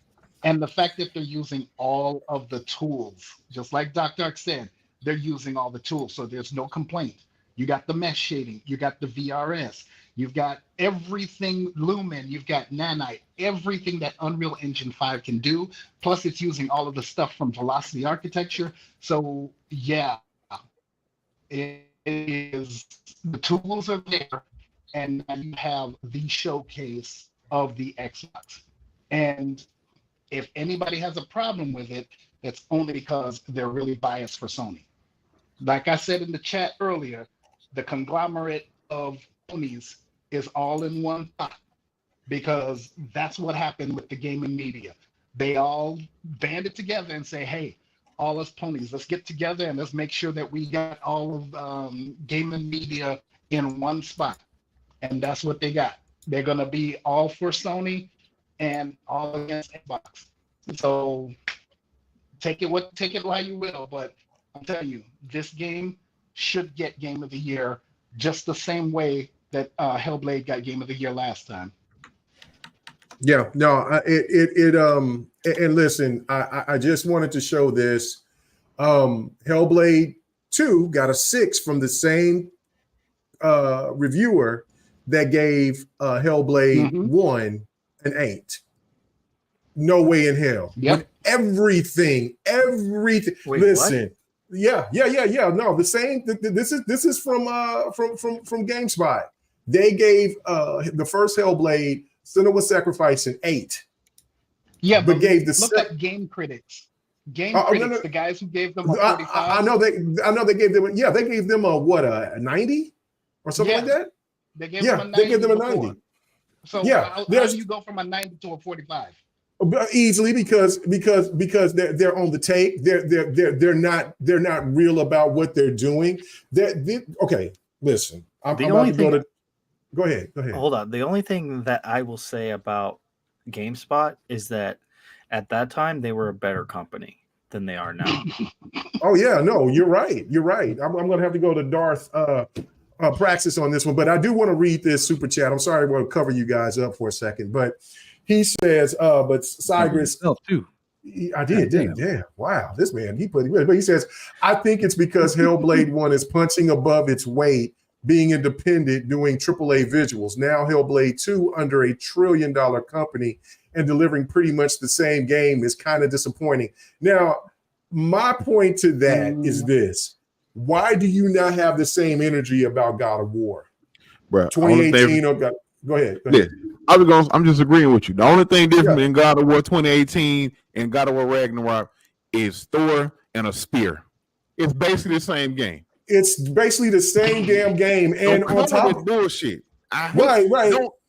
And the fact that they're using all of the tools, just like Doc Dark said, they're using all the tools. So there's no complaint. You got the mesh shading. You got the VRS. You've got everything Lumen, you've got Nanite, everything that Unreal Engine 5 can do. Plus, it's using all of the stuff from Velocity Architecture. So, yeah, it is, the tools are there, and now you have the showcase of the Xbox. And if anybody has a problem with it, it's only because they're really biased for Sony. Like I said in the chat earlier, the conglomerate of ponies is all in one pot, because that's what happened with the gaming media. They all banded together and say, hey, all us ponies, let's get together and let's make sure that we got all of gaming media in one spot. And that's what they got. They're going to be all for Sony, and all against Xbox. So take it while you will, but I'm telling you, this game should get Game of the Year just the same way that Hellblade got Game of the Year last time. Yeah, no, and listen, I just wanted to show this. Hellblade 2 got a 6 from the same reviewer that gave Hellblade 1 an 8. No way in hell. Yep. With everything. Wait, listen. What? Yeah. No, the same. This is from GameSpot. They gave the first Hellblade, Senua's Sacrifice, an 8. Yeah, but gave the look up Game Critics. The guys who gave them a 45. I know they gave them. Yeah, they gave them a 90 or something like that. They gave them a 90. They gave them a 90. So how do you go from a 90 to a 45? Easily because they're on the take. They're not real about what they're doing. Okay, listen. I'm about to go to. Go ahead. Hold on. The only thing that I will say about GameSpot is that at that time they were a better company than they are now. Oh yeah, no, you're right. I'm going to have to go to Darth Praxis on this one, but I do want to read this super chat. I'm sorry, I want to cover you guys up for a second, but he says, but Cygris too. I did. Damn. Wow, this man, but he says, I think it's because Hellblade 1 is punching above its weight, being independent, doing AAA visuals. Now Hellblade 2 under $1 trillion company and delivering pretty much the same game is kind of disappointing. Now, my point to that is this. Why do you not have the same energy about God of War? Bro, 2018 go ahead. Yeah, I'm just agreeing with you. The only thing different in God of War 2018 and God of War Ragnarok is Thor and a spear. It's basically the same game. It's basically the same damn game, and on top of bullshit. Right.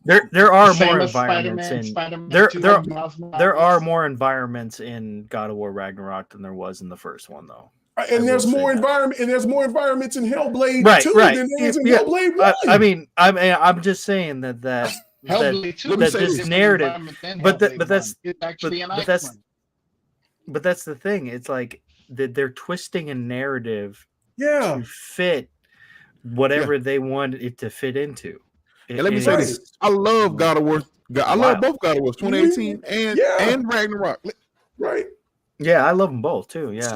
There are more environments in there are more environments in God of War Ragnarok than there was in the first one, though. And there's more environments in Hellblade 2 than there is in Hellblade 1. I'm just saying that Hellblade 2 that this narrative, but that's the thing. It's like that they're twisting a narrative to fit whatever they want it to fit into. And let me say this: I love God of War. I love both God of War 2018 and Ragnarok. Right? Yeah, I love them both too. Yeah.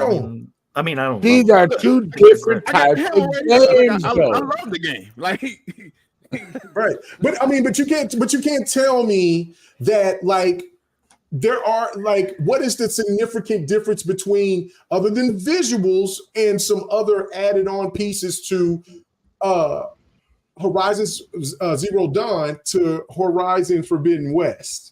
I mean, I don't. These are two different types of games. I love the game. Right. But you can't tell me that there are what is the significant difference between, other than visuals and some other added on pieces to Horizon Zero Dawn to Horizon Forbidden West?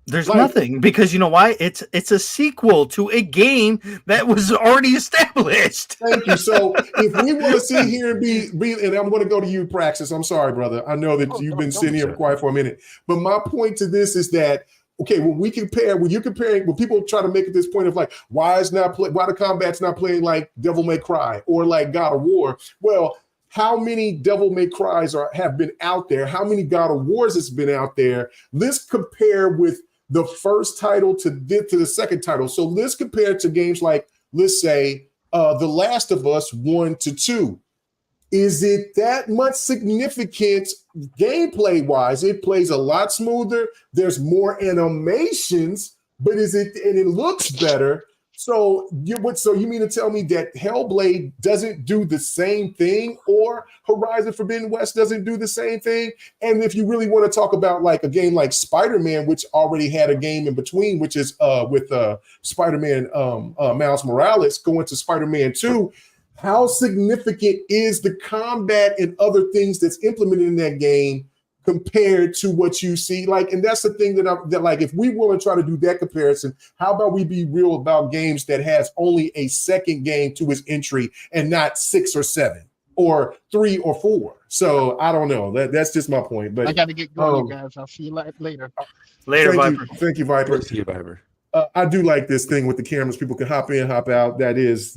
There's nothing, because you know why? It's a sequel to a game that was already established. Thank you. So if we want to sit here and be, and I'm going to go to you, Praxis. I'm sorry, brother. I know that you've been sitting here quiet for a minute, but my point to this is that, okay, when people try to make this point of why the combat's not playing like Devil May Cry or like God of War? Well, how many Devil May Cries have been out there? How many God of Wars has been out there? Let's compare with the first title to the second title. So let's compare it to games like, let's say, The Last of Us 1 to 2. Is it that much significant gameplay-wise? It plays a lot smoother. There's more animations, and it looks better. So you mean to tell me that Hellblade doesn't do the same thing, or Horizon Forbidden West doesn't do the same thing? And if you really want to talk about a game like Spider-Man, which already had a game in between, which is with Spider-Man Miles Morales going to Spider-Man 2, how significant is the combat and other things that's implemented in that game compared to what you see? And that's the thing that if we want to try to do that comparison, how about we be real about games that has only a second game to its entry and not 6 or 7 or 3 or 4? So I don't know. That's just my point. But I got to get going, guys. I'll see you later. Later, Viper. Thank you, Viper. See you, Viper. I do like this thing with the cameras. People can hop in, hop out. That's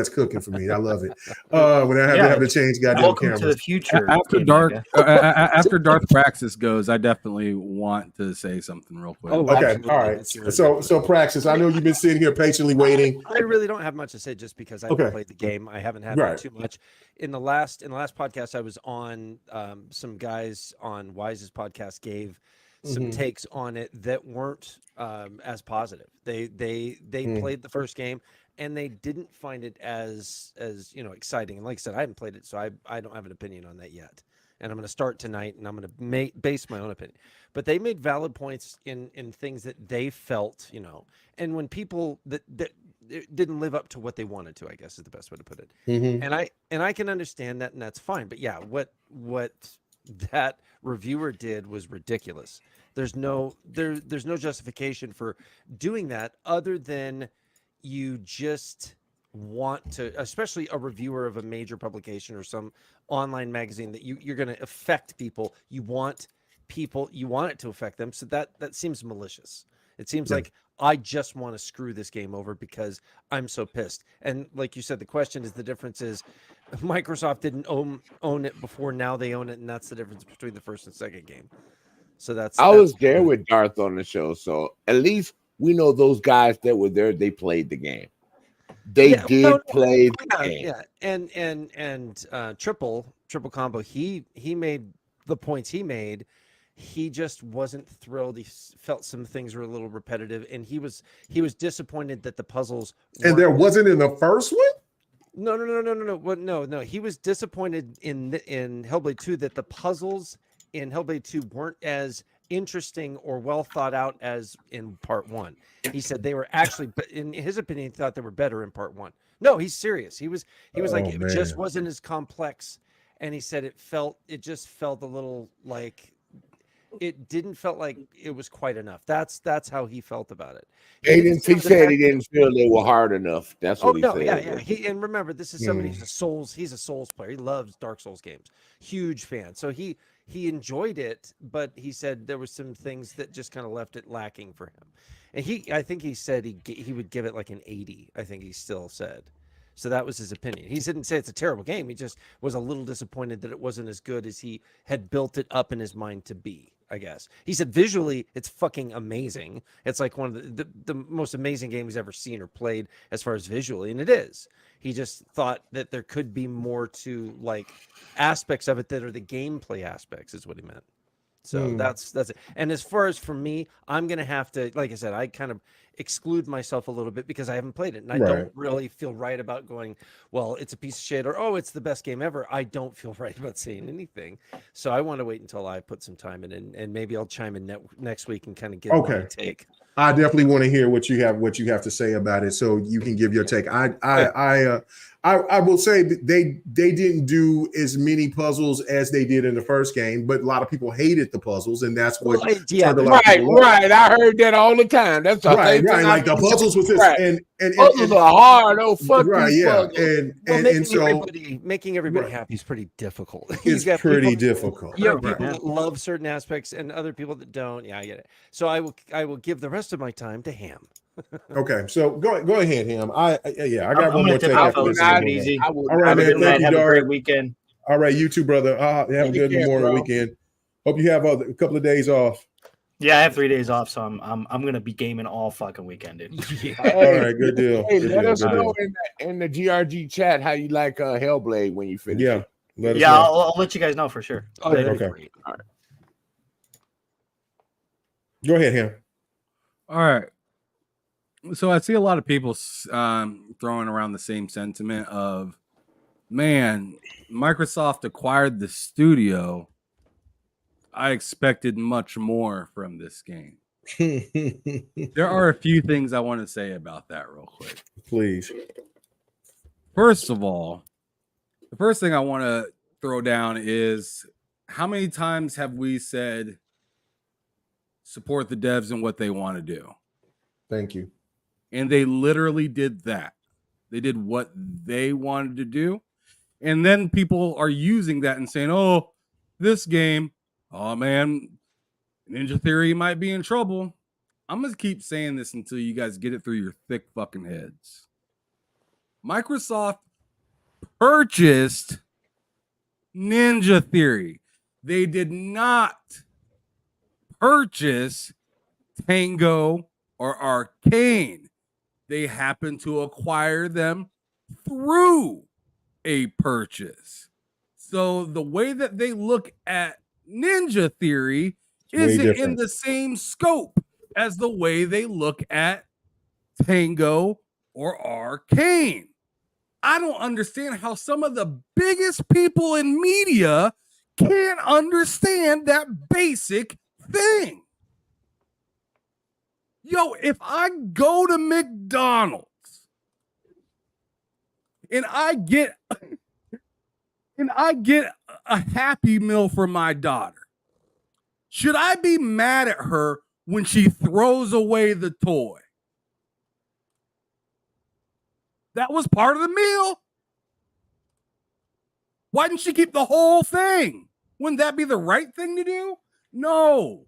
cooking for me. I love it. When I have to change goddamn Welcome cameras. to the future. After Game Darth, Mega. after Darth Praxis goes, I definitely want to say something real quick. Oh, Okay, absolutely. all right. That's yours. So Praxis, I know you've been sitting here patiently waiting. I really don't have much to say just because I haven't Okay. played the game. I haven't had Right. too much. In the last podcast I was on, some guys on Wise's podcast gave some takes on it that weren't as positive. They played the first game and they didn't find it as exciting. And like I said, I haven't played it, so I don't have an opinion on that yet. And I'm going to start tonight, and I'm going to base my own opinion. But they made valid points in things that they felt, and when people that it didn't live up to what they wanted to, I guess is the best way to put it. And I can understand that, and that's fine. But yeah, what that reviewer did was ridiculous. There's no justification for doing that other than you just want to, especially a reviewer of a major publication or some online magazine that you're going to affect people. You want it to affect them. So that seems malicious. It seems like I just want to screw this game over because I'm so pissed. And like you said, the question is, the difference is Microsoft didn't own it before. Now they own it. And that's the difference between the first and second game. So I was there with Darth on the show. So at least we know those guys that were there, they played the game. They play the game. Yeah. And triple combo, he made the points he made. He just wasn't thrilled. He felt some things were a little repetitive, and he was disappointed that the puzzles. And there wasn't in the first one? No. He was disappointed in Hellblade 2 that the puzzles in Hellblade 2 weren't as interesting or well thought out as in part 1. He said they were actually, but in his opinion, he thought they were better in part 1. No, he's serious. He was like, it just wasn't as complex. And he said it just felt a little like it didn't felt like it was quite enough. That's how he felt about it. He said he didn't feel they were hard enough. That's what he said. Yeah. And remember, this is somebody who's he's a Souls player. He loves Dark Souls games. Huge fan. So he enjoyed it, but he said there were some things that just kind of left it lacking for him. And I think he said he would give it like an 80. I think he still said. So that was his opinion. He didn't say it's a terrible game. He just was a little disappointed that it wasn't as good as he had built it up in his mind to be, I guess. He said visually, it's fucking amazing. It's like one of the most amazing games he's ever seen or played as far as visually, and it is. He just thought that there could be more to like aspects of it that are the gameplay aspects is what he meant. So that's it. And as far as for me, I'm going to have to, like I said, I kind of exclude myself a little bit because I haven't played it. And I don't really feel right about going, well, it's a piece of shit or, oh, it's the best game ever. I don't feel right about saying anything. So I want to wait until I put some time in and maybe I'll chime in next week and kind of give my take. I definitely want to hear what you have to say about it, so you can give your take. I will say they didn't do as many puzzles as they did in the first game, but a lot of people hated the puzzles, and that's what turned a lot of people off. Right. I heard that all the time. That's right. Like the puzzles with this, and puzzles are hard. Oh fuck, right? Yeah, and so making everybody happy is pretty difficult. It's pretty difficult. You have people that love certain aspects and other people that don't. Yeah, I get it. So I will give the rest of my time to Ham. Okay, so go ahead, Ham. I got one more take. Easy. All right, man. Thank you, have Dark. a great weekend. All right, you too, brother. Have a good Memorial weekend. Hope you have a couple of days off. Yeah, I have 3 days off, so I'm gonna be gaming all fucking weekend, dude. Yeah. All right, good deal. Hey, let us know in the GRG chat how you like Hellblade when you finish. Yeah, I'll let you guys know for sure. Oh, yeah, okay. Great. All right. Go ahead, Ham. All right. So I see a lot of people throwing around the same sentiment of, man, Microsoft acquired the studio. I expected much more from this game. There are a few things I want to say about that real quick. Please. First of all, the first thing I want to throw down is how many times have we said support the devs and what they want to do? Thank you. And they literally did that. They did what they wanted to do. And then people are using that and saying, oh, this game, oh man, Ninja Theory might be in trouble. I'm gonna keep saying this until you guys get it through your thick fucking heads. Microsoft purchased Ninja Theory. They did not purchase Tango or Arcane. They happened to acquire them through a purchase. So the way that they look at Ninja Theory isn't in the same scope as the way they look at Tango or Arcane. I don't understand how some of the biggest people in media can't understand that basic thing. Yo, if I go to McDonald's and I get a Happy Meal for my daughter, should I be mad at her when she throws away the toy? That was part of the meal. Why didn't she keep the whole thing? Wouldn't that be the right thing to do? No.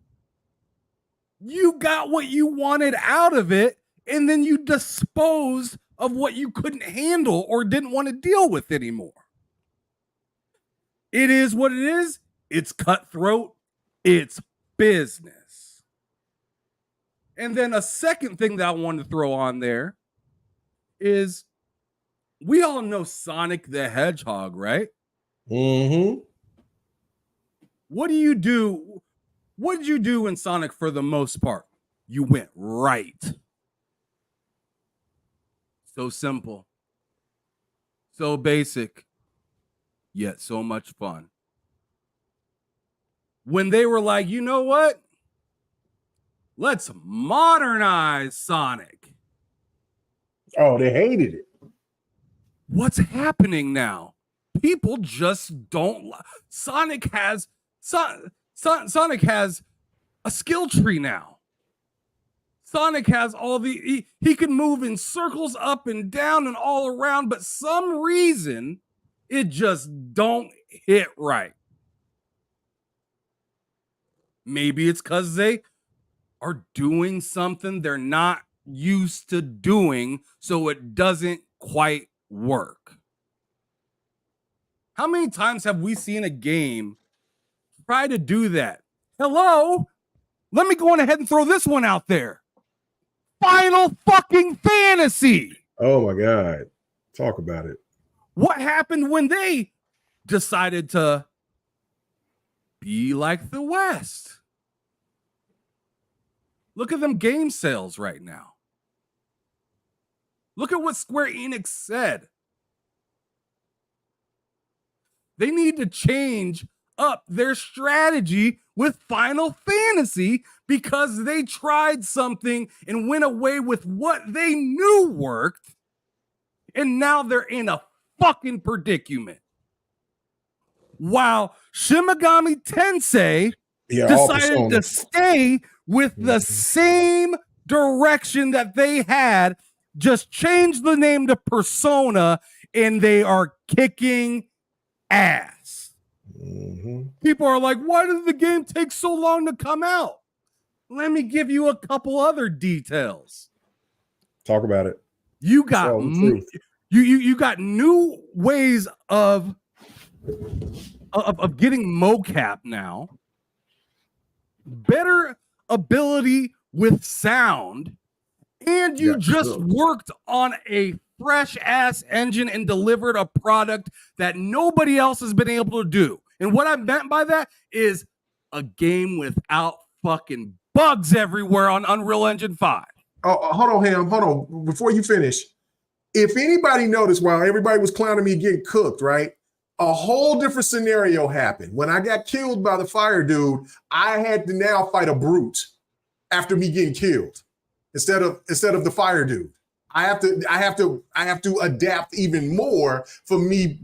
You got what you wanted out of it, and then you disposed of what you couldn't handle or didn't want to deal with anymore. It is what it is. It's cutthroat. It's business. And then a second thing that I wanted to throw on there is we all know Sonic the Hedgehog, right? Mm-hmm. What do you do? What did you do in Sonic for the most part? You went right. So simple. So basic. Yet so much fun. When they were like, you know what? Let's modernize Sonic. Oh, they hated it. What's happening now? People just don't. Sonic has Sonic has a skill tree now. Sonic has all the he can move in circles up and down and all around, but some reason it just don't hit right. Maybe it's because they are doing something they're not used to doing, so it doesn't quite work. How many times have we seen a game try to do that? Hello? Let me go on ahead and throw this one out there. Final fucking Fantasy. Oh my God. Talk about it. What happened when they decided to be like the West? Look at them game sales right now. Look at what Square Enix said. They need to change up their strategy with Final Fantasy because they tried something and went away with what they knew worked, and now they're in a fucking predicament. While Shin Megami Tensei decided to stay with the same direction that they had, just change the name to Persona, and they are kicking ass. People are like, why did the game take so long to come out? Let me give you a couple other details. Talk about it. You got you got new ways of getting mocap now. Better ability with sound, and you just worked on a fresh ass engine and delivered a product that nobody else has been able to do. And what I meant by that is a game without fucking bugs everywhere on Unreal Engine 5. Oh, hold on, Ham. Hold on. Before you finish, if anybody noticed while everybody was clowning me getting cooked, right? A whole different scenario happened. When I got killed by the fire dude, I had to now fight a brute after me getting killed instead of the fire dude. I have to adapt even more for me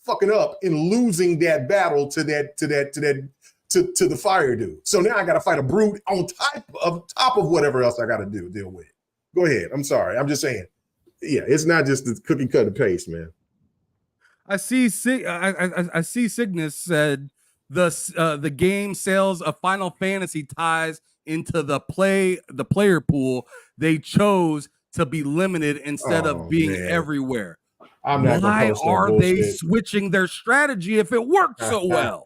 fucking up and losing that battle to the fire dude. So now I got to fight a brute on top of whatever else I got to deal with. Go ahead. I'm sorry. I'm just saying. Yeah, it's not just the cookie cutter paste, man. I see Cygnus said the game sales of Final Fantasy ties into the player pool, they chose to be limited instead of being everywhere. I'm not Why post are that they bullshit. switching their strategy if it worked so well?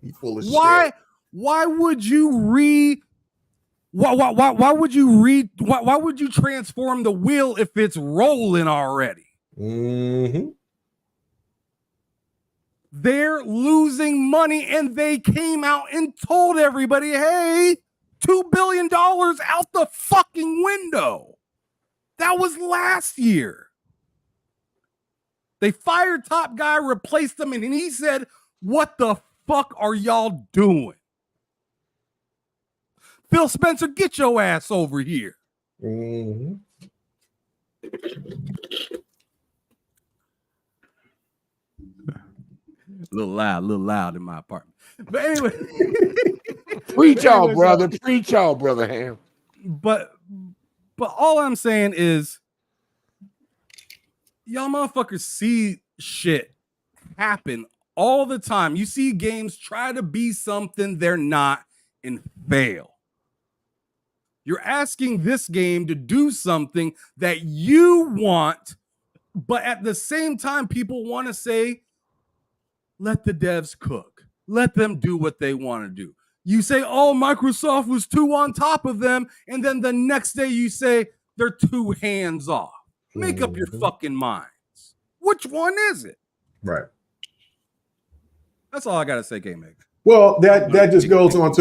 You full of Why? shit. Why would you Why would you transform the wheel if it's rolling already? Mm-hmm. They're losing money, and they came out and told everybody, "Hey, $2 billion out the fucking window." That was last year. They fired top guy, replaced him, and he said, "What the fuck are y'all doing? Phil Spencer, get your ass over here." Mm-hmm. A little loud in my apartment. But anyway. Preach y'all, brother. Preach y'all, brother Ham. But all I'm saying is, y'all motherfuckers see shit happen all the time. You see games try to be something they're not and fail. You're asking this game to do something that you want, but at the same time, people want to say, let the devs cook. Let them do what they want to do. You say, oh, Microsoft was too on top of them, and then the next day you say they're too hands off. Make up your fucking minds. Which one is it? Right. That's all I gotta say, Game Maker. Well, that just goes on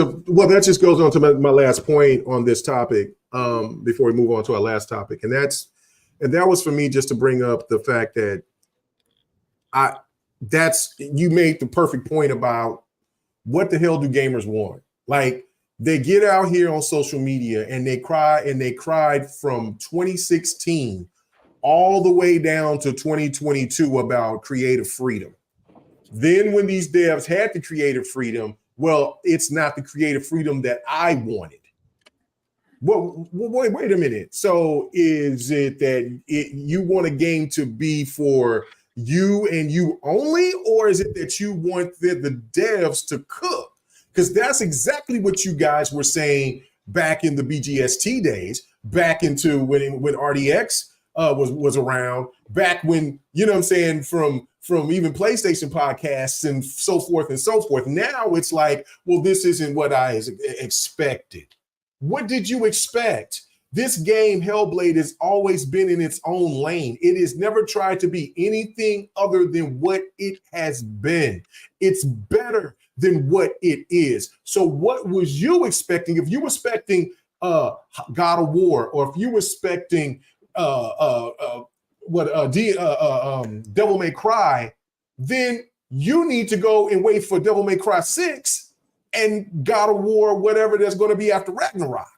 to my last point on this topic. Before we move on to our last topic, and that was for me just to bring up the fact that you made the perfect point about what the hell do gamers want? Like, they get out here on social media and they cried from 2016 all the way down to 2022 about creative freedom. Then when these devs had the creative freedom, well, it's not the creative freedom that I wanted. Well, wait a minute. So is it that you want a game to be for you and you only, or is it that you want the devs to cook? Because that's exactly what you guys were saying back in the BGST days, back into when RDX was around, back when, you know what I'm saying, from even PlayStation podcasts and so forth and so forth. Now it's like, well, this isn't what I expected. What did you expect? This game, Hellblade, has always been in its own lane. It has never tried to be anything other than what it has been. It's better than what it is. So what was you expecting? If you were expecting God of War, or if you were expecting Devil May Cry, then you need to go and wait for Devil May Cry 6 and God of War, whatever there's going to be after Ragnarok.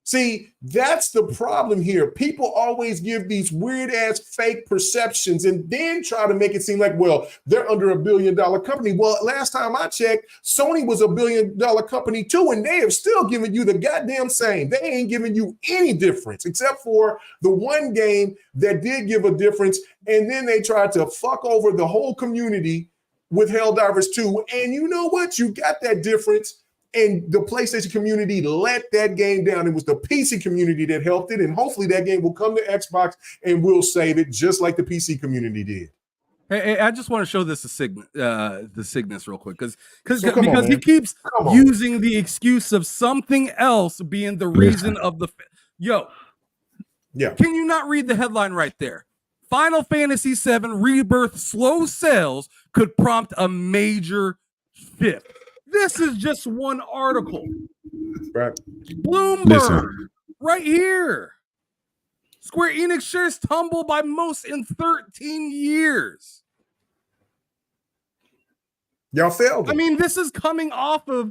See, that's the problem here. People always give these weird ass fake perceptions and then try to make it seem like, well, they're under $1 billion company. Well, last time I checked, Sony was $1 billion company too, and they have still given you the goddamn same. They ain't giving you any difference except for the one game that did give a difference. And then they tried to fuck over the whole community with Helldivers 2. And you know what? You got that difference. And the PlayStation community let that game down. It was the PC community that helped it. And hopefully that game will come to Xbox and we'll save it just like the PC community did. Hey, I just want to show this the Cygnus real quick because he keeps using the excuse of something else being the reason of the yeah. Can you not read the headline right there? Final Fantasy VII Rebirth slow sales could prompt a major shift. This is just one article. Right. Bloomberg, right here. Square Enix shares tumble by most in 13 years. Y'all failed them. I mean, this is coming off of.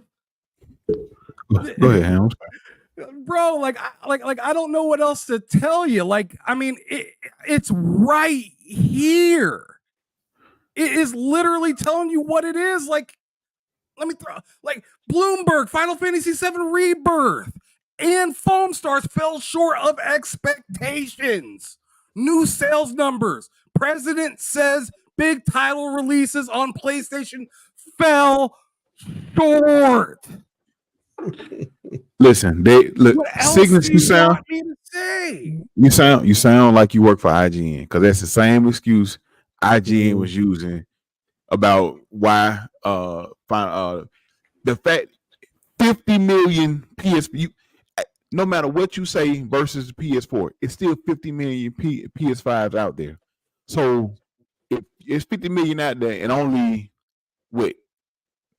Go ahead, Ham. Bro, like I don't know what else to tell you. Like, I mean, it's right here. It is literally telling you what it is. Like, let me throw, like, Bloomberg, Final Fantasy VII Rebirth and Foam Stars fell short of expectations. New sales numbers. President says big title releases on PlayStation fell short. Listen, they look. What else Cygnus, do you you want me to say? sound like you work for IGN because that's the same excuse IGN was using about why the fact 50 million no matter what you say versus the PS4, it's still 50 million PS5s out there. So if it's 50 million out there and only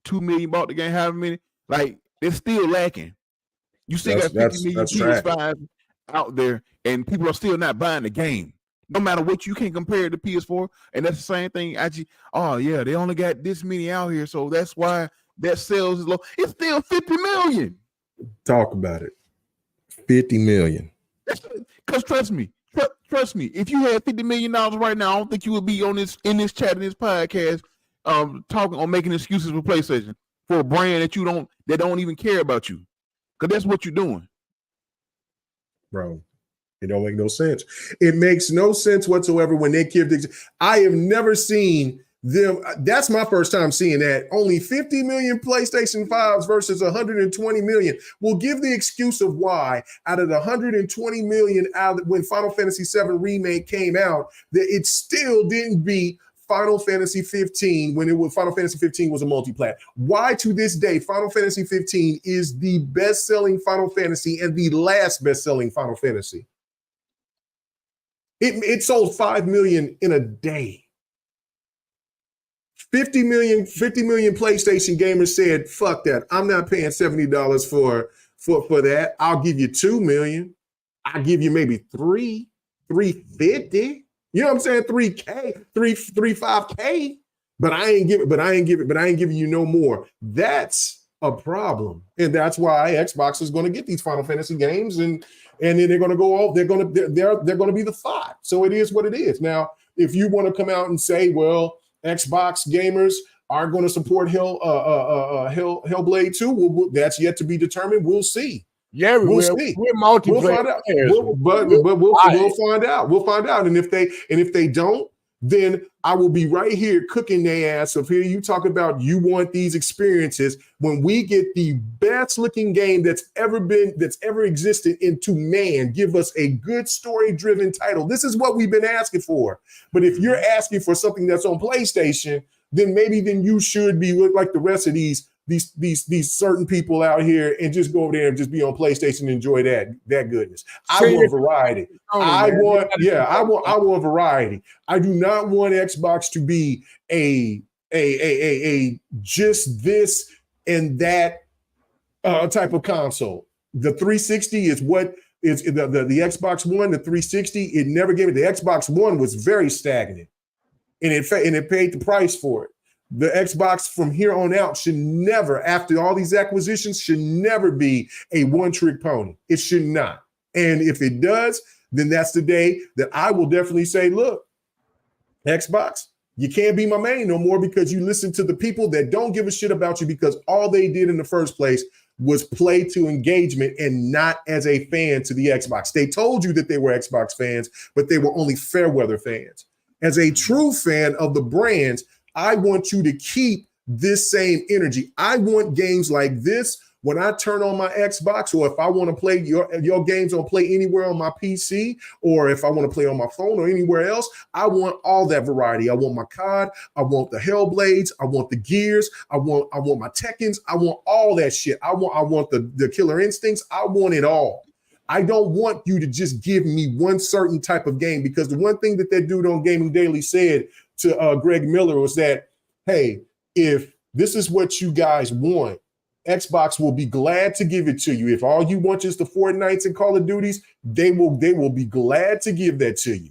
2 million bought the game, however many, like they're still lacking. You still got 50 million PS5 out there, and people are still not buying the game. No matter what, you can compare it to PS4, and that's the same thing. Oh yeah, they only got this many out here, so that's why that sales is low. It's still 50 million. Talk about it. 50 million. Because trust me, if you had $50 million right now, I don't think you would be in this chat, in this podcast, talking or making excuses for PlayStation for a brand that don't even care about you. Because that's what you're doing. Bro, it don't make no sense. It makes no sense whatsoever when they give I have never seen them. That's my first time seeing that. Only 50 million PlayStation 5s versus 120 million. We'll give the excuse of why out of the 120 million when Final Fantasy VII Remake came out, that it still didn't beat Final Fantasy 15 when Final Fantasy 15 was a multi-plat. Why to this day Final Fantasy 15 is the best-selling Final Fantasy and the last best-selling Final Fantasy. It sold 5 million in a day. 50 million PlayStation gamers said, fuck that. I'm not paying $70 for that. I'll give you 2 million. I'll give you maybe 350. You know what I'm saying? 3K, 5K. But I ain't giving you no more. That's a problem. And that's why Xbox is going to get these Final Fantasy games and then they're going to go off. They're going to be the thought. So it is what it is. Now, if you want to come out and say, well, Xbox gamers are going to support Hellblade 2, well, that's yet to be determined. We'll see. Yeah, we'll see. We're multiplayer. We'll find out. We'll find out. And if they don't, then I will be right here cooking their ass. So here you talk about you want these experiences when we get the best looking game that's ever existed into man. Give us a good story driven title. This is what we've been asking for. But if you're asking for something that's on PlayStation, then you should be like the rest of these certain people out here and just go over there and just be on PlayStation and enjoy that goodness. I want variety. I want variety. I do not want Xbox to be a just this and that type of console. The 360 is what is the Xbox One. The 360, it never gave it. The Xbox One was very stagnant, and it paid the price for it. The Xbox from here on out should never, after all these acquisitions, should never be a one-trick pony. It should not. And if it does, then that's the day that I will definitely say, look, Xbox, you can't be my main no more because you listen to the people that don't give a shit about you because all they did in the first place was play to engagement and not as a fan to the Xbox. They told you that they were Xbox fans, but they were only fair weather fans. As a true fan of the brands, I want you to keep this same energy. I want games like this when I turn on my Xbox, or if I want to play your games on Play Anywhere on my PC, or if I want to play on my phone or anywhere else, I want all that variety. I want my COD, I want the Hellblades, I want the Gears, I want my Tekkens, I want all that shit. I want the Killer Instincts, I want it all. I don't want you to just give me one certain type of game, because the one thing that dude on Gaming Daily said to Greg Miller was that, hey, if this is what you guys want, Xbox will be glad to give it to you. If all you want is the Fortnites and Call of Duties, they will be glad to give that to you.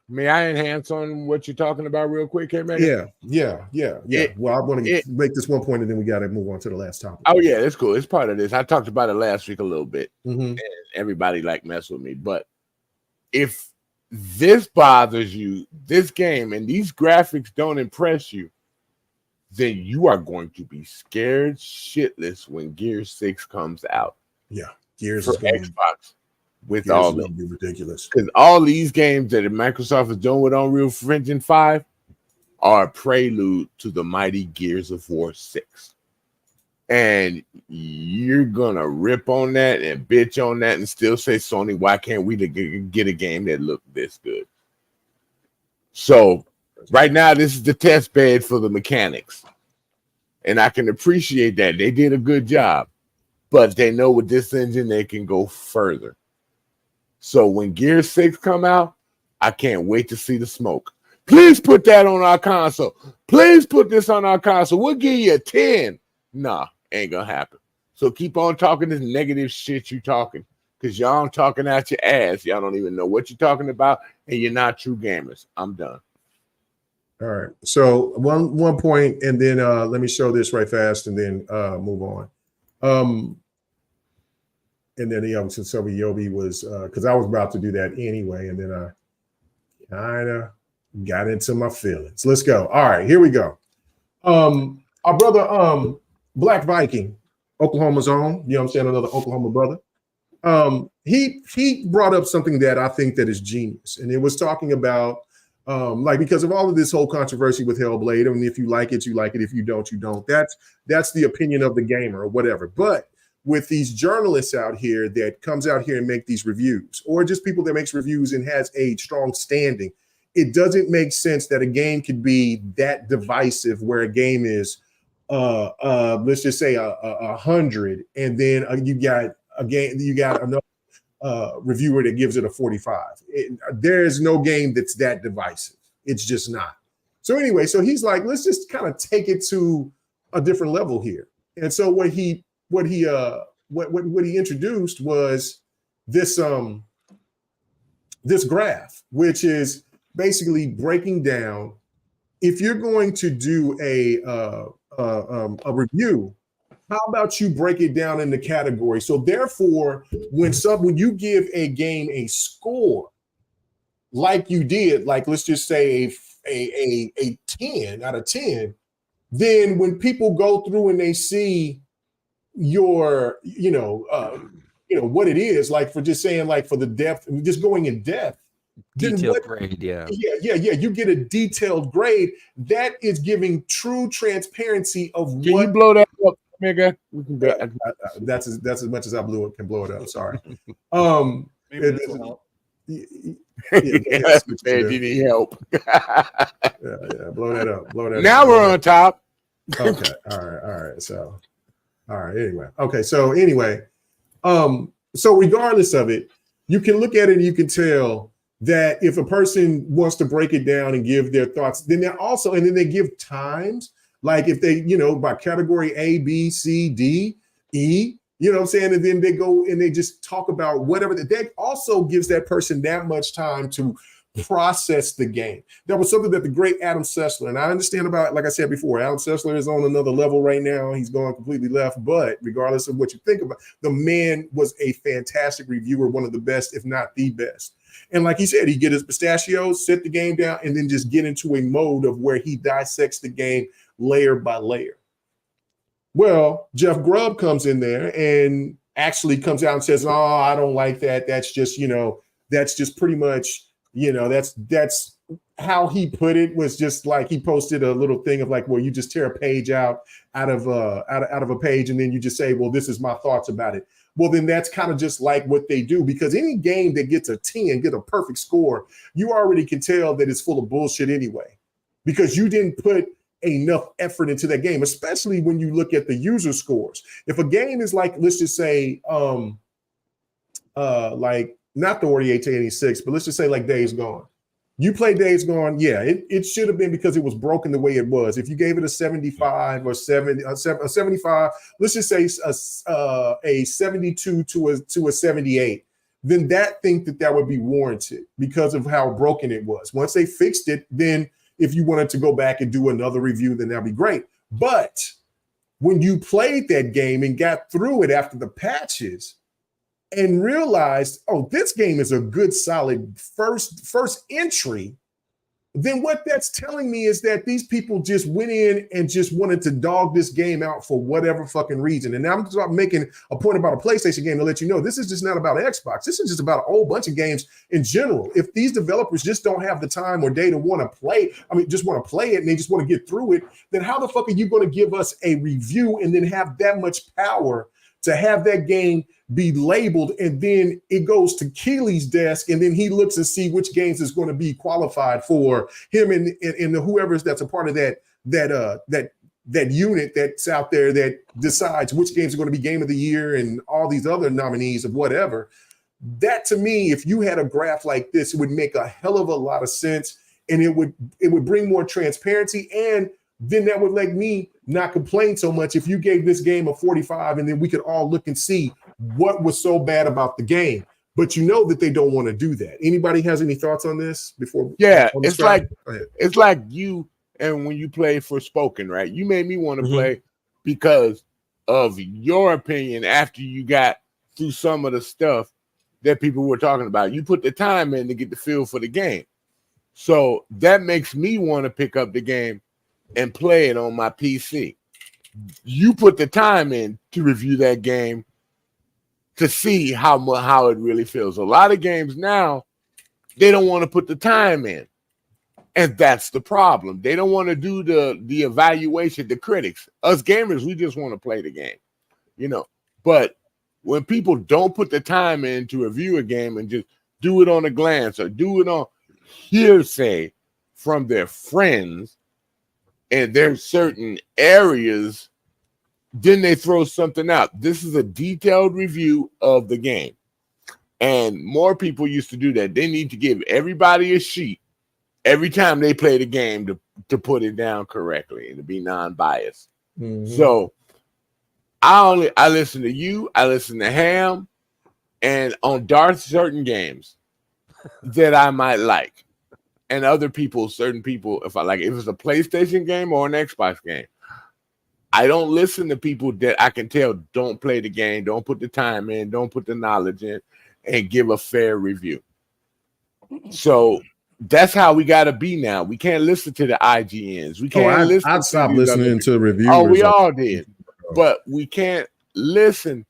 May I enhance on what you're talking about real quick, man? Yeah. Well, I want to make this one point and then we got to move on to the last topic. Oh, yeah, it's cool. It's part of this. I talked about it last week a little bit. And everybody mess with me. But if this bothers you, this game and these graphics don't impress you, then you are going to be scared shitless when Gears 6 comes out. Yeah, Gears for is going Xbox with Gears all is this. going to be ridiculous. Because all these games that Microsoft is doing with Unreal Engine 5 are a prelude to the mighty Gears of War 6. And you're gonna rip on that and bitch on that and still say, Sony, why can't we get a game that looked this good? So right now, this is the test bed for the mechanics. And I can appreciate that. They did a good job. But they know with this engine, they can go further. So when Gear 6 come out, I can't wait to see the smoke. Please put that on our console. Please put this on our console. We'll give you a 10. Nah. Ain't gonna happen. So keep on talking this negative shit you talking, because y'all talking out your ass. Y'all don't even know what you're talking about, and you're not true gamers. I'm done. All right. So one point, and then let me show this right fast, and then move on. And then since Yobi was because I was about to do that anyway, and then I kind of got into my feelings. Let's go. All right, here we go. Our brother Black Viking, Oklahoma's own, you know what I'm saying, another Oklahoma brother. He brought up something that I think that is genius, and it was talking about like, because of all of this whole controversy with Hellblade, I mean, if you like it, you like it. If you don't, you don't. That's the opinion of the gamer or whatever. But with these journalists out here that comes out here and make these reviews, or just people that makes reviews and has a strong standing, it doesn't make sense that a game could be that divisive where a game is let's just say 100, and then you got another reviewer that gives it a 45. There is no game that's that divisive. It's just not. So anyway, so he's like, let's just kind of take it to a different level here. And so what he introduced was this this graph, which is basically breaking down, if you're going to do a review, how about you break it down into categories? So therefore, when you give a game a score, like you did, like let's just say a 10 out of 10, then when people go through and they see your what it is, like for just saying, like for the depth, just going in depth, detailed grade, yeah, you get a detailed grade that is giving true transparency of Can what you blow that up, nigga? We can that's as much as I can blow it up. Sorry. Maybe this will help. That's what you need help. Blow that up. Now we're on top. Okay. All right. So, all right. Anyway. Okay. So anyway, so regardless of it, you can look at it and you can tell that if a person wants to break it down and give their thoughts, then they're also, and then they give times, like if they, by category A, B, C, D, E, you know what I'm saying? And then they go and they just talk about whatever. That also gives that person that much time to process the game. That was something that the great Adam Sessler, and I understand about, like I said before, Adam Sessler is on another level right now. He's going completely left, but regardless of what you think about, the man was a fantastic reviewer, one of the best, if not the best. And like he said, he get his pistachios, set the game down, and then just get into a mode of where he dissects the game layer by layer. Well, Jeff Grubb comes in there and actually comes out and says, "Oh, I don't like that. That's just, that's just pretty much, that's how he put it, was just like he posted a little thing of like, well, you just tear a page out of a page, and then you just say, well, this is my thoughts about it." Well, then that's kind of just like what they do, because any game that gets a 10, get a perfect score, you already can tell that it's full of bullshit anyway, because you didn't put enough effort into that game, especially when you look at the user scores. If a game is like, let's just say, like not the 48 to 86, but let's just say like Days Gone. You play Days Gone, yeah, it should have been, because it was broken the way it was. If you gave it a 75 or 75, let's just say a 72 to a 78, then that would be warranted because of how broken it was. Once they fixed it, then if you wanted to go back and do another review, then that'd be great. But when you played that game and got through it after the patches and realized, oh, this game is a good, solid first entry, then what that's telling me is that these people just went in and just wanted to dog this game out for whatever fucking reason. And now I'm just making a point about a PlayStation game to let you know this is just not about Xbox. This is just about a whole bunch of games in general. If these developers just don't have the time or day to want to play, just want to play it and they just want to get through it, then how the fuck are you going to give us a review and then have that much power to have that game be labeled, and then it goes to Keely's desk, and then he looks and see which games is going to be qualified for him and whoever's that's a part of that unit that's out there that decides which games are going to be game of the year and all these other nominees of whatever. That to me, if you had a graph like this, it would make a hell of a lot of sense, and it would bring more transparency, and then that would let me not complain so much if you gave this game a 45 and then we could all look and see what was so bad about the game. But you know that they don't want to do that. Anybody has any thoughts on this before? Yeah, it's like you and when you play for Spoken, right? You made me want to play because of your opinion after you got through some of the stuff that people were talking about. You put the time in to get the feel for the game. So that makes me want to pick up the game and play it on my PC. You put the time in to review that game to see how it really feels. A lot of games now, they don't want to put the time in. And that's the problem. They don't want to do the evaluation, the critics. Us gamers, we just want to play the game, you know. But when people don't put the time in to review a game and just do it on a glance or do it on hearsay from their friends, and there's certain areas, then they throw something out. This is a detailed review of the game. And more people used to do that. They need to give everybody a sheet every time they play the game to put it down correctly and to be non-biased. So I listen to you, I listen to Ham, and on certain games that I might like. And certain people, if it's a PlayStation game or an Xbox game, I don't listen to people that I can tell don't play the game, don't put the time in, don't put the knowledge in, and give a fair review. So that's how we got to be now. We can't listen to the IGNs. We can't listen. I'd stop listening to reviewers. Oh, we all did. But we can't listen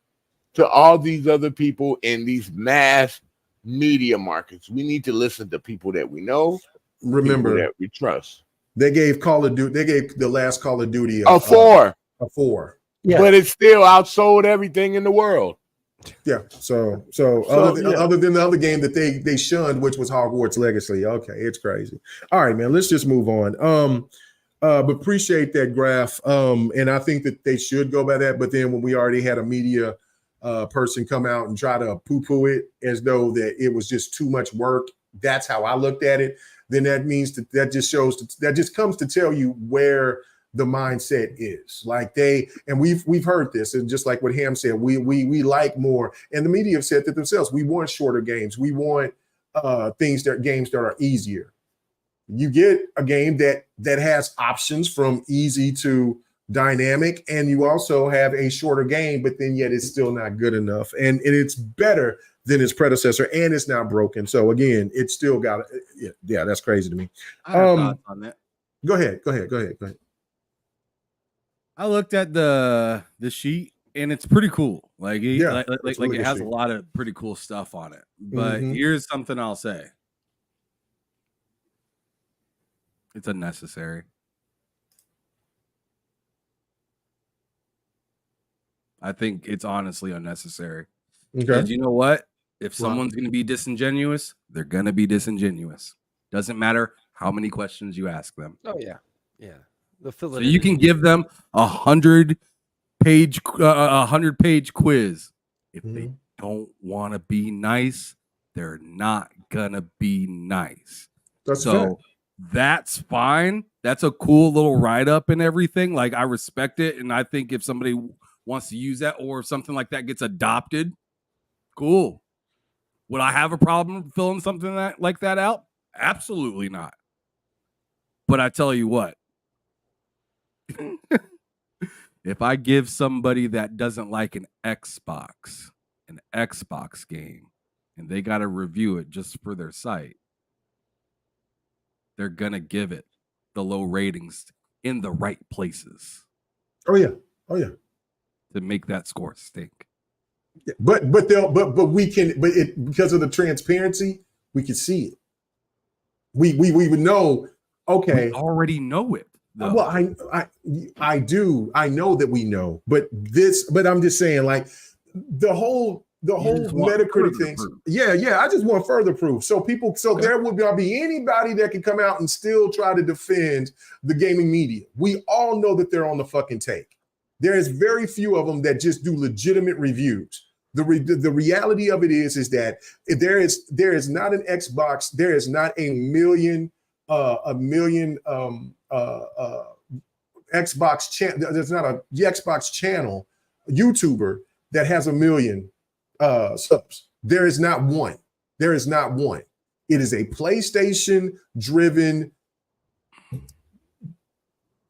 to all these other people in these mass media markets. We need to listen to people that we know, remember that we trust. They gave Call of Duty. They gave the last Call of Duty a 4. A 4. Yeah. But it still outsold everything in the world. Yeah. So other than the other game that they shunned, which was Hogwarts Legacy. Okay, it's crazy. All right, man. Let's just move on. But appreciate that graph. And I think that they should go by that. But then when we already had a media person come out and try to poo-poo it as though that it was just too much work, that's how I looked at it. Then that means that just comes to tell you where the mindset is. Like we've heard this, and just like what Ham said, we like more, and the media have said that themselves. We want shorter games. We want games that are easier. You get a game that has options from easy to dynamic, and you also have a shorter game, but then yet it's still not good enough, and it's better than its predecessor, and it's not broken. So again, it's still got yeah, that's crazy to me. I have thoughts on that. Go ahead. I looked at the sheet and it's pretty cool. Like it has a lot of pretty cool stuff on it. But here's something I'll say. It's unnecessary. I think it's honestly unnecessary. Okay. You know what? If someone's going to be disingenuous, they're going to be disingenuous. Doesn't matter how many questions you ask them. Oh, yeah. Yeah. So you can give them a 100-page quiz. If they don't want to be nice, they're not going to be nice. That's fine. That's a cool little write-up and everything. Like, I respect it. And I think if somebody wants to use that or if something like that gets adopted, cool. Would I have a problem filling something like that out? Absolutely not. But I tell you what, if I give somebody that doesn't like an Xbox game, and they got to review it just for their site, they're going to give it the low ratings in the right places. Oh yeah. To make that score stink. Yeah. But we can, because of the transparency, we can see it. We would know. Okay, we already know it. Though. Well, I do. I know that we know, but I'm just saying, like the whole Metacritic thing. Yeah. I just want further proof. So there would not be anybody that can come out and still try to defend the gaming media. We all know that they're on the fucking take. There is very few of them that just do legitimate reviews. The reality of it is that there is not an Xbox. There is not a million Xbox channel. There's not a Xbox channel YouTuber that has 1 million subs. There is not one. There is not one. It is a PlayStation driven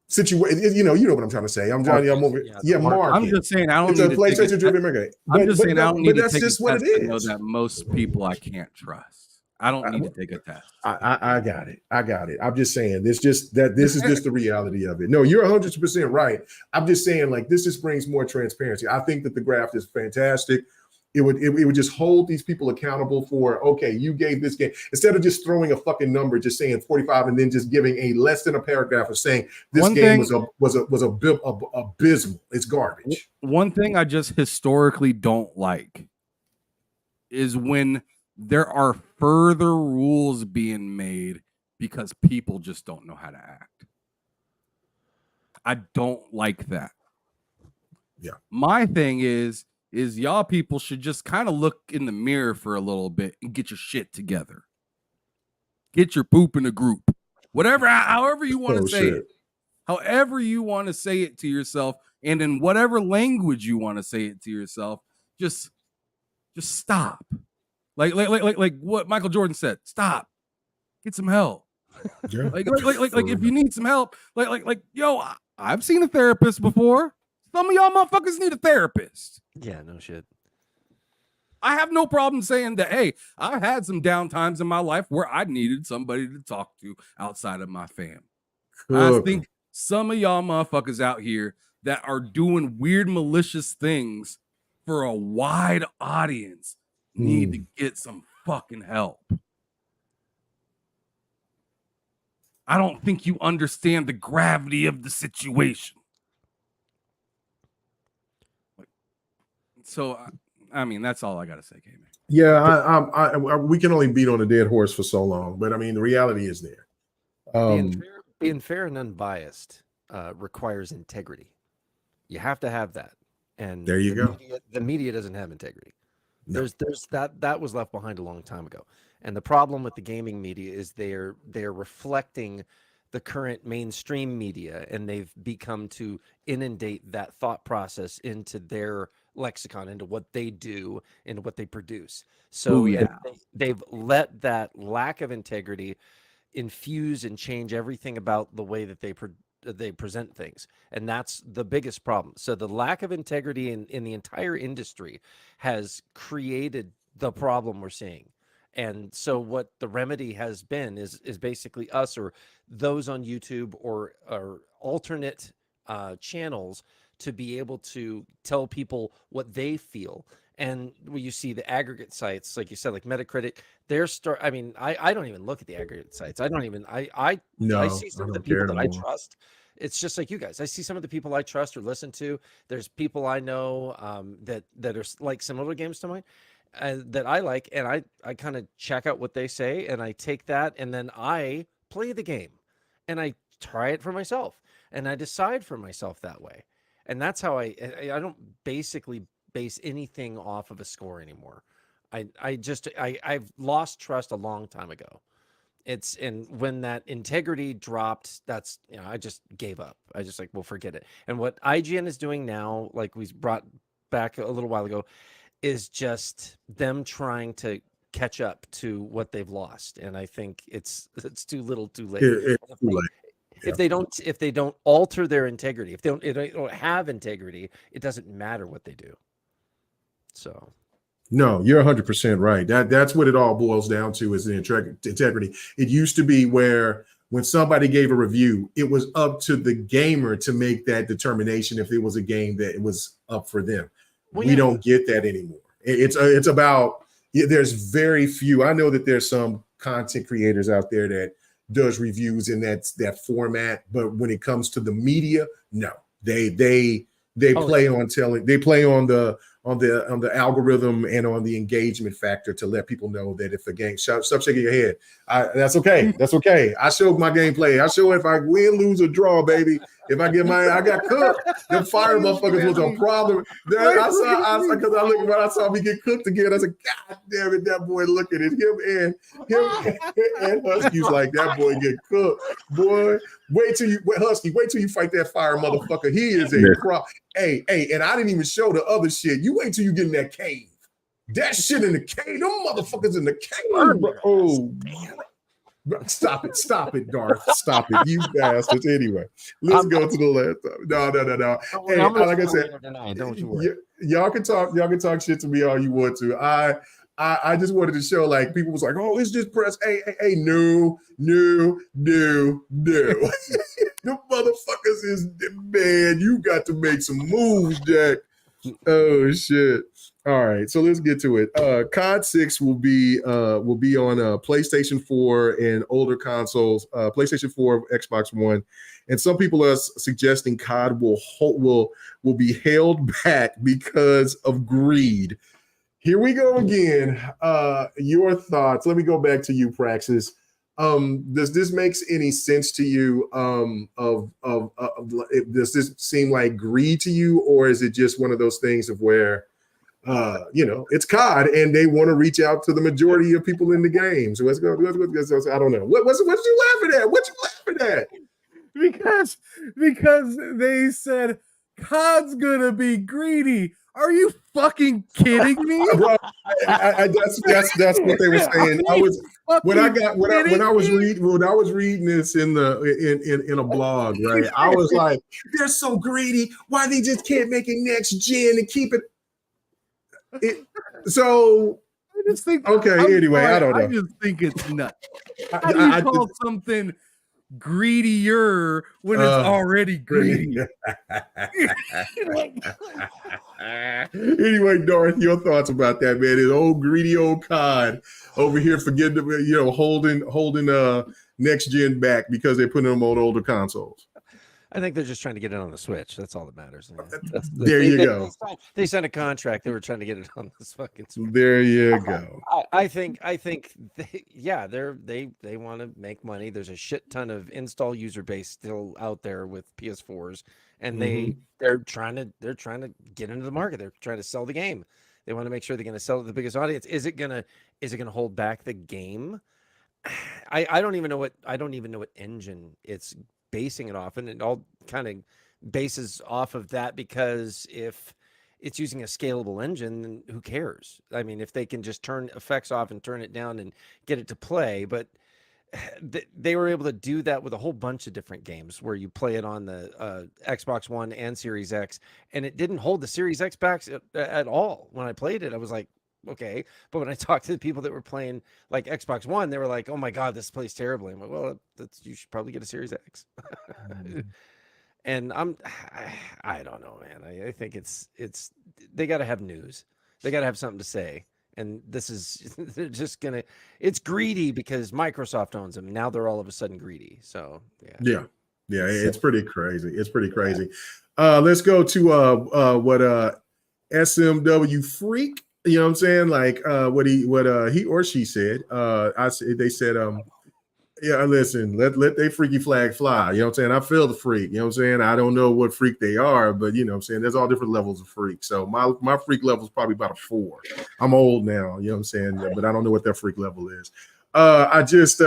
situation. You know what I'm trying to say. I'm Johnny. I'm over. Yeah, Mark. I'm just saying I don't. It's a PlayStation driven market. I'm just saying I don't need to take a test what it is. to know that most people I can't trust. I don't need to take a test. I got it. I'm just saying this is just the reality of it. No, you're 100% right. I'm just saying, like, this just brings more transparency. I think that the graph is fantastic. It would just hold these people accountable for, okay, you gave this game, instead of just throwing a fucking number, just saying 45 and then just giving a less than a paragraph of saying this game was abysmal. It's garbage. One thing I just historically don't like is when there are further rules being made because people just don't know how to act. I don't like that. Yeah. My thing is y'all people should just kind of look in the mirror for a little bit and get your shit together. Get your poop in a group. However you want to say it. However you want to say it to yourself, and in whatever language you want to say it to yourself, just stop. Like what Michael Jordan said, stop. Get some help. Yeah. Like if you need some help, yo, I've seen a therapist before. Some of y'all motherfuckers need a therapist. Yeah, no shit. I have no problem saying that, hey, I've had some down times in my life where I needed somebody to talk to outside of my fam. I think some of y'all motherfuckers out here that are doing weird, malicious things for a wide audience need to get some fucking help. I don't think you understand the gravity of the situation. So, I mean, that's all I got to say, K-Man. Yeah, we can only beat on a dead horse for so long, but I mean, the reality is there. Being fair and unbiased requires integrity. You have to have that, and there you go. The media doesn't have integrity. No. There's that was left behind a long time ago, and the problem with the gaming media is they're reflecting the current mainstream media, and they've become to inundate that thought process into their lexicon, into what they do and what they produce. So they've let that lack of integrity infuse and change everything about the way that they present things, and that's the biggest problem. So the lack of integrity in the entire industry has created the problem we're seeing. And so what the remedy has been is basically us or those on YouTube or alternate channels to be able to tell people what they feel. And when you see the aggregate sites, like you said, like Metacritic, I mean, I don't even look at the aggregate sites. I see some of the people that I trust. It's just like you guys. I see some of the people I trust or listen to. There's people I know that are like similar games to mine that I like, and I kind of check out what they say, and I take that, and then I play the game, and I try it for myself, and I decide for myself that way. And that's how I don't basically base anything off of a score anymore. I've lost trust a long time ago. And when that integrity dropped, that's, I just gave up. I just well, forget it. And what IGN is doing now, like we brought back a little while ago, is just them trying to catch up to what they've lost. And I think it's too little, too late. If they don't alter their integrity, if they don't have integrity, it doesn't matter what they do. So. No, you're 100% right. That's what it all boils down to, is the integrity. It used to be where when somebody gave a review, it was up to the gamer to make that determination if it was a game that it was up for them. We don't get that anymore. It's about, there's very few. I know that there's some content creators out there that does reviews in that format, but when it comes to the media, no, they play on telling, they play on the algorithm and on the engagement factor to let people know that if a game, stop shaking your head. That's okay. That's okay. I showed my gameplay. I show if I win, lose, or draw, baby. If I get I got cooked. The fire motherfuckers was a problem. I saw me get cooked again. I said, God damn it, that boy, look at it. Him and Husky's like, that boy get cooked. Boy, Husky, wait till you fight that fire motherfucker. He is a pro. Hey, and I didn't even show the other shit. You wait till you get in that cave. That shit in the cave, them motherfuckers in the cave. Bro. Oh, stop it, Darth. Stop it, you bastards. Anyway, let's go to the last. No. Hey, like I said, don't you worry. Y'all can talk shit to me all you want to. I just wanted to show, like, people was like, oh, it's just press. Hey, no. The motherfuckers is, man, you got to make some moves, Jack. Oh shit. All right, so let's get to it. COD 6 will be on PlayStation 4 and older consoles, PlayStation 4, Xbox One, and some people are suggesting COD will be held back because of greed. Here we go again. Your thoughts. Let me go back to you, Praxis. Does this make any sense to you? Does this seem like greed to you, or is it just one of those things of where, it's COD and they want to reach out to the majority of people in the game? So let's go. I don't know. What you laughing at? What you laughing at? Because they said COD's gonna be greedy. Are you fucking kidding me? Bro, that's what they were saying. When I was reading this in a blog, right? I was like, they're so greedy. Why they just can't make it next gen and keep it? So I just think. Okay. Anyway, I don't know. I just think it's nuts. How do you call something greedier when it's already greedy? Anyway, Darth, your thoughts about that, man? This old greedy old COD over here forgetting, holding next gen back because they're putting them on older consoles. I think they're just trying to get it on the Switch. That's all that matters. You go. They signed a contract. They were trying to get it on this fucking Switch. There you go. I think they want to make money. There's a shit ton of install user base still out there with PS4s, and they're trying to get into the market. They're trying to sell the game. They want to make sure they're going to sell to the biggest audience. Is it gonna hold back the game? I don't even know what engine it's basing it off, and it all kind of bases off of that, because if it's using a scalable engine, then who cares? I mean, if they can just turn effects off and turn it down and get it to play, but they were able to do that with a whole bunch of different games where you play it on the Xbox One and Series X, and it didn't hold the Series X back at all. When I played it, I was like, okay. But when I talked to the people that were playing like Xbox One, they were like, oh my God, this plays terribly. I'm like, well, you should probably get a Series X. And I don't know, man. I think it's they got to have news. They got to have something to say. And they're just it's greedy because Microsoft owns them. Now they're all of a sudden greedy. So yeah. It's pretty crazy. Let's go to what SMW Freak. You know what I'm saying? Like what he or she said. They said, listen, let they freaky flag fly. You know what I'm saying? I feel the freak. You know what I'm saying? I don't know what freak they are, but you know what I'm saying? There's all different levels of freak. So my freak level is probably about a 4. I'm old now, you know what I'm saying? But I don't know what their freak level is. I just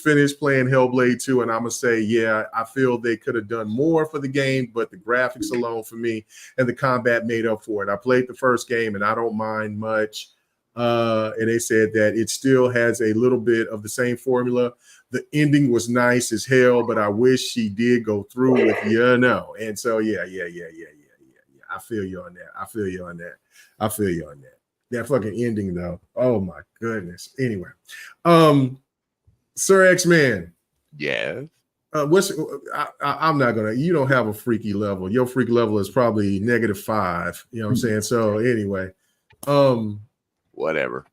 finished playing Hellblade 2, and I'm gonna say, I feel they could have done more for the game, but the graphics alone for me and the combat made up for it. I played the first game, and I don't mind much. And they said that it still has a little bit of the same formula. The ending was nice as hell, but I wish she did go through with And so I feel you on that. That fucking ending though. Oh my goodness. Anyway, Sir X-Man, Yes. I'm not gonna. You don't have a freaky level. Your freak level is probably -5. You know what I'm saying? So anyway, whatever.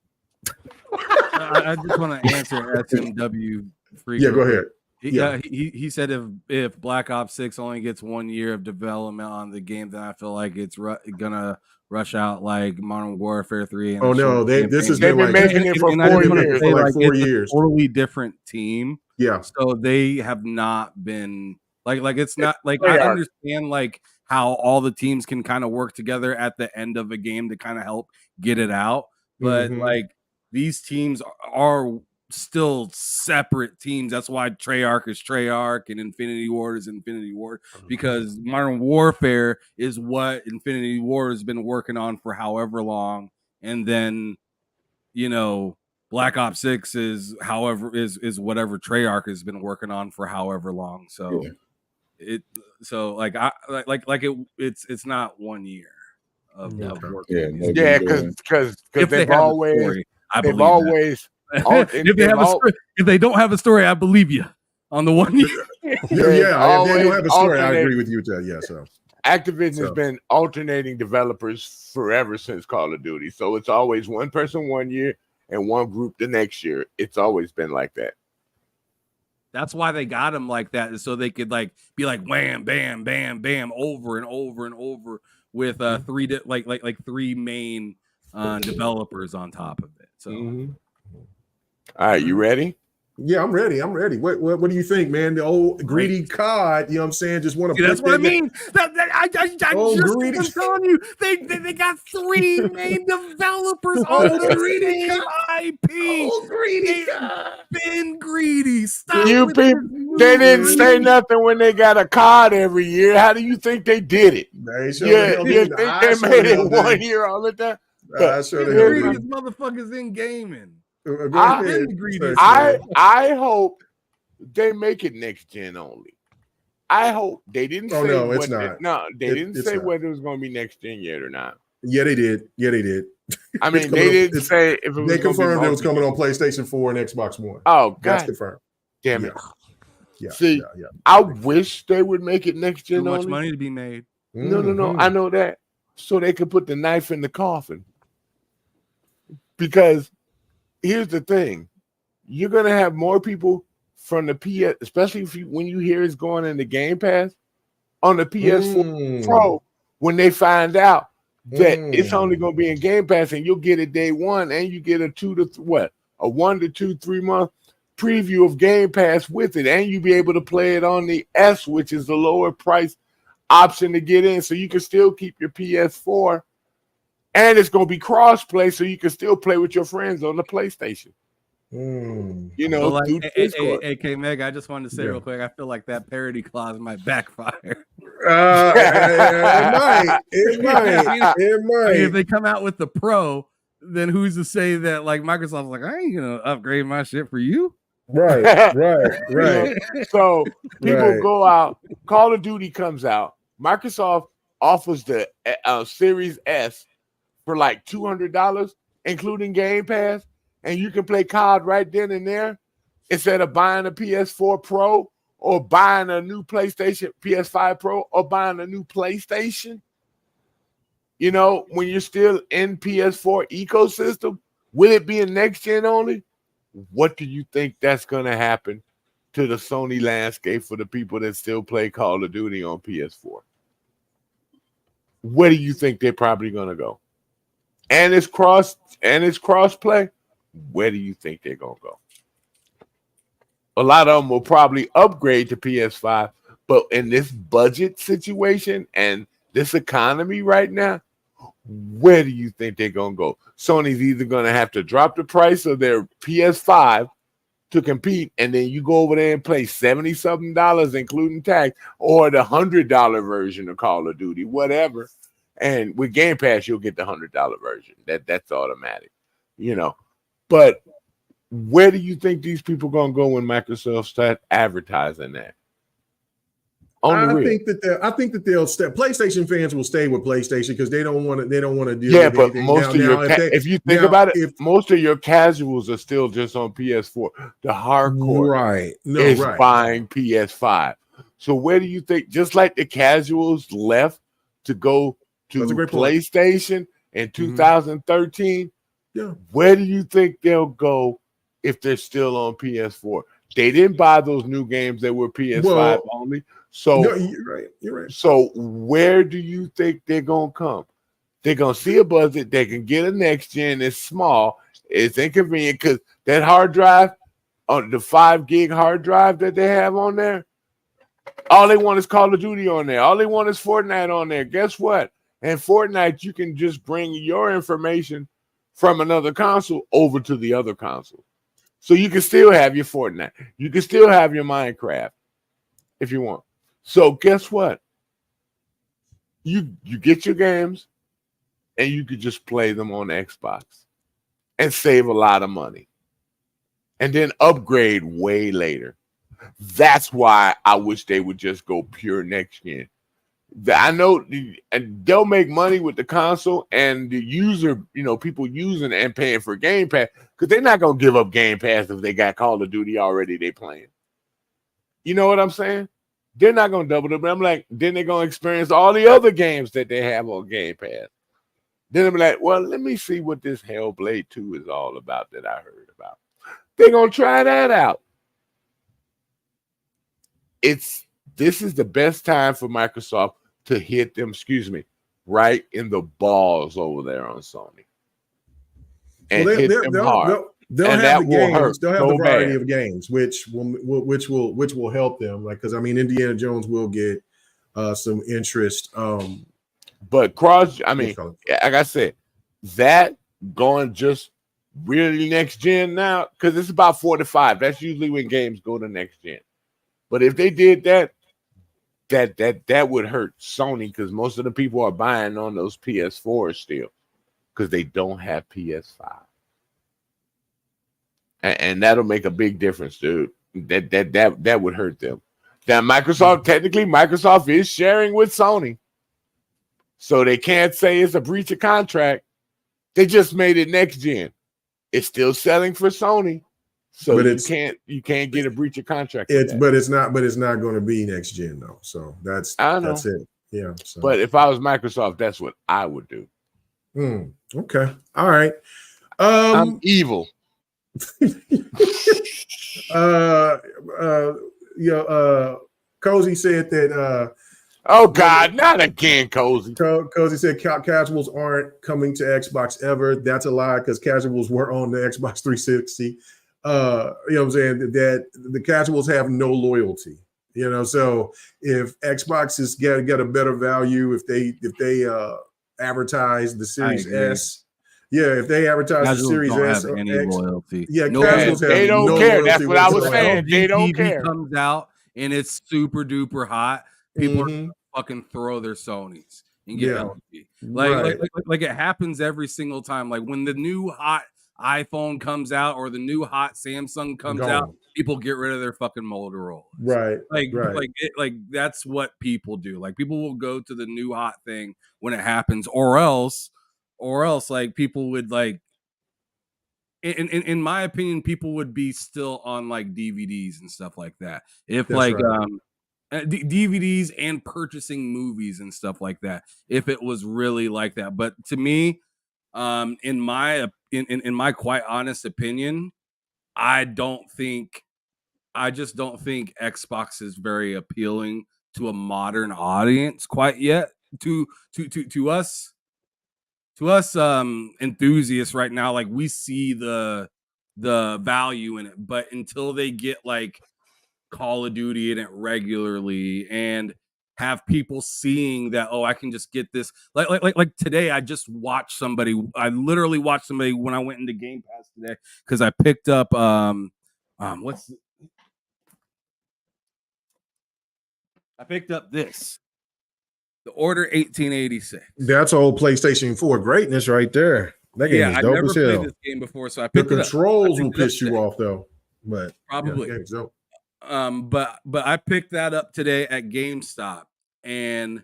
I just want to answer SMW freak. Yeah, go ahead. He said if Black Ops 6 only gets 1 year of development on the game, then I feel like it's gonna rush out like Modern Warfare 3. And oh no, They've been making it for 4 years. For like 4 years. A totally different team. Yeah. So they have not been like it's not like I understand like how all the teams can kind of work together at the end of a game to kind of help get it out, but like these teams are still separate teams. That's why Treyarch is Treyarch and Infinity Ward is Infinity Ward, because Modern Warfare is what Infinity Ward has been working on for however long, and then Black Ops 6 is whatever Treyarch has been working on for however long. So it's not 1 year of work. Because if they've always if they don't have a story, I believe you on the 1 year. If they don't have a story, I agree with you, Ted. Yeah, so Activision has been alternating developers forever since Call of Duty. So it's always one person 1 year and one group the next year. It's always been like that. That's why they got them like that, is so they could like be like wham, bam, bam, bam, over and over and over with three main developers on top of it. So, all right, you ready? Yeah, I'm ready. What do you think, man? The old greedy cod, you know what I'm saying? Just want to. That's what I mean. I'm greedy. telling you, they got three main developers on the greedy IP. Oh, greedy been greedy. Stop. You people, they didn't say nothing when they got a cod every year. How do you think they did it? You think they made it 1 year all the time? Greediest motherfuckers in gaming. I hope they make it next gen only. I hope they didn't say it's not. They didn't say whether it was going to be next gen yet or not. Yeah, they did. I mean, they didn't say if it was. They confirmed it was coming on PlayStation 4 and Xbox One. Oh, God. That's confirmed. Damn it. Yeah. See, I wish they would make it next gen. Too much only. money to be made. No. I know that. So they could put the knife in the coffin. Because here's the thing. You're going to have more people from the PS, especially when you hear it's going into Game Pass, on the PS4 Pro, when they find out that it's only going to be in Game Pass and you'll get it day one and you get a 1 to 2, 3 month preview of Game Pass with it, and you'll be able to play it on the S, which is the lower price option to get in, so you can still keep your PS4, and it's going to be cross-play, so you can still play with your friends on the PlayStation. AK Meg, I just wanted to say real quick, I feel like that parody clause might backfire. It might. If they come out with the Pro, then who's to say that like Microsoft's like, I ain't gonna upgrade my shit for you? Right. So people go out, Call of Duty comes out, Microsoft offers the Series S for like $200, including Game Pass, and you can play COD right then and there instead of buying a PS4 Pro or buying a new PlayStation, PS5 Pro, or buying a new PlayStation. You know, when you're still in PS4 ecosystem, will it be a next gen only? What do you think that's going to happen to the Sony landscape for the people that still play Call of Duty on PS4? Where do you think they're probably going to go? And it's cross play. Where do you think they're going to go? A lot of them will probably upgrade to PS5, but in this budget situation and this economy right now, where do you think they're going to go? Sony's either going to have to drop the price of their PS5 to compete, and then you go over there and play $70-something, including tax, or the $100 version of Call of Duty, whatever. And with Game Pass, you'll get the $100 version. That's automatic, you know. But where do you think these people going to go when Microsoft start advertising that? I think that they'll stay. PlayStation fans will stay with PlayStation because they don't want to deal with anything. Most of if you think about it, most of your casuals are still just on PS4. The hardcore is buying PS5. So where do you think, just like the casuals left to go to PlayStation in 2013, where do you think they'll go if they're still on PS4? They didn't buy those new games that were PS5 only. So you're right. So where do you think they're gonna come? They're gonna see a budget. They can get a next gen. It's small. It's inconvenient because that hard drive, on the 5 gig hard drive that they have on there, all they want is Call of Duty on there. All they want is Fortnite on there. Guess what? And Fortnite, you can just bring your information from another console over to the other console. So you can still have your Fortnite. You can still have your Minecraft if you want. So guess what? You get your games and you could just play them on Xbox and save a lot of money. And then upgrade way later. That's why I wish they would just go pure next gen. I know they'll make money with the console and the user, people using and paying for Game Pass, because they're not going to give up Game Pass if they got Call of Duty already they playing. You know what I'm saying? They're not going to double it, but I'm like, then they're going to experience all the other games that they have on Game Pass. Then I'm like, well, let me see what this Hellblade 2 is all about that I heard about. They're going to try that out. This is the best time for Microsoft to hit them, right in the balls over there on Sony. And hit them hard. They'll have the games. They'll have the variety of games, which will help them. Like, because Indiana Jones will get some interest. But like I said, that going just really next gen now, because it's about 4 to 5. That's usually when games go to next gen. But if they did that would hurt Sony, because most of the people are buying on those PS4s still because they don't have PS5. And that'll make a big difference, dude. That would hurt them. Now, Microsoft is sharing with Sony, so they can't say it's a breach of contract. They just made it next gen. It's still selling for Sony, so you can't get a breach of contract. But it's not going to be next gen though. So that's it. Yeah. So. But if I was Microsoft, that's what I would do. Okay. All right. I'm evil. Cozy said that oh God, not again, Cozy. Cozy said casuals aren't coming to Xbox ever. That's a lie, because casuals were on the Xbox 360. You know what I'm saying? That the casuals have no loyalty. So if Xbox is get a better value, if they advertise the Series S. Yeah, if they advertise the Series S or any X, loyalty. Yeah, they don't care. That's what I was saying. They don't care. Comes out and it's super duper hot. People are gonna fucking throw their Sonys and get LG. Like it happens every single time. Like when the new hot iPhone comes out or the new hot Samsung comes out, people get rid of their fucking Motorola. Right. Like that's what people do. Like people will go to the new hot thing when it happens, or else like people would like, in my opinion, people would be still on like DVDs and stuff like that. If DVDs and purchasing movies and stuff like that, if it was really like that. But to me, in my quite honest opinion, I just don't think Xbox is very appealing to a modern audience quite yet. To us enthusiasts right now, like we see the value in it, but until they get like Call of Duty in it regularly and have people seeing that, I can just get this, like today I literally watched somebody when I went into Game Pass today, because I picked up I picked up this, The Order 1886. That's old PlayStation 4 greatness right there. That game is dope as hell. I've never played this game before, so I picked the controls will piss you off though. But probably. Yeah, dope. But I picked that up today at GameStop, and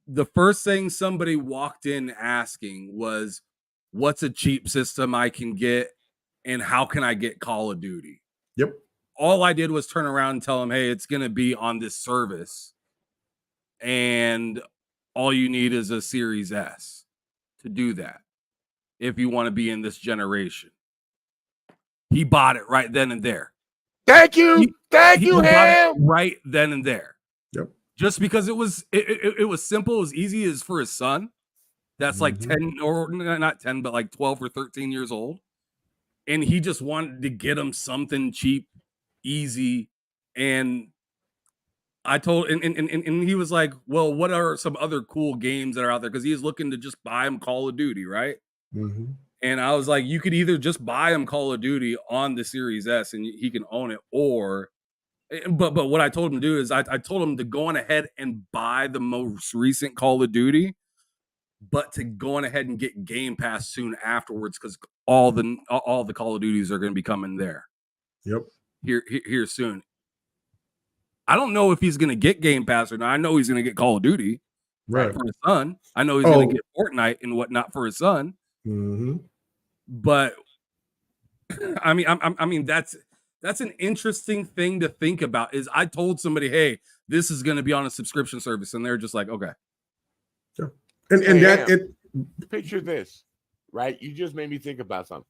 the first thing somebody walked in asking was, what's a cheap system I can get, and how can I get Call of Duty? Yep. All I did was turn around and tell them, hey, it's going to be on this service, and all you need is a Series S to do that if you want to be in this generation. He bought it right then and there. Thank you, Ham. Right then and there. Yep. Just because it was simple, as easy as for his son. That's like 10 or not 10, but like 12 or 13 years old. And he just wanted to get him something cheap, easy. And I told, and he was like, well, what are some other cool games that are out there? Because he's looking to just buy him Call of Duty, right? Mm-hmm. And I was like, you could either just buy him Call of Duty on the Series S and he can own it, or, but what I told him to do is I told him to go on ahead and buy the most recent Call of Duty, but to go on ahead and get Game Pass soon afterwards, because all the Call of Duties are going to be coming there. Yep. Here soon. I don't know if he's going to get Game Pass or not. I know he's going to get Call of Duty right for his son. I know he's going to get Fortnite and whatnot for his son. Mm-hmm. But I mean, that's an interesting thing to think about. Is I told somebody, hey, this is going to be on a subscription service, and they're just like, okay. Sure. And picture this, right? You just made me think about something.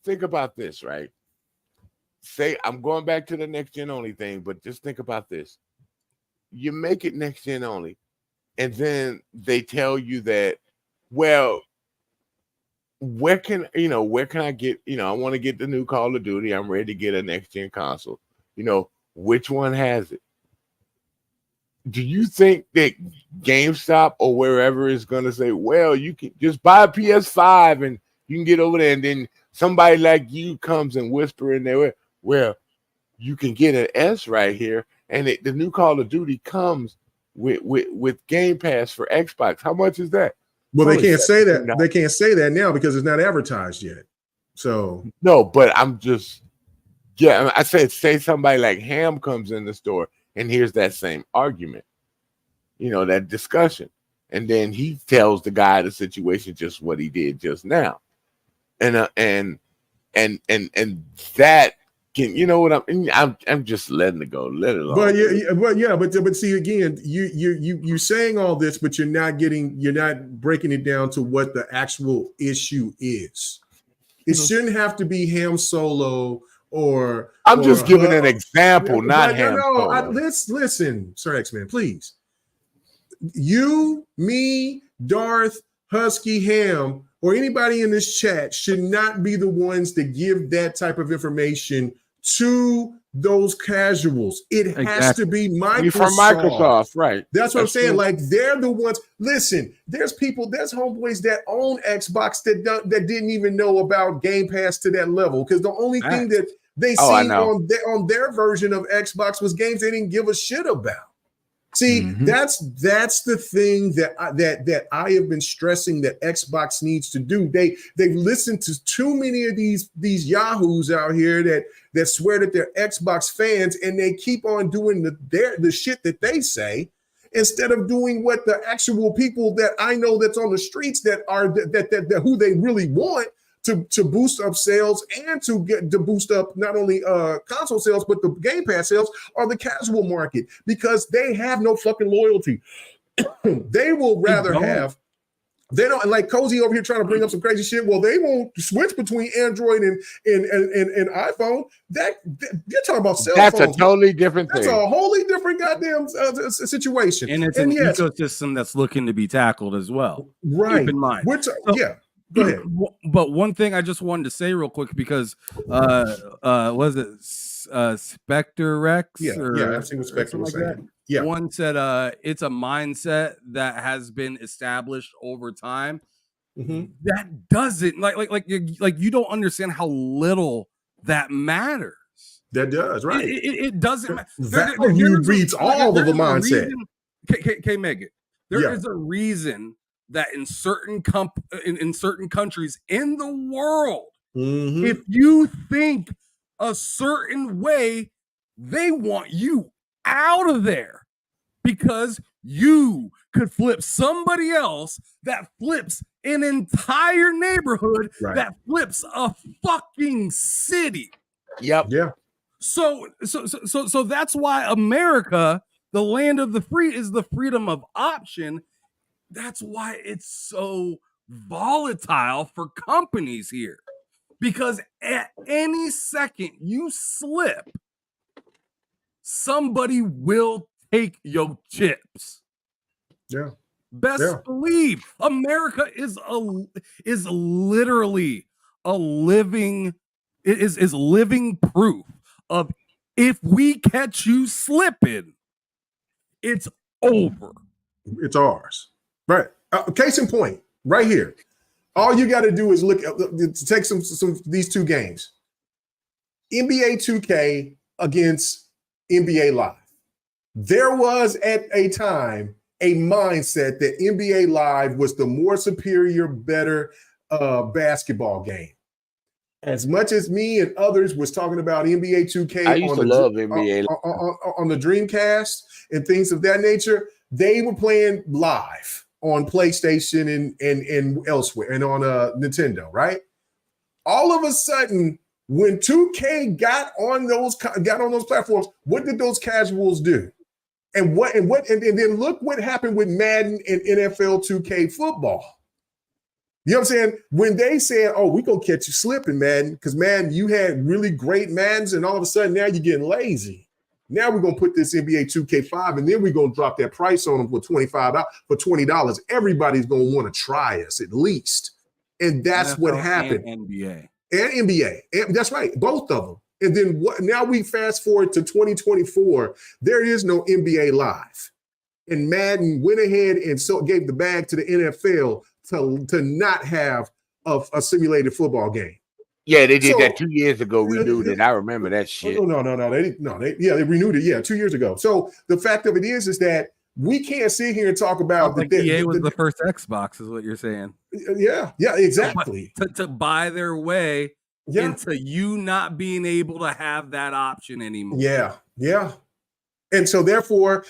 Think about this, right? Say I'm going back to the next gen only thing, but just think about this. You make it next gen only, and then they tell you that, well, where can I get, I want to get the new Call of Duty. I'm ready to get a next gen console. Which one has it? Do you think that GameStop or wherever is going to say, well, you can just buy a PS5 and you can get over there, and then somebody like you comes and whisper in there, well, you can get an S right here, and the new Call of Duty comes with Game Pass for Xbox. How much is that? Well, they can't say that. They can't say that now because it's not advertised yet. So no, but I'm just, I said, say somebody like Ham comes in the store and here's that same argument, that discussion, and then he tells the guy the situation just what he did just now, and that can, I'm just letting it go, let it alone. But see, again, you're saying all this, but you're not breaking it down to what the actual issue is. It shouldn't have to be Ham Solo or. I'm just giving an example, not Ham Solo. Listen, Sir X-Man, please. You, me, Darth, Husky, Ham, or anybody in this chat should not be the ones to give that type of information to those casuals. It has to be Microsoft. From Microsoft, right? That's what I'm saying. True. Like, they're the ones. Listen, there's homeboys that own Xbox that didn't even know about Game Pass to that level, because the only thing that they seen on their version of Xbox was games they didn't give a shit about. See, that's the thing that I have been stressing that Xbox needs to do. They've listened to too many of these yahoos out here that swear that they're Xbox fans, and they keep on doing the shit that they say, instead of doing what the actual people that I know that's on the streets that are that who they really want to boost up sales and to boost up not only console sales but the Game Pass sales are the casual market, because they have no fucking loyalty. They will rather have. They don't, like Cozy over here trying to bring up some crazy shit. Well, they won't switch between Android and iPhone. You're talking about cell phones. That's a totally different thing. That's a wholly different goddamn situation. And it's an ecosystem that's looking to be tackled as well. Right. Keep in mind. Go ahead. But one thing I just wanted to say real quick, because was it Spectre Rex? I think what Spectre was saying. That? Yeah. One said it's a mindset that has been established over time. That doesn't like you don't understand how little that matters. That does, right? It doesn't matter. Value reads all of the mindset. K Megan, there is a reason that in certain countries in the world, if you think a certain way, They want you out of there because you could flip somebody else that flips an entire neighborhood, that flips a fucking city. Yep. Yeah. So that's why America, the land of the free, is the freedom of option. That's why it's so volatile for companies here. Because at any second you slip, somebody will take your chips. Yeah. Best believe America is literally a living living proof of if we catch you slipping, it's over. It's ours. Right. Case in point, right here. All you got to do is look to take some these two games. NBA 2K against NBA Live. There was at a time a mindset that NBA Live was the more superior, better basketball game. As much as me and others was talking about NBA 2K I used to love NBA on the Dreamcast and things of that nature, they were playing live on PlayStation and elsewhere and on Nintendo, right? All of a sudden, when 2K got on those platforms, what did those casuals do? And then look what happened with Madden and NFL 2K football. You know what I'm saying? When they said, "Oh, we gonna catch you slipping, Madden," because Madden, you had really great Maddens, and all of a sudden now you're getting lazy. Now we're gonna put this NBA 2K5, and then we're gonna drop that price on them for $20. Everybody's gonna want to try us at least, and that's NFL what happened. And NBA, and that's right, both of them. And then now we fast forward to 2024. There is no NBA Live, and Madden went ahead and gave the bag to the NFL to not have a simulated football game. Yeah, they did that 2 years ago. Renewed it. I remember that shit. No. They renewed it. Yeah, 2 years ago. So the fact of it is that we can't sit here and talk about like EA was the first Xbox, is what you're saying. Yeah, exactly. To buy their way into you not being able to have that option anymore. Yeah. And so therefore,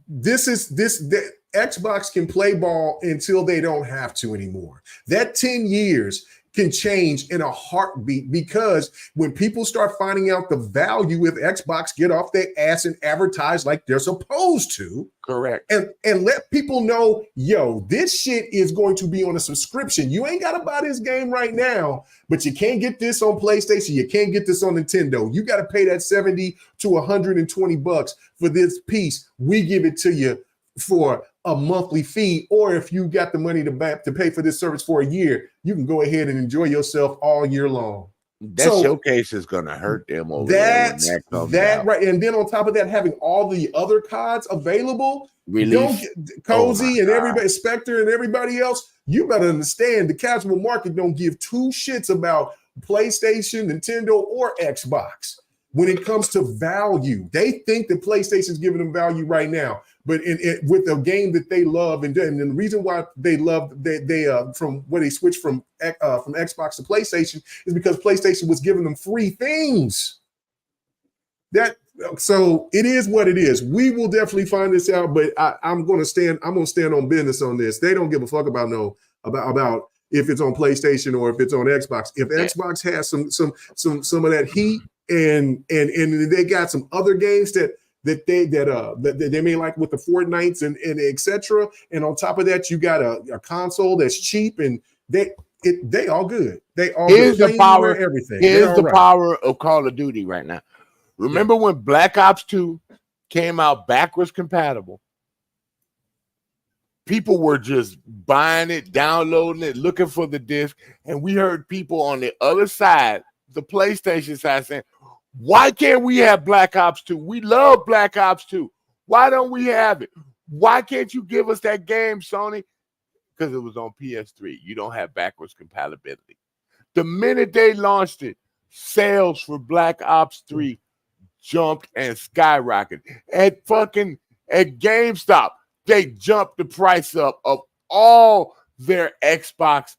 the Xbox can play ball until they don't have to anymore. That 10 years can change in a heartbeat, because when people start finding out the value, if Xbox get off their ass and advertise like they're supposed to, correct, and let people know, yo, this shit is going to be on a subscription. You ain't got to buy this game right now, but you can't get this on PlayStation. You can't get this on Nintendo. You got to pay that $70 to $120 for this piece. We give it to you for a monthly fee, or if you got the money to pay for this service for a year, you can go ahead and enjoy yourself all year long. That showcase is going to hurt them over there. Right. And then on top of that, having all the other CODs available, Cozy and everybody, Spectre and everybody else, you better understand the casual market don't give two shits about PlayStation, Nintendo, or Xbox. When it comes to value, they think that PlayStation's giving them value right now, but with a game that they love, and the reason why they love from where they switched from Xbox to PlayStation is because PlayStation was giving them free things. So it is what it is. We will definitely find this out, but I'm gonna stand on business on this. They don't give a fuck about if it's on PlayStation or if it's on Xbox. If Xbox has some of that heat, and they got some other games that they may like with the Fortnites and etc. And on top of that, you got a console that's cheap, and they all good. They all here's the power. Everything. Here's the power of Call of Duty right now. Remember when Black Ops 2 came out backwards compatible? People were just buying it, downloading it, looking for the disc, and we heard people on the other side, the PlayStation side, saying, "Why can't we have Black Ops 2? We love Black Ops 2. Why don't we have it? Why can't you give us that game, Sony?" Because it was on PS3. You don't have backwards compatibility. The minute they launched it, sales for Black Ops 3 jumped and skyrocketed. At GameStop, they jumped the price up of all their Xbox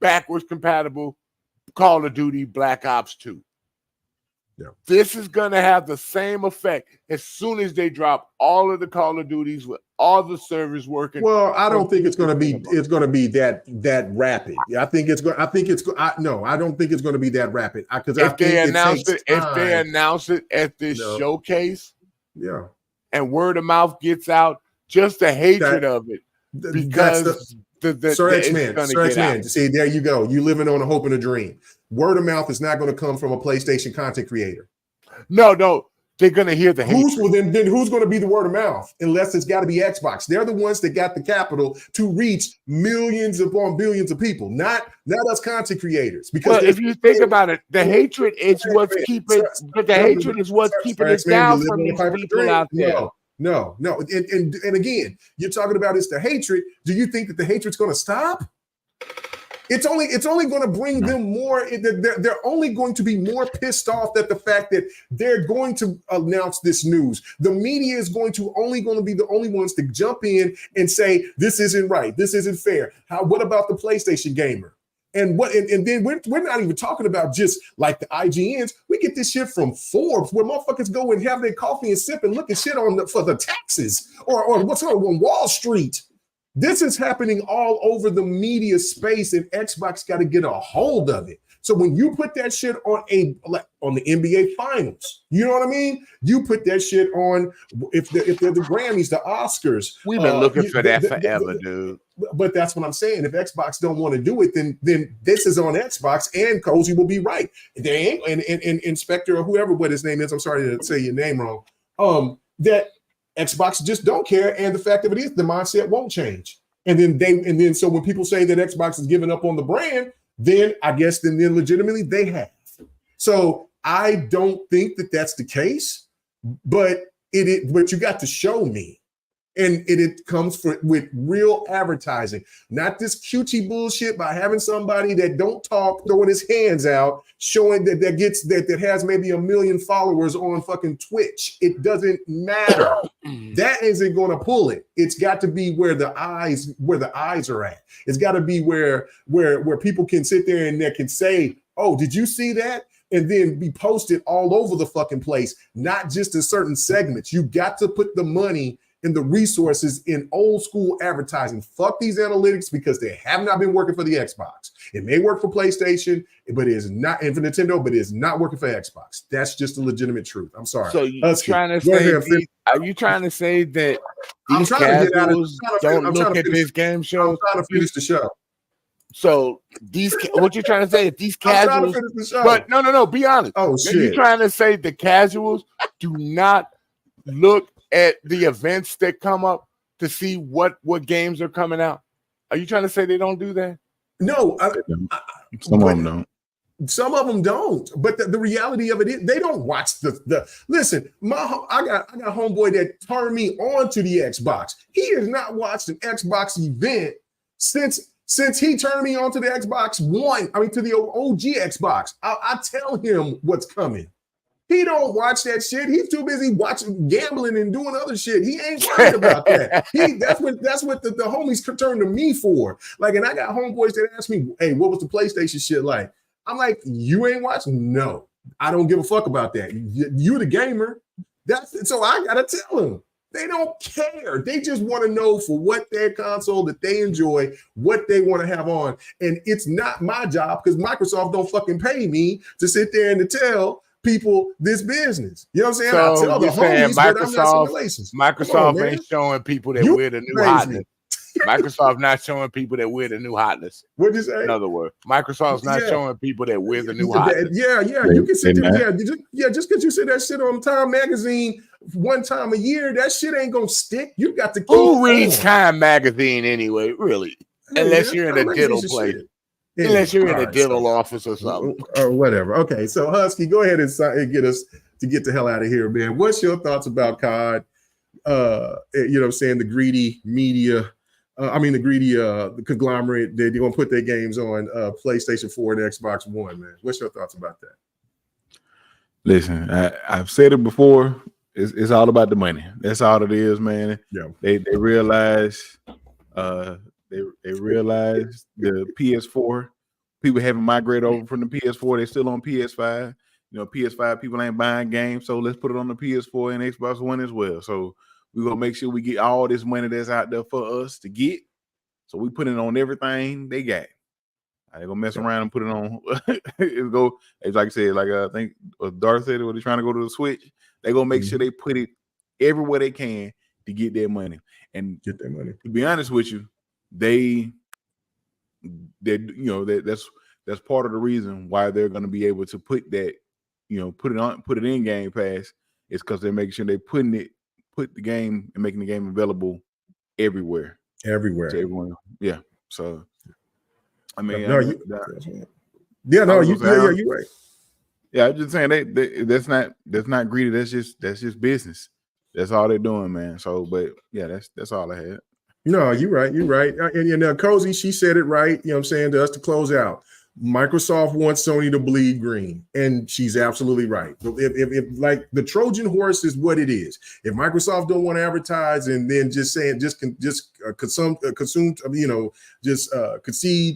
backwards compatible Call of Duty Black Ops 2. This is going to have the same effect as soon as they drop all of the Call of Duties with all the servers working. Well, I don't think it's going to be that rapid. I think it's going. I don't think it's going to be that rapid because if they announce it at this showcase, and word of mouth gets out, just the hatred of it because Sir X-Man. See, there you go. You living on a hope and a dream. Word of mouth is not going to come from a PlayStation content creator. No, they're going to hear the hate. Then who's going to be the word of mouth? Unless it's got to be Xbox. They're the ones that got the capital to reach millions upon billions of people, not us content creators. Because if you think about it, the hatred is what's keeping. The hatred is what's keeping it down from these people out there. No. And again, you're talking about it's the hatred. Do you think that the hatred's going to stop? It's only going to bring them more. They're only going to be more pissed off at the fact that they're going to announce this news. The media is only going to be the only ones to jump in and say this isn't right, this isn't fair. What about the PlayStation gamer? And then we're not even talking about just like the IGNs. We get this shit from Forbes, where motherfuckers go and have their coffee and sip and look at shit for the taxes or what's on Wall Street. This is happening all over the media space, and Xbox got to get a hold of it. So when you put that shit on the NBA Finals, you know what I mean? You put that shit on if they're the Grammys, the Oscars. We've been looking for that forever, dude. But that's what I'm saying. If Xbox don't want to do it, then this is on Xbox, and Cozy will be right. They ain't and Inspector or whoever what his name is. I'm sorry to say your name wrong. That Xbox just don't care, and the fact of it is the mindset won't change. And then so when people say that Xbox is giving up on the brand, then I guess then legitimately they have. So I don't think that that's the case, but you got to show me. And it comes with real advertising, not this cutesy bullshit by having somebody that don't talk, throwing his hands out, showing that has maybe 1 million followers on fucking Twitch. It doesn't matter. That isn't going to pull it. It's got to be where the eyes are at. It's got to be where people can sit there and they can say, "Oh, did you see that?" And then be posted all over the fucking place, not just in certain segments. You got to put the money and the resources in old school advertising. Fuck these analytics because they have not been working for the Xbox. It may work for PlayStation, but it is not, and for Nintendo, but it is not working for Xbox. That's just a legitimate truth. I'm sorry. So are you trying to say that these casuals don't look at this game show? I'm trying to finish the show. So what you're trying to say is these casuals, but no, be honest. Oh shit! You're trying to say the casuals do not look at the events that come up to see what games are coming out? Are you trying to say they don't do that? No, some of them don't. Some of them don't. But the reality of it is they don't watch the. Listen, I got homeboy that turned me on to the Xbox. He has not watched an Xbox event since he turned me on to the Xbox One. I mean, to the OG Xbox. I tell him what's coming. He don't watch that shit. He's too busy watching gambling and doing other shit. He ain't worried about that. That's what the homies turn to me for. Like, and I got homeboys that ask me, "Hey, what was the PlayStation shit like?" I'm like, "You ain't watching? No, I don't give a fuck about that. You the gamer." So I gotta tell them. They don't care. They just want to know for what their console that they enjoy, what they want to have on. And it's not my job because Microsoft don't fucking pay me to sit there and to tell people this business. You know what I'm saying? So I tell the homies, but I'm not simulations. Microsoft ain't showing people that we're the new hotness. Microsoft not showing people that we're the new hotness. What'd you say? In other words, Microsoft's not showing people that we're the new hotness. Yeah. You can sit there. Just because you say that shit on Time Magazine one time a year, that shit ain't gonna stick. You got to keep. Who reads Time Magazine anyway? Really? Unless you're in a diddle place. Unless you're in a diddle office or something. Or whatever. Okay, so Husky, go ahead and get us to get the hell out of here, man. What's your thoughts about COD? You know what I'm saying? The greedy media, the conglomerate, they're going to put their games on PlayStation 4 and Xbox One, man. What's your thoughts about that? Listen, I've said it before. It's all about the money. That's all it is, man. Yeah. They realize they realize the PS4 people haven't migrated over from the PS4. They're still on PS5. PS5 people ain't buying games, so let's put it on the PS4 and Xbox One as well. So we're gonna make sure we get all this money that's out there for us to get. So we put it on everything they got. They're gonna mess around and put it on. It's like I said, like I think Darth said, when they're trying to go to the Switch, they're gonna make sure they put it everywhere they can to get their money. And get their money. To be honest with you, that's part of the reason why they're gonna be able to put that, put it in Game Pass, is because they're making sure they put the game and making the game available everywhere. To everyone. Yeah. So I mean, you're right. Yeah, I'm just saying that's not greedy. That's just business. That's all they're doing, man. So, but yeah, that's all I had. No, you're right. And Cozy, she said it right. You know what I'm saying, to us to close out. Microsoft wants Sony to bleed green, and she's absolutely right. If like the Trojan horse is what it is. If Microsoft don't want to advertise and then just saying concede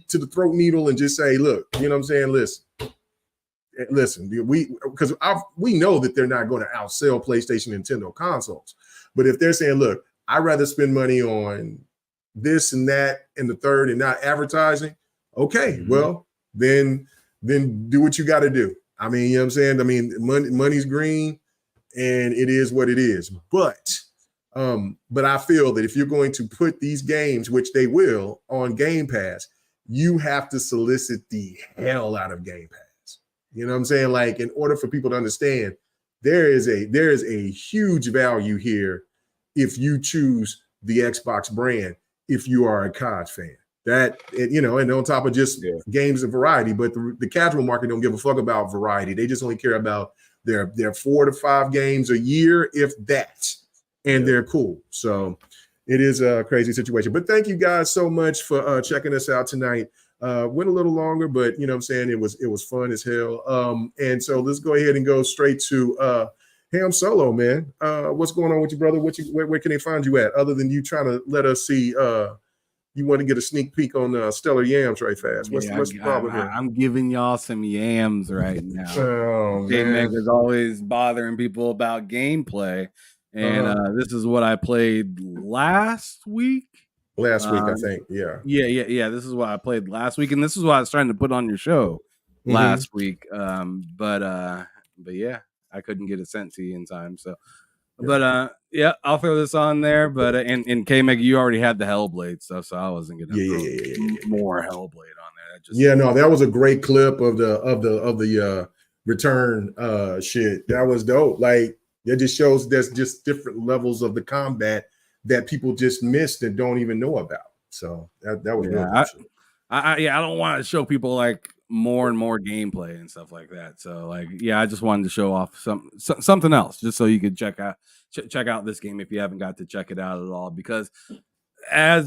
to the throat needle and just say, look, you know what I'm saying, listen, we know that they're not going to outsell PlayStation, Nintendo consoles, but if they're saying, look, I'd rather spend money on this and that and the third and not advertising, okay, well. Then do what you got to do. I mean, you know what I'm saying? I mean, money's green and it is what it is. But I feel that if you're going to put these games, which they will, on Game Pass, you have to solicit the hell out of Game Pass. You know what I'm saying? Like, in order for people to understand, there is a huge value here if you choose the Xbox brand, if you are a COD fan. That, and on top of just games of variety, but the casual market don't give a fuck about variety. They just only care about their 4 to 5 games a year, if that, and they're cool. So it is a crazy situation. But thank you guys so much for checking us out tonight. Went a little longer, but you know what I'm saying, it was fun as hell. And so let's go ahead and go straight to Ham Solo, man. What's going on with you, brother? Where can they find you at, other than you trying to let us see? You want to get a sneak peek on Stellar Yams right fast. What's the problem here? I'm giving y'all some yams right now. Oh, man. Is always bothering people about gameplay. And this is what I played last week. I think. Yeah. This is what I played last week. And this is what I was trying to put on your show last week. But yeah, I couldn't get it sent to you in time. So. But I'll throw this on there. But and K-Meg, you already had the Hellblade stuff, so I wasn't gonna throw more Hellblade on there. That was a great clip of the return shit. That was dope. Like, it just shows there's just different levels of the combat that people just missed and don't even know about. So that was really cool. I don't want to show people like more and more gameplay and stuff like that. So I just wanted to show off something else, just so you could check out this game if you haven't got to check it out at all. Because as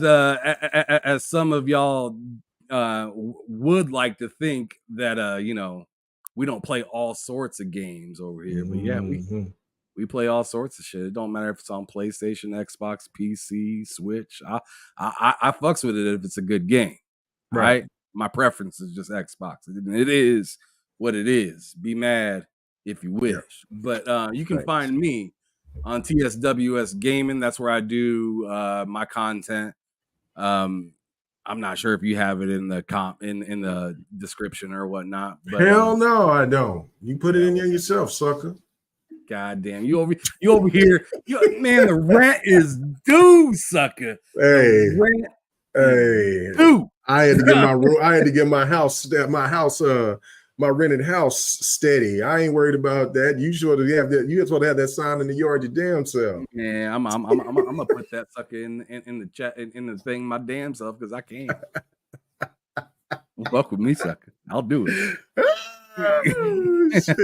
some of y'all would like to think that we don't play all sorts of games over here, but we play all sorts of shit. It don't matter if it's on PlayStation, Xbox, PC, Switch. I fucks with it if it's a good game, right? My preference is just Xbox. It is what it is. Be mad if you wish. But you can find me on TSWS Gaming. That's where I do my content. I'm not sure if you have it in the in the description or whatnot. But, hell no, I don't. You put it in there yourself, sucker. God damn, you over here, man. The rent is due, sucker. Hey, due. I had to get my room. I had to get my rented house steady. I ain't worried about that. You supposed to have that. You supposed to have that sign in the yard your damn self. Yeah, I'm gonna put that sucker in the chat in the thing my damn self, because I can't. Fuck with me, sucker. I'll do it. Oh, shit.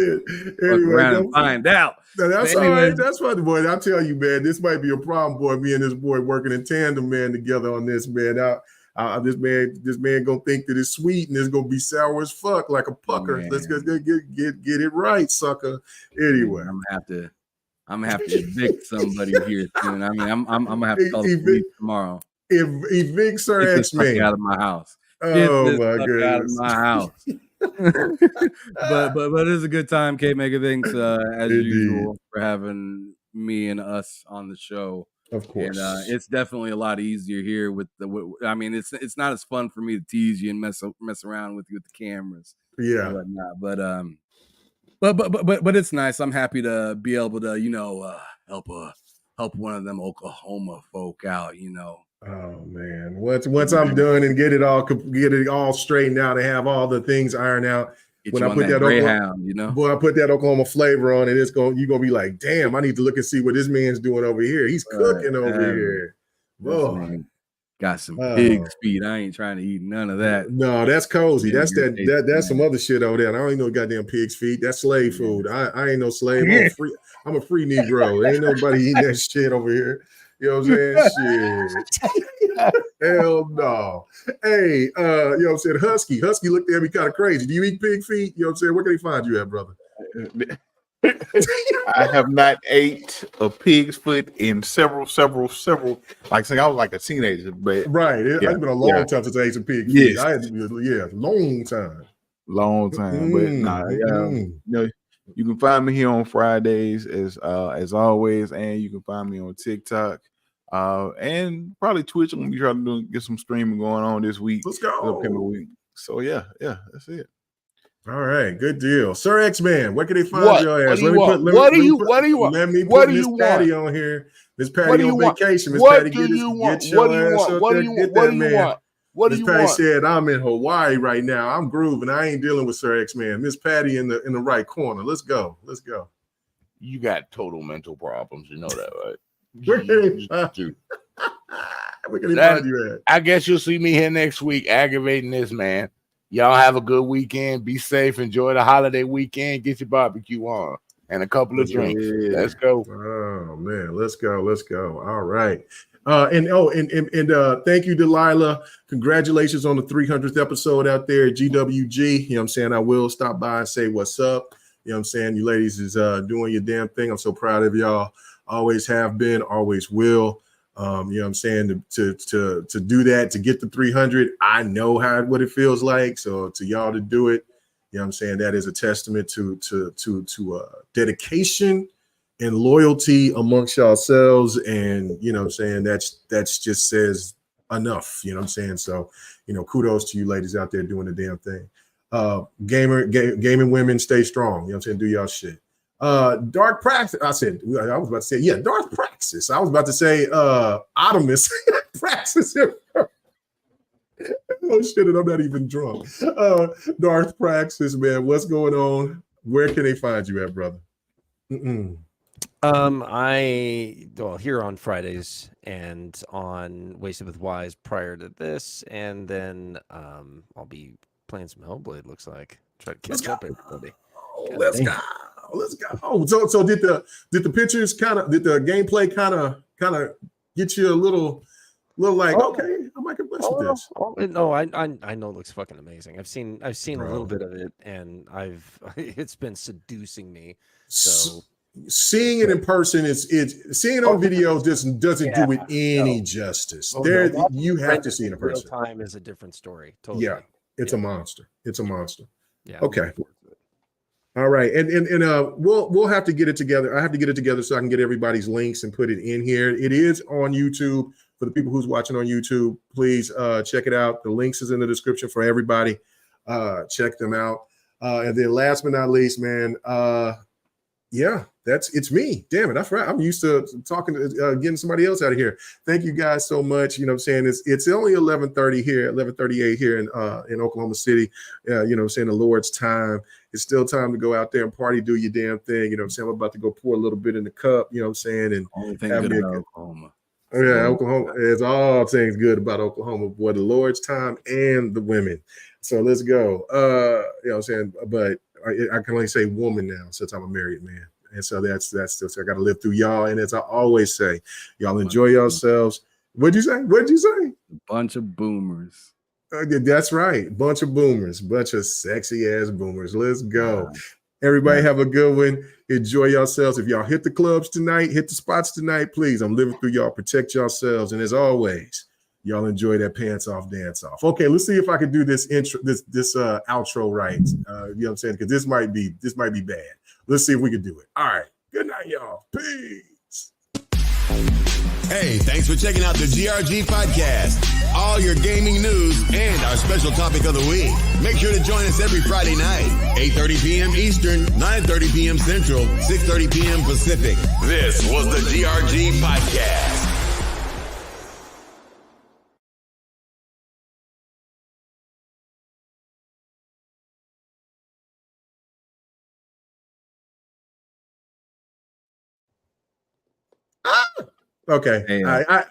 Anyway, around and find out. That's all right. That's fine, boy. I'll tell you, man. This might be a problem, boy. Me and this boy working in tandem, man, together on this, man. This man gonna think that it's sweet and it's gonna be sour as fuck, like a pucker. Man. Let's get it right, sucker. Anyway, I'm gonna have to evict somebody here soon. I mean, I'm gonna have to call the police tomorrow. Evict Sir X-Man out of my house. Oh my goodness! Out of my house. but it's a good time. K Mega, thanks as Indeed. usual for having me and us on the show. Of course, and it's definitely a lot easier here with the. I mean, it's not as fun for me to tease you and mess around with you with the cameras, yeah, and whatnot. But it's nice. I'm happy to be able to help one of them Oklahoma folk out. Oh man, once I'm done and get it all straightened out and have all the things ironed out. When I put that Greyhound, boy, I put that Oklahoma flavor on it. You're gonna be like, damn, I need to look and see what this man's doing over here. He's cooking over here. Whoa. Got some pig's feet. I ain't trying to eat none of that. No, that's cozy. That's some other shit over there. And I don't even know goddamn pig's feet. That's slave food. I ain't no slave. I'm a free Negro. Ain't nobody eating that shit over here. You know what I'm saying? Shit. Hell no. Hey, you know what I'm saying? Husky looked at me kind of crazy. Do you eat pig feet? You know what I'm saying? Where can he find you at, brother? I have not ate a pig's foot in several. Like I say, I was like a teenager, but right. It's been a long time since I ate some pig feet. I had to be long time. But nah, you know, you can find me here on Fridays as always, and you can find me on TikTok. And probably Twitch. I'm gonna be trying to get some streaming going on this week. Let's go. Upcoming week. So yeah, that's it. All right, good deal. Sir X-Man, where can they find your ass? What do you want? Let me put Miss Patty on here. Miss Patty on vacation. Miss Patty, get your ass up there. Get that man. Miss Patty said, I'm in Hawaii right now. I'm grooving. I ain't dealing with Sir X-Man. Miss Patty in the right corner. Let's go. You got total mental problems. You know that, right? Where can they find you at? I guess you'll see me here next week aggravating this man. Y'all have a good weekend. Be safe. Enjoy the holiday weekend. Get your barbecue on and a couple of drinks. Let's go. Oh man, let's go. All right. And thank you, Delilah. Congratulations on the 300th episode out there at GWG. You know what I'm saying? I will stop by and say what's up. You know what I'm saying? You ladies is doing your damn thing. I'm so proud of y'all. Always have been, always will. You know what I'm saying? To do that, to get the 300, I know what it feels like. So to y'all to do it, you know what I'm saying? That is a testament to dedication and loyalty amongst yourselves. And, you know what I'm saying? That's just says enough, you know what I'm saying? So, you know, kudos to you ladies out there doing the damn thing. Gaming women, stay strong. You know what I'm saying? Do y'all shit. Dark Praxis. I was about to say, yeah, Dark Praxis. I was about to say Optimus Praxis. Oh shit, and I'm not even drunk. Dark Praxis, man. What's going on? Where can they find you at, brother? Here on Fridays and on Wasted with Wise prior to this, and then I'll be playing some Hellblade. Looks like try to catch up everybody. Let's go. Oh, so did the pictures did the gameplay kind of get you a little like, okay, I might get blessed with this. No, I know it looks fucking amazing. I've seen a little bit of it, and it's been seducing me. So seeing it in person seeing it on videos just doesn't do it any justice. You have to see it in person. Real time is a different story. Totally. Yeah, it's a monster. Yeah. Okay. All right, and we'll have to get it together. I have to get it together so I can get everybody's links and put it in here. It is on YouTube for the people who's watching on YouTube. Please check it out. The links is in the description for everybody. Check them out. And then last but not least, man, it's me. Damn it, I forgot. I'm used to talking to getting somebody else out of here. Thank you guys so much. You know what I'm saying? It's only 11:30 here, 11:38 here in Oklahoma City. You know what I'm saying? The Lord's time. It's still time to go out there and party, do your damn thing. You know what I'm saying? I'm about to go pour a little bit in the cup, you know what I'm saying? And only thing good about Oklahoma. Oh, yeah, Oklahoma. It's all things good about Oklahoma. Boy, the Lord's time and the women. So let's go. You know what I'm saying? But I can only say woman now since I'm a married man. And so that's still, so I got to live through y'all. And as I always say, y'all enjoy yourselves. What'd you say? A bunch of boomers. That's right. Bunch of boomers. Bunch of sexy ass boomers. Let's go. Everybody have a good one. Enjoy yourselves. If y'all hit the clubs tonight, hit the spots tonight, please. I'm living through y'all. Protect yourselves. And as always, Y'all enjoy that pants off dance off. Okay, let's see if I can do this intro, this outro right. You know what I'm saying? Because this might be bad. Let's see if we can do it. All right. Good night, y'all. Peace. Hey, thanks for checking out the GRG podcast. All your gaming news and our special topic of the week. Make sure to join us every Friday night, 8:30 p.m. Eastern, 9:30 p.m. Central, 6:30 p.m. Pacific. This was the GRG podcast. Okay. Hey, I